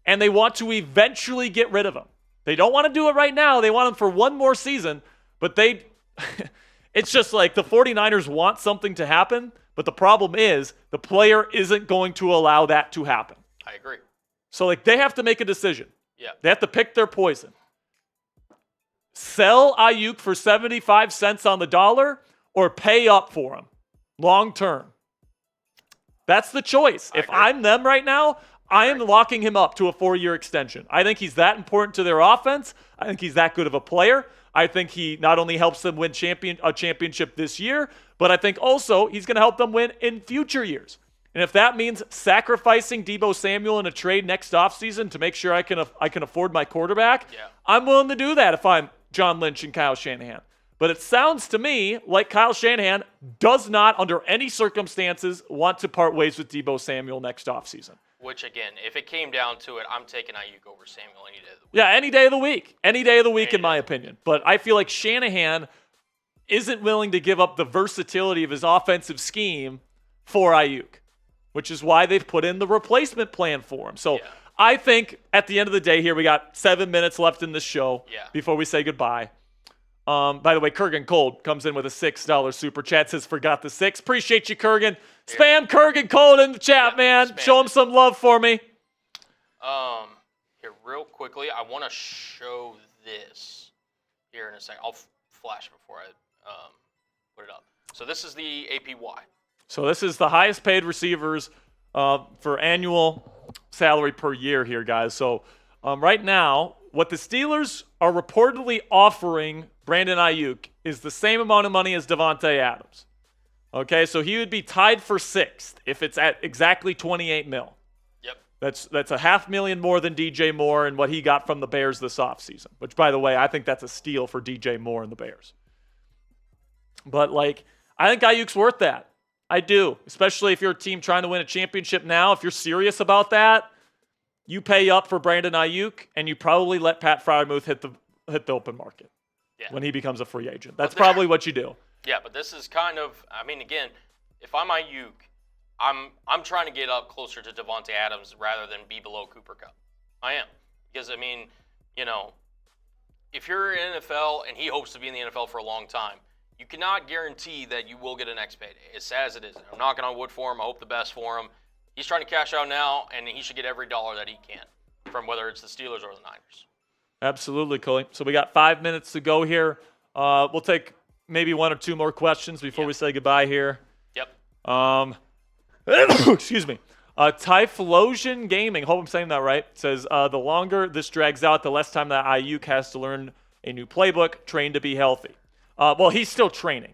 And they want to eventually get rid of him. They don't want to do it right now. They want him for one more season. But it's just like the 49ers want something to happen. But the problem is the player isn't going to allow that to happen. I agree. So like they have to make a decision. Yeah. They have to pick their poison. Sell Aiyuk for 75 cents on the dollar or pay up for him long term. That's the choice. If I'm them right now, I am locking him up to a 4-year extension. I think he's that important to their offense. I think he's that good of a player. I think he not only helps them win a championship this year, but I think also he's going to help them win in future years. And if that means sacrificing Deebo Samuel in a trade next offseason to make sure I can afford my quarterback, I'm willing to do that if I'm John Lynch and Kyle Shanahan. But it sounds to me like Kyle Shanahan does not, under any circumstances, want to part ways with Deebo Samuel next offseason. Which, again, if it came down to it, I'm taking Aiyuk over Samuel any day of the week. Yeah, any day of the week. Any day of the week, in my opinion. But I feel like Shanahan isn't willing to give up the versatility of his offensive scheme for Aiyuk, which is why they've put in the replacement plan for him. So I think at the end of the day here, we got 7 minutes left in this show before we say goodbye. By the way, Kurgan Cold comes in with a $6 super chat, says forgot the 6. Appreciate you, Kurgan. Spam Kurgan Cold in the chat, man. Show him some love for me. Here, real quickly, I want to show this here in a second. I'll flash before I put it up. So this is the APY. So this is the highest paid receivers for annual salary per year here, guys. So right now, what the Steelers are reportedly offering Brandon Aiyuk is the same amount of money as Davante Adams. Okay, so he would be tied for 6th if it's at exactly $28 million. Yep. That's a $500,000 more than DJ Moore and what he got from the Bears this offseason, which, by the way, I think that's a steal for DJ Moore and the Bears. But, I think Aiyuk's worth that. I do, especially if you're a team trying to win a championship now. If you're serious about that, you pay up for Brandon Aiyuk, and you probably let Pat Freiermuth hit the open market when he becomes a free agent. That's probably what you do. Yeah, but this is kind of, again, if I'm Aiyuk, I'm trying to get up closer to Devontae Adams rather than be below Cooper Kupp. I am. Because, if you're in the NFL and he hopes to be in the NFL for a long time, you cannot guarantee that you will get an next payday, as sad as it is. I'm knocking on wood for him. I hope the best for him. He's trying to cash out now, and he should get every dollar that he can from whether it's the Steelers or the Niners. Absolutely, Coley. So we got 5 minutes to go here. We'll take maybe one or two more questions before we say goodbye here. Yep. Excuse me. Typhlosion Gaming, hope I'm saying that right, says the longer this drags out, the less time that Aiyuk has to learn a new playbook, train to be healthy. Well, he's still training.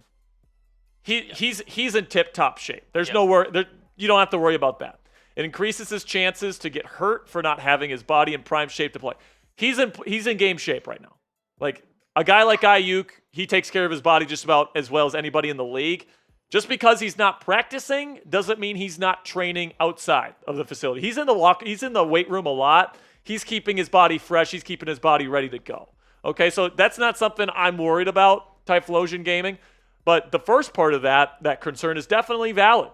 He's in tip-top shape. There's no worry. You don't have to worry about that. It increases his chances to get hurt for not having his body in prime shape to play. He's in game shape right now. Like a guy like Aiyuk, he takes care of his body just about as well as anybody in the league. Just because he's not practicing doesn't mean he's not training outside of the facility. He's in the weight room a lot. He's keeping his body fresh. He's keeping his body ready to go. Okay, so that's not something I'm worried about, Typhlosion Gaming. But the first part of that concern is definitely valid.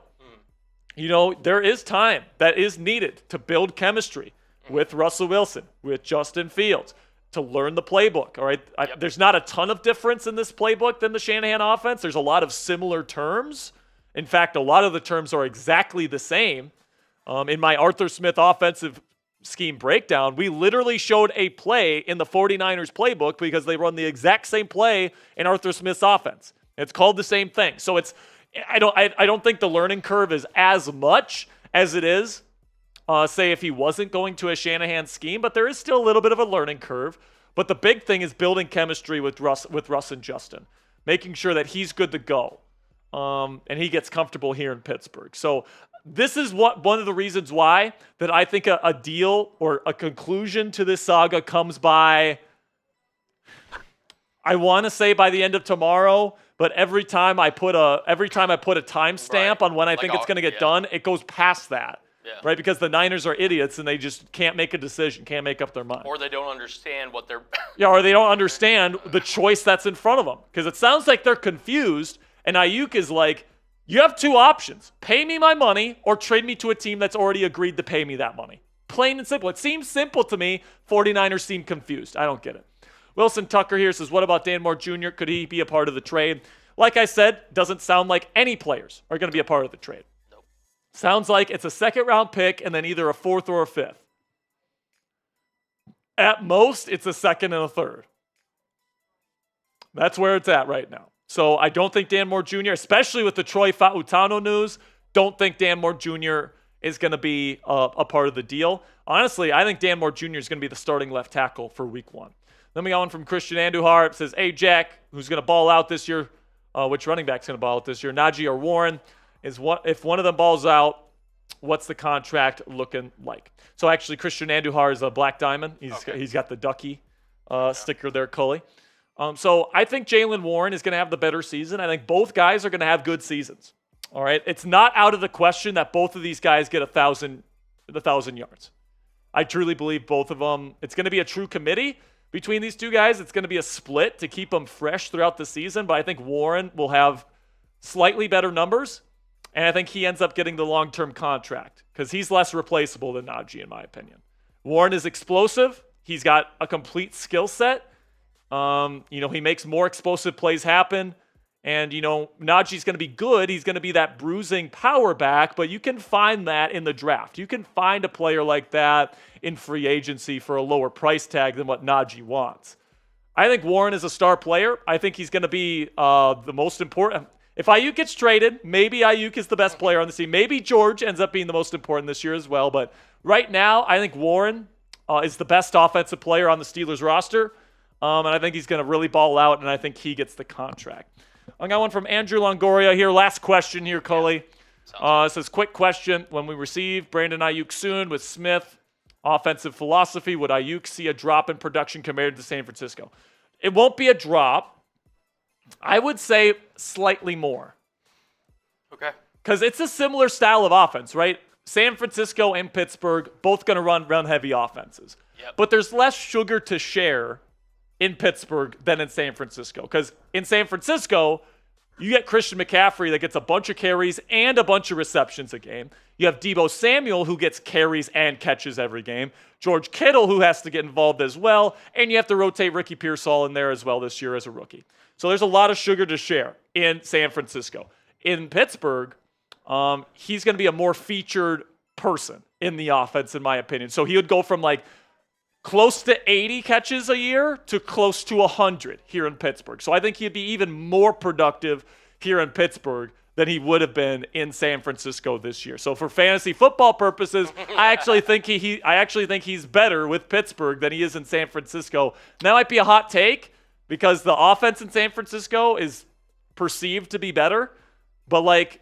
There is time that is needed to build chemistry with Russell Wilson, with Justin Fields, to learn the playbook, all right? There's not a ton of difference in this playbook than the Shanahan offense. There's a lot of similar terms. In fact, a lot of the terms are exactly the same. In my Arthur Smith offensive scheme breakdown, we literally showed a play in the 49ers playbook because they run the exact same play in Arthur Smith's offense. It's called the same thing. So I don't think the learning curve is as much as it is, say, if he wasn't going to a Shanahan scheme, but there is still a little bit of a learning curve. But the big thing is building chemistry with Russ and Justin, making sure that he's good to go, and he gets comfortable here in Pittsburgh. So this is one of the reasons why that I think a deal or a conclusion to this saga comes by, I want to say by the end of tomorrow, but every time I put a timestamp on when I think it's going to get done, it goes past that. Yeah. Right? Because the Niners are idiots and they just can't make a decision, can't make up their mind. Or they don't understand what they're or they don't understand the choice that's in front of them. Because it sounds like they're confused, and Aiyuk is like, you have two options. Pay me my money or trade me to a team that's already agreed to pay me that money. Plain and simple. It seems simple to me. 49ers seem confused. I don't get it. Wilson Tucker here says, what about Dan Moore Jr.? Could he be a part of the trade? Like I said, doesn't sound like any players are going to be a part of the trade. Nope. Sounds like it's a second-round pick and then either a fourth or a fifth. At most, it's a second and a third. That's where it's at right now. So I don't think Dan Moore Jr., especially with the Troy Fautano news, don't think Dan Moore Jr. is going to be a part of the deal. Honestly, I think Dan Moore Jr. is going to be the starting left tackle for week one. Then we got one from Christian Andujar. It says, hey, Jack, who's going to ball out this year? Which running back's going to ball out this year? Najee or Warren? If one of them balls out, what's the contract looking like? So actually, Christian Andujar is a black diamond. He's got the ducky sticker there, Cully. So I think Jaylen Warren is going to have the better season. I think both guys are going to have good seasons. All right, it's not out of the question that both of these guys get 1,000 yards. I truly believe both of them. It's going to be a true committee between these two guys. It's going to be a split to keep them fresh throughout the season. But I think Warren will have slightly better numbers, and I think he ends up getting the long-term contract because he's less replaceable than Najee, in my opinion. Warren is explosive. He's got a complete skill set. He makes more explosive plays happen. And, Najee's going to be good. He's going to be that bruising power back, but you can find that in the draft. You can find a player like that in free agency for a lower price tag than what Najee wants. I think Warren is a star player. I think he's going to be the most important. If Aiyuk gets traded, maybe Aiyuk is the best player on the team. Maybe George ends up being the most important this year as well. But right now, I think Warren is the best offensive player on the Steelers roster. And I think he's going to really ball out, and I think he gets the contract. I got one from Andrew Longoria here. Last question here, Cully. It says, quick question. When we receive Brandon Aiyuk soon with Smith, offensive philosophy, would Aiyuk see a drop in production compared to San Francisco? It won't be a drop. I would say slightly more. Okay. Because it's a similar style of offense, right? San Francisco and Pittsburgh, both going to run heavy offenses. Yep. But there's less sugar to share in Pittsburgh than in San Francisco. Because in San Francisco, you get Christian McCaffrey that gets a bunch of carries and a bunch of receptions a game. You have Deebo Samuel who gets carries and catches every game. George Kittle who has to get involved as well. And you have to rotate Ricky Pearsall in there as well this year as a rookie. So there's a lot of sugar to share in San Francisco. In Pittsburgh, he's going to be a more featured person in the offense, in my opinion. So he would go from like close to 80 catches a year to close to 100 here in Pittsburgh. So I think he'd be even more productive here in Pittsburgh than he would have been in San Francisco this year. So for fantasy football purposes, I actually think he's better with Pittsburgh than he is in San Francisco. That might be a hot take because the offense in San Francisco is perceived to be better, but like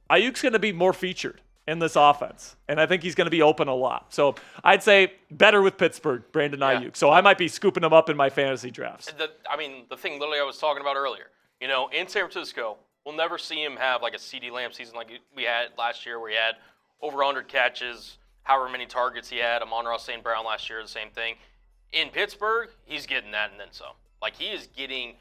Ayuk's going to be more featured in this offense, and I think he's going to be open a lot. So I'd say better with Pittsburgh, Brandon Aiyuk. So I might be scooping him up in my fantasy drafts. The thing literally I was talking about earlier, in San Francisco, we'll never see him have like a CeeDee Lamb season like we had last year where he had over 100 catches, however many targets he had. Amon-Ra St. Brown last year, the same thing. In Pittsburgh, he's getting that and then some. Like, he is getting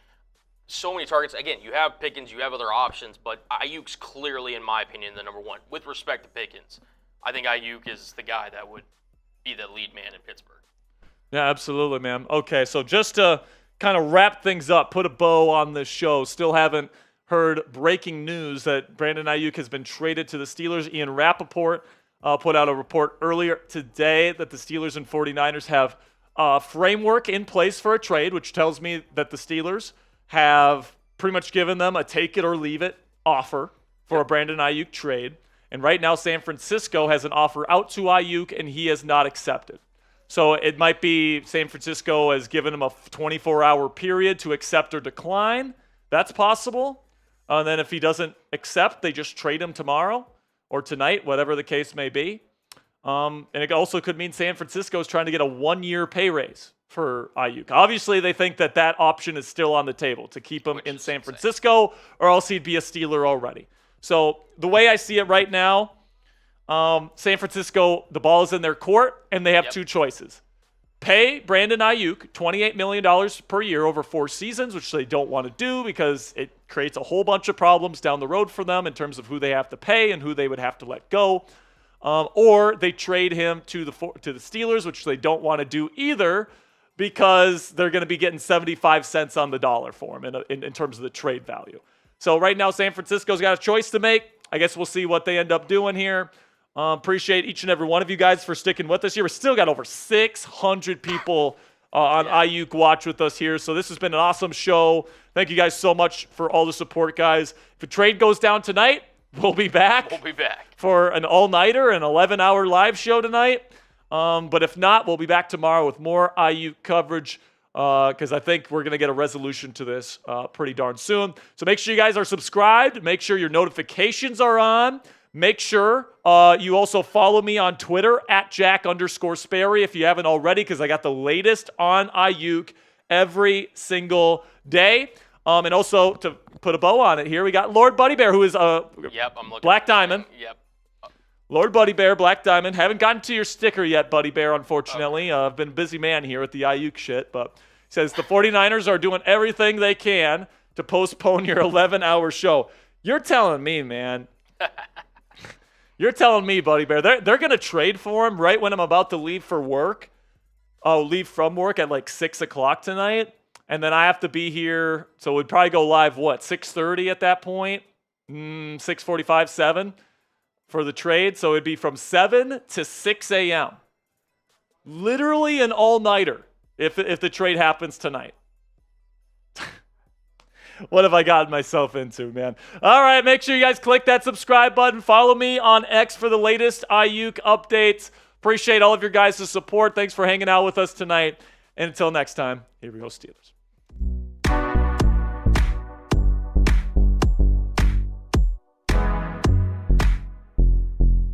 so many targets. Again, you have Pickens, you have other options, but Ayuk's clearly, in my opinion, the number one. With respect to Pickens, I think Aiyuk is the guy that would be the lead man in Pittsburgh. Yeah, absolutely, man. Okay, so just to kind of wrap things up, put a bow on this show, still haven't heard breaking news that Brandon Aiyuk has been traded to the Steelers. Ian Rapaport put out a report earlier today that the Steelers and 49ers have a framework in place for a trade, which tells me that the Steelers have pretty much given them a take-it-or-leave-it offer for a Brandon Aiyuk trade. And right now, San Francisco has an offer out to Aiyuk, and he has not accepted. So it might be San Francisco has given him a 24-hour period to accept or decline. That's possible. And then if he doesn't accept, they just trade him tomorrow or tonight, whatever the case may be. And it also could mean San Francisco is trying to get a one-year pay raise for Aiyuk. Obviously, they think that option is still on the table to keep him in San Francisco, or else he'd be a Steeler already. So the way I see it right now, San Francisco, the ball is in their court, and they have two choices. Pay Brandon Aiyuk $28 million per year over 4 seasons, which they don't want to do because it creates a whole bunch of problems down the road for them in terms of who they have to pay and who they would have to let go. Or they trade him to the Steelers, which they don't want to do either, because they're going to be getting 75 cents on the dollar for him in terms of the trade value. So right now, San Francisco's got a choice to make. I guess we'll see what they end up doing here. Appreciate each and every one of you guys for sticking with us here. We still got over 600 people on Aiyuk Watch with us here. So this has been an awesome show. Thank you guys so much for all the support, guys. If a trade goes down tonight, we'll be back. We'll be back for an all-nighter, an 11-hour live show tonight. But if not, we'll be back tomorrow with more Aiyuk coverage because I think we're going to get a resolution to this pretty darn soon. So make sure you guys are subscribed. Make sure your notifications are on. Make sure you also follow me on Twitter at Jack_Sperry if you haven't already, because I got the latest on Aiyuk every single day. And also, to put a bow on it here, we got Lord Buddy Bear, who is a Black Diamond. Yep. Lord Buddy Bear, Black Diamond. Haven't gotten to your sticker yet, Buddy Bear, unfortunately. I've been a busy man here with the Aiyuk shit. But he says the 49ers are doing everything they can to postpone your 11-hour show. You're telling me, man. You're telling me, Buddy Bear. They're going to trade for him right when I'm about to leave for work. Leave from work at like 6 o'clock tonight. And then I have to be here. So we'd probably go live, 6:30 at that point? 6:45, 7 for the trade. So it'd be from 7 to 6 a.m. Literally an all-nighter if the trade happens tonight. What have I gotten myself into, man? All right, make sure you guys click that subscribe button. Follow me on X for the latest Aiyuk updates. Appreciate all of your guys' support. Thanks for hanging out with us tonight. And until next time, here we go, Steelers.